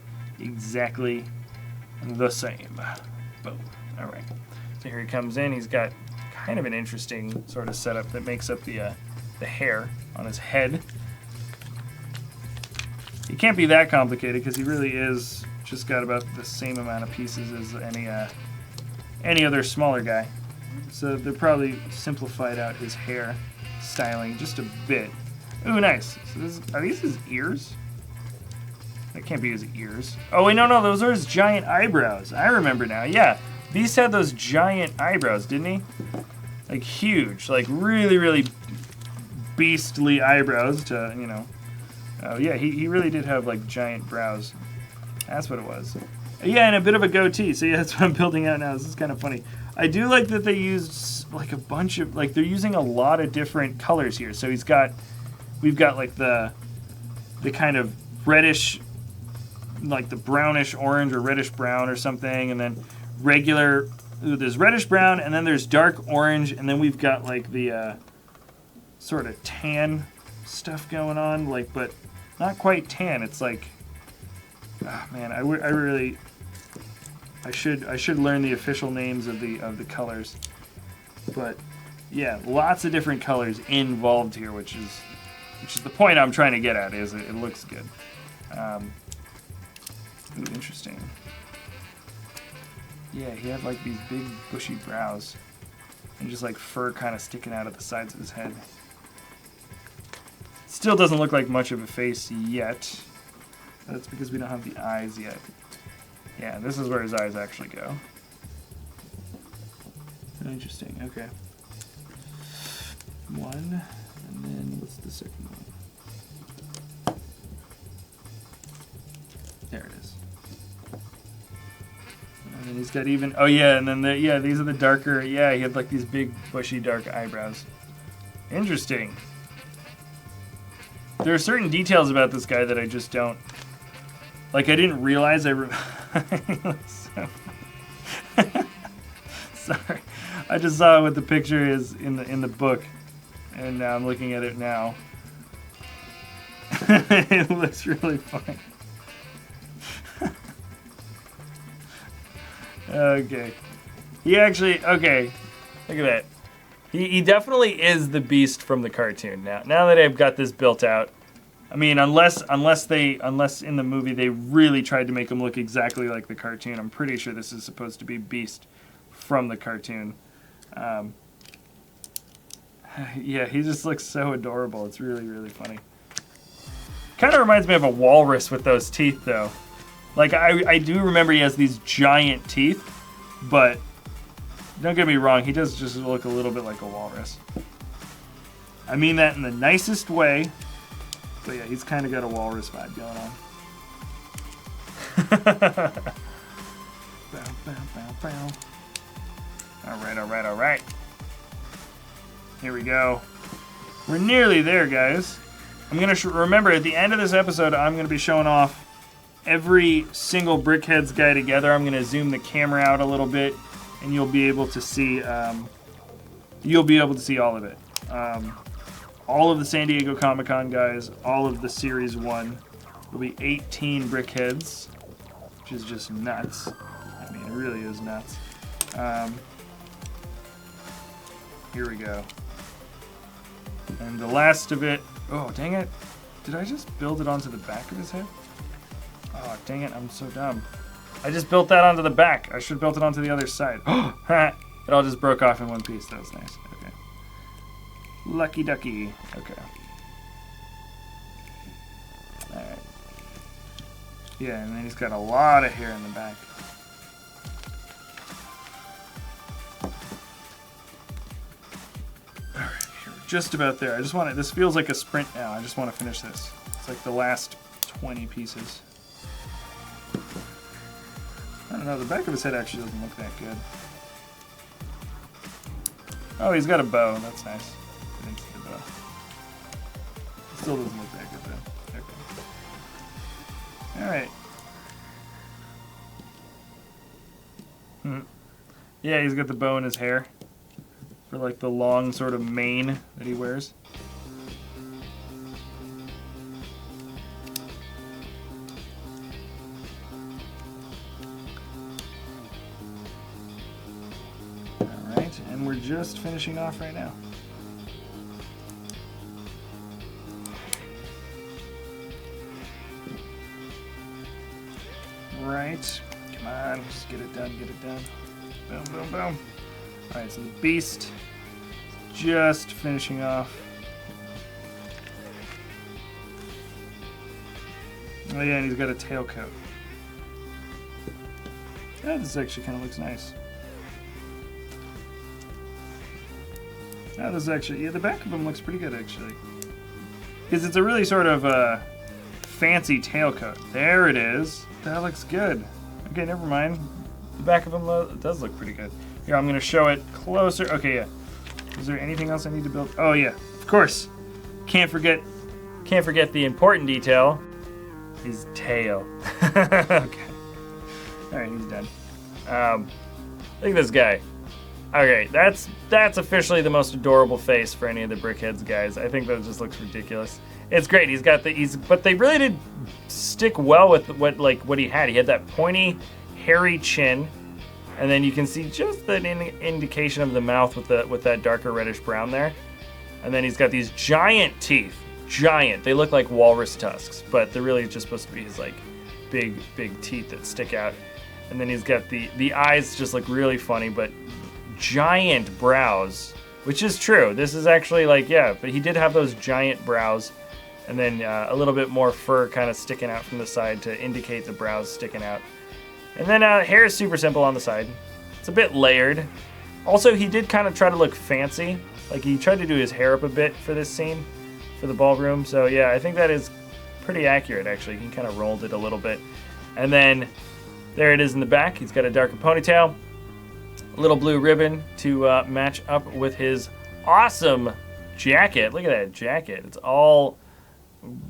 exactly the same. Boom. All right. So here he comes in. He's got kind of an interesting sort of setup that makes up the hair on his head. He can't be that complicated because he really is just got about the same amount of pieces as any other smaller guy. So they probably simplified out his hair styling just a bit. Ooh, nice. So are these his ears? That can't be his ears. Oh, wait, no, those are his giant eyebrows. I remember now, yeah. Beast had those giant eyebrows, didn't he? Like huge, like really, really beastly eyebrows to, you know. Oh, yeah, he really did have like giant brows. That's what it was. Yeah, and a bit of a goatee. So yeah, that's what I'm building out now. This is kind of funny. I do like that they used like a bunch of, like they're using a lot of different colors here. So we've got like the kind of reddish, like the brownish orange or reddish brown or something, and then regular, there's reddish brown, and then there's dark orange, and then we've got like the sort of tan stuff going on, like, but not quite tan. It's like, oh man, I should learn the official names of the colors, but yeah, lots of different colors involved here, which is the point I'm trying to get at. Is it looks good. Ooh, interesting. Yeah, he had like these big bushy brows and just like fur kind of sticking out of the sides of his head. Still doesn't look like much of a face yet. That's because we don't have the eyes yet. Yeah, this is where his eyes actually go. Interesting, okay. One, and then what's the second one? There it is. And then he's got even, oh yeah, and then these are the darker, yeah, he had like these big bushy dark eyebrows. Interesting. There are certain details about this guy that I just don't, like I didn't realize Sorry. I just saw what the picture is in the book, and now I'm looking at it now. It looks really funny. Okay. Okay. Look at that. He definitely is the Beast from the cartoon. Now that I've got this built out, I mean, unless in the movie they really tried to make him look exactly like the cartoon, I'm pretty sure this is supposed to be Beast from the cartoon. Yeah, he just looks so adorable. It's really, really funny. Kind of reminds me of a walrus with those teeth, though. Like, I do remember he has these giant teeth, but don't get me wrong, he does just look a little bit like a walrus. I mean that in the nicest way, but yeah, he's kind of got a walrus vibe going on. Bow, bow, bow, bow. All right. Here we go. We're nearly there, guys. I'm going to remember, at the end of this episode, I'm going to be showing off every single Brickheadz guy together. I'm going to zoom the camera out a little bit and you'll be able to see all of it. All of the San Diego Comic-Con guys, all of the Series 1. There'll be 18 Brickheadz, which is just nuts. I mean, it really is nuts. Here we go. And the last of it, oh, dang it. Did I just build it onto the back of his head? Oh, dang it, I'm so dumb. I just built that onto the back. I should have built it onto the other side. It all just broke off in one piece. That was nice. Okay. Lucky ducky. Okay. Alright. Yeah, and then he's got a lot of hair in the back. Alright, here we're just about there. I just want to, this feels like a sprint now. I just want to finish this. It's like the last 20 pieces. I don't know, the back of his head actually doesn't look that good. Oh, he's got a bow. That's nice. I didn't see the bow. Still doesn't look that good though. Okay. Alright. Yeah, he's got the bow in his hair. For like the long sort of mane that he wears. And we're just finishing off right now. Right. Come on, just get it done, get it done. Boom, boom, boom. Alright, so the beast just finishing off. Oh yeah, and he's got a tailcoat. Yeah, this actually kind of looks nice. Now this actually, yeah, the back of him looks pretty good actually. Because it's a really sort of fancy tailcoat. There it is. That looks good. Okay, never mind. The back of him does look pretty good. Here, I'm going to show it closer. Okay, yeah. Is there anything else I need to build? Oh yeah, of course. Can't forget the important detail. His tail. Okay. Alright, he's done. Look at this guy. Okay, that's officially the most adorable face for any of the Brickheadz guys. I think that just looks ridiculous. It's great. He's got but they really did stick well with what he had. He had that pointy, hairy chin, and then you can see just that indication of the mouth with that darker reddish brown there. And then he's got these giant teeth. Giant. They look like walrus tusks, but they're really just supposed to be his like big teeth that stick out. And then he's got the eyes just look really funny, but giant brows, which is true. This is actually like, yeah, but he did have those giant brows, and then a little bit more fur kind of sticking out from the side to indicate the brows sticking out. And then hair is super simple on the side. It's a bit layered. Also, he did kind of try to look fancy. Like he tried to do his hair up a bit for this scene, for the ballroom. So yeah, I think that is pretty accurate actually. He kind of rolled it a little bit. And then there it is in the back. He's got a darker ponytail. Little blue ribbon to match up with his awesome jacket. Look at that jacket. It's all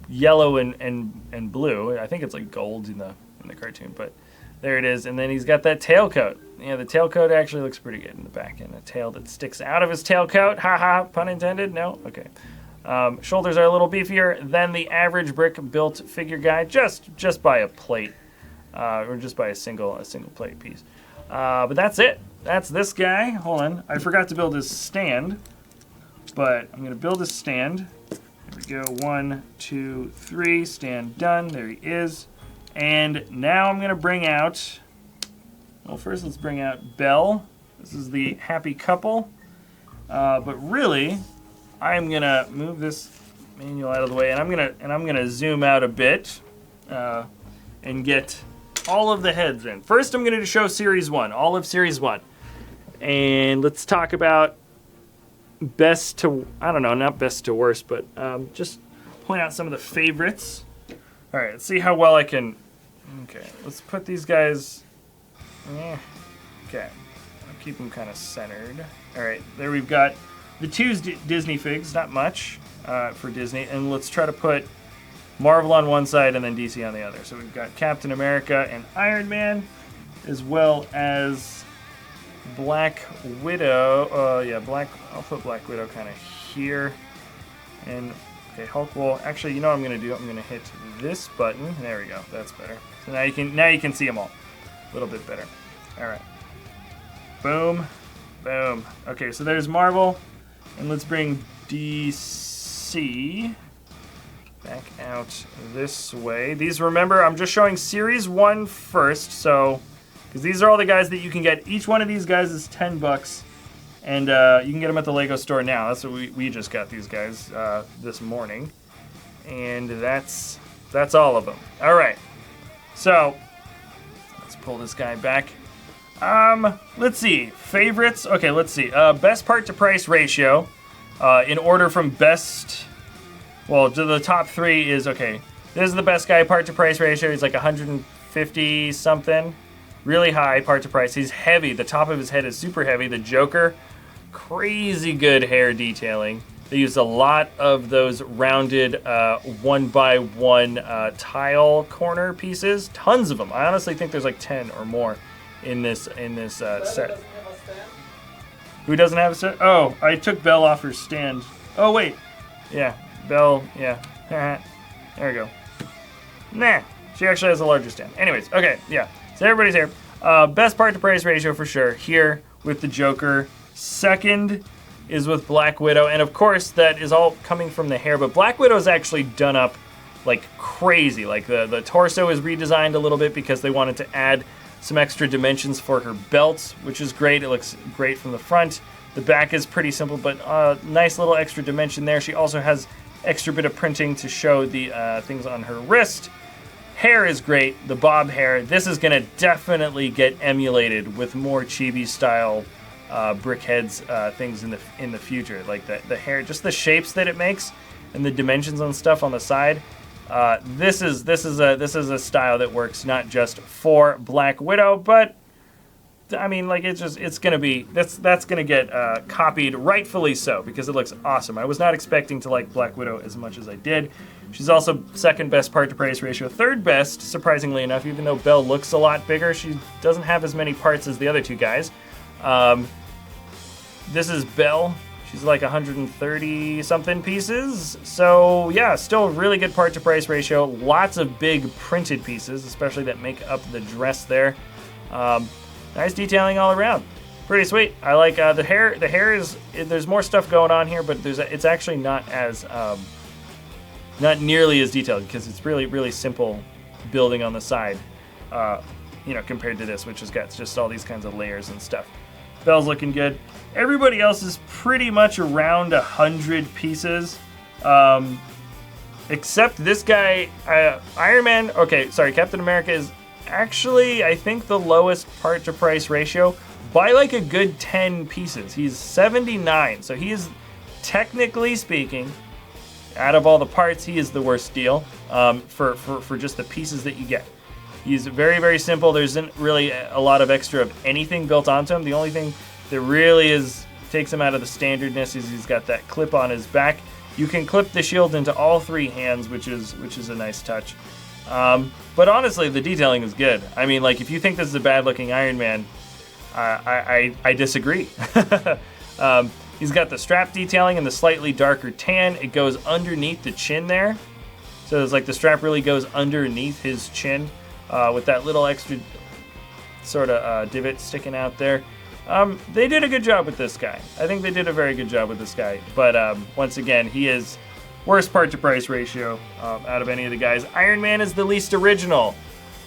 yellow and blue. I think it's like gold in the cartoon, but there it is. And then he's got that tailcoat. Yeah, the tailcoat actually looks pretty good in the back, and a tail that sticks out of his tailcoat. Haha, pun intended. No, okay. Shoulders are a little beefier than the average brick-built figure guy, just by a plate, or just by a single plate piece. But that's it. That's this guy. Hold on. I forgot to build his stand, but I'm going to build his stand. There we go. 1, 2, 3. Stand done. There he is. And now I'm going to bring out, well, first let's bring out Belle. This is the happy couple. But really, I'm going to move this manual out of the way, and I'm going to zoom out a bit and get all of the heads in. First, I'm going to show Series 1, all of Series 1. And let's talk about best to, I don't know, not best to worst, but just point out some of the favorites. All right, let's see how well I can, okay, let's put these guys, okay, I'll keep them kind of centered. All right, there we've got the two Disney figs, not much for Disney, and let's try to put Marvel on one side and then DC on the other. So we've got Captain America and Iron Man, as well as Black Widow. Yeah, I'll put Black Widow kind of here. And okay, Hulk will actually. You know what I'm gonna do? I'm gonna hit this button. There we go. That's better. So now you can see them all a little bit better. All right. Boom, boom. Okay, so there's Marvel, and let's bring DC back out this way. These, remember, I'm just showing Series 1 first, so because these are all the guys that you can get. Each one of these guys is $10, and you can get them at the Lego store now. That's what we just got these guys this morning, and that's all of them. All right, so let's pull this guy back. Let's see, favorites. Okay, let's see. Best part to price ratio, in order from best. Well, to the top 3 is okay. This is the best guy. Part to price ratio. He's like 150 something. Really high part to price. He's heavy. The top of his head is super heavy. The Joker, crazy good hair detailing. They used a lot of those rounded 1x1 tile corner pieces. Tons of them. I honestly think there's like 10 or more in this set. Who doesn't have a stand? Oh, I took Belle off her stand. Oh wait, yeah, Belle. Yeah, there we go. Nah, she actually has a larger stand. Anyways, okay, yeah. So everybody's here. Best part to price ratio for sure. Here with the Joker. Second is with Black Widow, and of course that is all coming from the hair. But Black Widow is actually done up like crazy. Like the torso is redesigned a little bit because they wanted to add some extra dimensions for her belt, which is great. It looks great from the front. The back is pretty simple, but nice little extra dimension there. She also has extra bit of printing to show the things on her wrist. Hair is great, the bob hair. This is gonna definitely get emulated with more chibi style Brickheadz things in the future. Like the hair, just the shapes that it makes and the dimensions on stuff on the side. This is a style that works not just for Black Widow, but I mean, like it's gonna be that's gonna get copied, rightfully so, because it looks awesome. I was not expecting to like Black Widow as much as I did. She's also second best part to price ratio, third best, surprisingly enough. Even though Belle looks a lot bigger, she doesn't have as many parts as the other two guys. This is Belle. She's like 130 something pieces. So yeah, still really good part to price ratio. Lots of big printed pieces, especially that make up the dress there. Nice detailing all around. Pretty sweet. I like the hair. The hair is, there's more stuff going on here, but it's actually not as, not nearly as detailed because it's really simple building on the side, compared to this, which has got just all these kinds of layers and stuff. Belle's looking good. Everybody else is pretty much around 100 pieces, except this guy, Iron Man. Okay, sorry, Captain America is actually, I think, the lowest part to price ratio by like a good 10 pieces. He's 79, so he is, technically speaking, out of all the parts, he is the worst deal for just the pieces that you get. He's very simple. There isn't really a lot of extra of anything built onto him. The only thing that really takes him out of the standardness is he's got that clip on his back. You can clip the shield into all 3 hands, which is a nice touch. But honestly, the detailing is good. I mean, like, if you think this is a bad-looking Iron Man, I disagree. He's got the strap detailing and the slightly darker tan. It goes underneath the chin there. So it's like the strap really goes underneath his chin with that little extra sort of divot sticking out there. They did a good job with this guy. I think they did a very good job with this guy. But once again, he is worst part to price ratio out of any of the guys. Iron Man is the least original.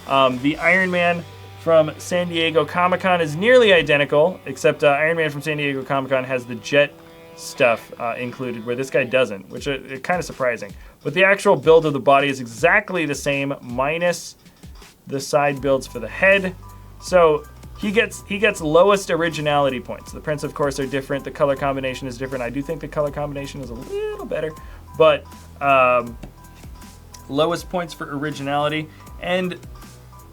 The Iron Man from San Diego Comic-Con is nearly identical, except Iron Man from San Diego Comic-Con has the jet stuff included, where this guy doesn't, which is kind of surprising. But the actual build of the body is exactly the same, minus the side builds for the head. So he gets lowest originality points. The prints, of course, are different. The color combination is different. I do think the color combination is a little better, but lowest points for originality, and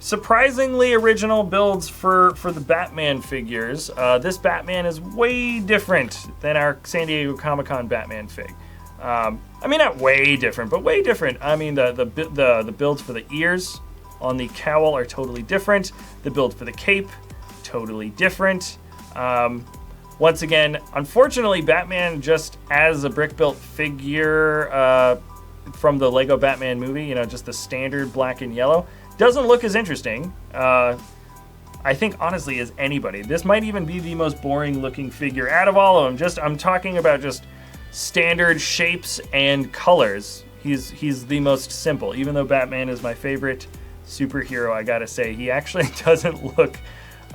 surprisingly original builds for the Batman figures. This Batman is way different than our San Diego Comic-Con Batman fig. I mean, not way different, but way different. I mean, the builds for the ears on the cowl are totally different. The build for the cape, totally different. Once again, unfortunately, Batman just as a brick-built figure from the Lego Batman movie, you know, just the standard black and yellow, doesn't look as interesting. I think, honestly, as anybody. This might even be the most boring-looking figure out of all of them. I'm talking about just standard shapes and colors. He's the most simple. Even though Batman is my favorite superhero, I gotta say, he actually doesn't look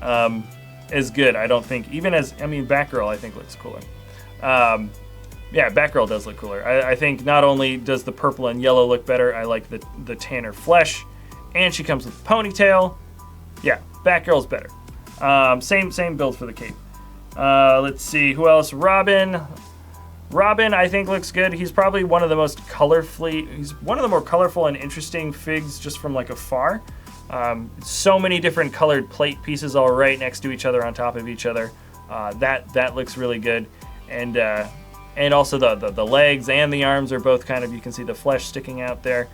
as good, I don't think. Even as, I mean, Batgirl, I think, looks cooler. Yeah, Batgirl does look cooler. I think not only does the purple and yellow look better, I like the tanner flesh, and she comes with a ponytail. Yeah, Batgirl's better. Same build for the cape. Let's see, who else? Robin, I think, looks good. He's probably one of the most he's one of the more colorful and interesting figs just from like afar. So many different colored plate pieces all right next to each other on top of each other. That looks really good. And also the legs and the arms are both kind of, you can see the flesh sticking out there.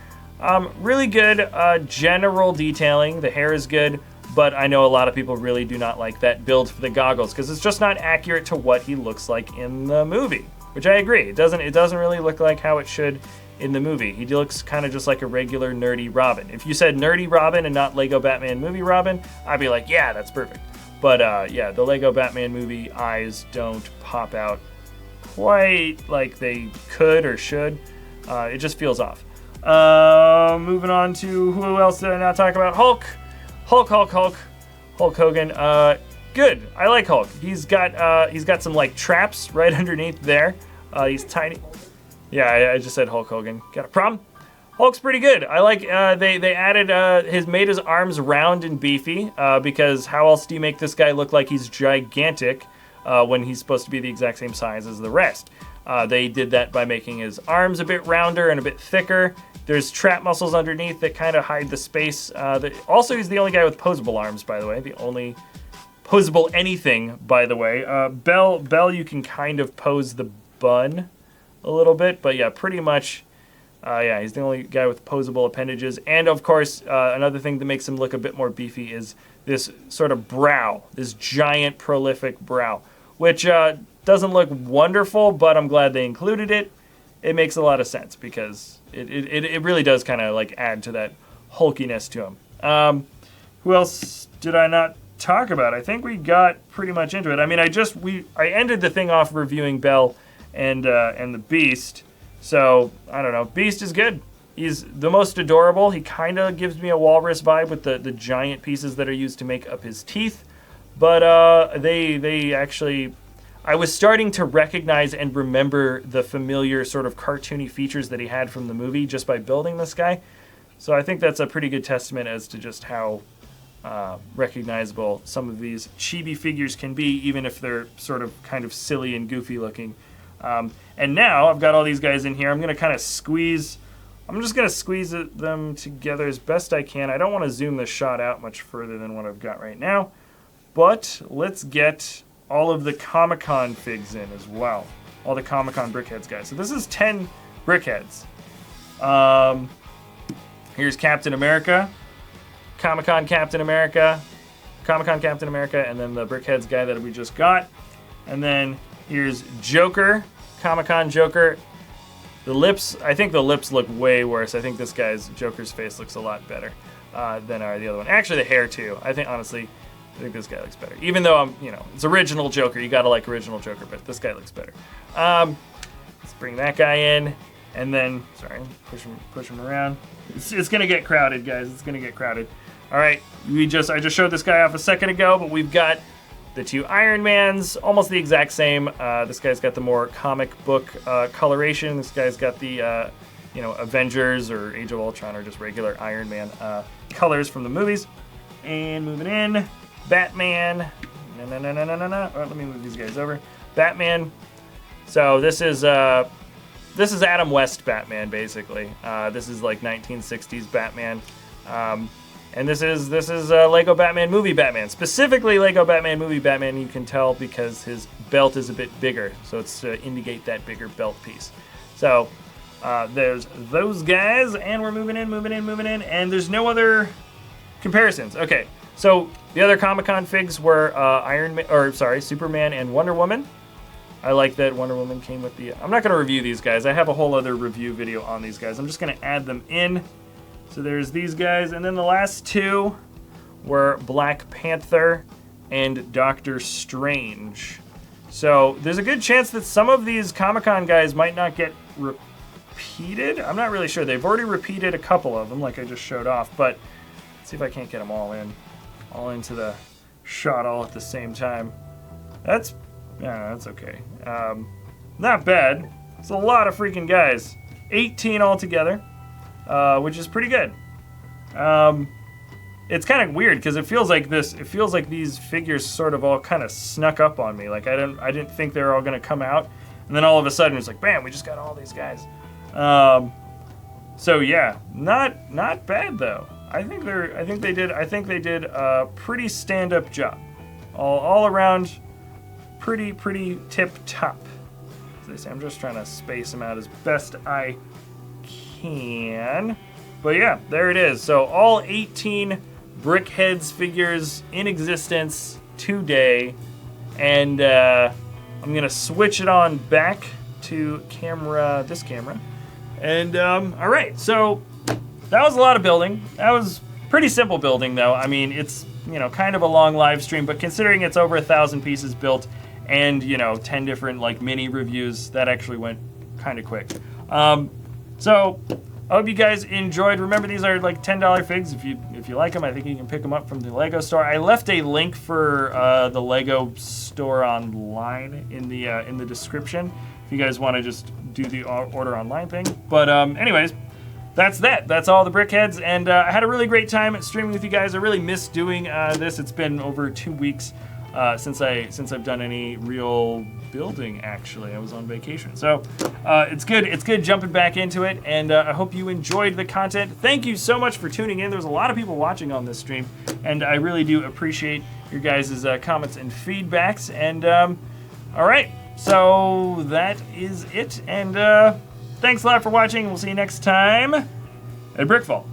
Really good general detailing. The hair is good, but I know a lot of people really do not like that build for the goggles because it's just not accurate to what he looks like in the movie, which I agree. It doesn't really look like how it should in the movie. He looks kind of just like a regular nerdy Robin. If you said nerdy Robin and not Lego Batman movie Robin, I'd be like, yeah, that's perfect. But yeah, the Lego Batman movie eyes don't pop out quite like they could or should. It just feels off. Moving on to who else did I not talk about? Hulk Hogan. Good. I like Hulk. He's got some like traps right underneath there. He's tiny. Yeah, I just said Hulk Hogan. Got a problem? Hulk's pretty good. I like they added made his arms round and beefy because how else do you make this guy look like he's gigantic when he's supposed to be the exact same size as the rest? They did that by making his arms a bit rounder and a bit thicker. There's trap muscles underneath that kind of hide the space. Also, he's the only guy with posable arms, by the way. The only posable anything, by the way. Belle, you can kind of pose the bun a little bit, but yeah, pretty much, yeah, he's the only guy with posable appendages. And of course, another thing that makes him look a bit more beefy is this sort of brow, this giant prolific brow, which doesn't look wonderful, but I'm glad they included it. It makes a lot of sense because it really does kind of like add to that hulkiness to him. Who else did I not talk about? I think we got pretty much into it. I mean, I ended the thing off reviewing Belle and the Beast. So I don't know. Beast is good. He's the most adorable. He kind of gives me a walrus vibe with the giant pieces that are used to make up his teeth. But they actually, I was starting to recognize and remember the familiar sort of cartoony features that he had from the movie just by building this guy. So I think that's a pretty good testament as to just how recognizable some of these chibi figures can be, even if they're sort of kind of silly and goofy looking. And now I've got all these guys in here. I'm just going to squeeze them together as best I can. I don't want to zoom this shot out much further than what I've got right now. But let's get all of the Comic-Con figs in as well. All the Comic-Con Brickheadz guys. So this is 10 Brickheadz. Here's Captain America. Comic-Con Captain America. Comic-Con Captain America. And then the Brickheadz guy that we just got. And then here's Joker. Comic-Con Joker. The lips, I think the lips look way worse. I think this guy's Joker's face looks a lot better than the other one. Actually, the hair too. I think, honestly, I think this guy looks better. Even though it's original Joker. You gotta like original Joker, but this guy looks better. Let's bring that guy in, and then push him around. It's gonna get crowded, guys. It's gonna get crowded. All right, I just showed this guy off a second ago, but we've got the two Ironmans, almost the exact same. This guy's got the more comic book coloration. This guy's got the Avengers or Age of Ultron or just regular Iron Man colors from the movies. And moving in, Batman. No. All right, let me move these guys over. Batman. So this is Adam West Batman, basically. This is like 1960s Batman. And this is Lego Batman Movie Batman. Specifically Lego Batman Movie Batman, you can tell because his belt is a bit bigger. So it's to indicate that bigger belt piece. So there's those guys, and we're moving in, and there's no other comparisons. Okay, So the other Comic-Con figs were Superman and Wonder Woman. I like that Wonder Woman came with the... I'm not going to review these guys. I have a whole other review video on these guys. I'm just going to add them in. So there's these guys. And then the last two were Black Panther and Doctor Strange. So there's a good chance that some of these Comic-Con guys might not get repeated. I'm not really sure. They've already repeated a couple of them, like I just showed off. But let's see if I can't get them all into the shot all at the same time. That's okay. Not bad. It's a lot of freaking guys. 18 altogether, which is pretty good. It's kind of weird because it feels like these figures sort of all kind of snuck up on me. Like I didn't think they were all going to come out, and then all of a sudden it's like, bam, we just got all these guys. So yeah, not bad though. I think they did a pretty stand-up job, all around, pretty tip top. As they say, I'm just trying to space them out as best I can. But yeah, there it is. So all 18 Brickheadz figures in existence today, and I'm gonna switch it on back to this camera, and all right. So that was a lot of building. That was pretty simple building, though. I mean, it's kind of a long live stream, but considering it's over 1,000 pieces built, and 10 different like mini reviews, that actually went kind of quick. So I hope you guys enjoyed. Remember, these are like $10 figs. If you like them, I think you can pick them up from the Lego store. I left a link for the Lego store online in the description if you guys want to just do the order online thing. But anyways, that's all the Brickheadz, and I had a really great time streaming with you guys. I really missed doing this. It's been over 2 weeks since I've done any real building. Actually, I was on vacation, so it's good jumping back into it, and I hope you enjoyed the content. Thank you so much for tuning in. There's a lot of people watching on this stream, and I really do appreciate your guys' comments and feedbacks. And all right, so that is it, and thanks a lot for watching. We'll see you next time at BrickVault.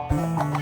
Bye.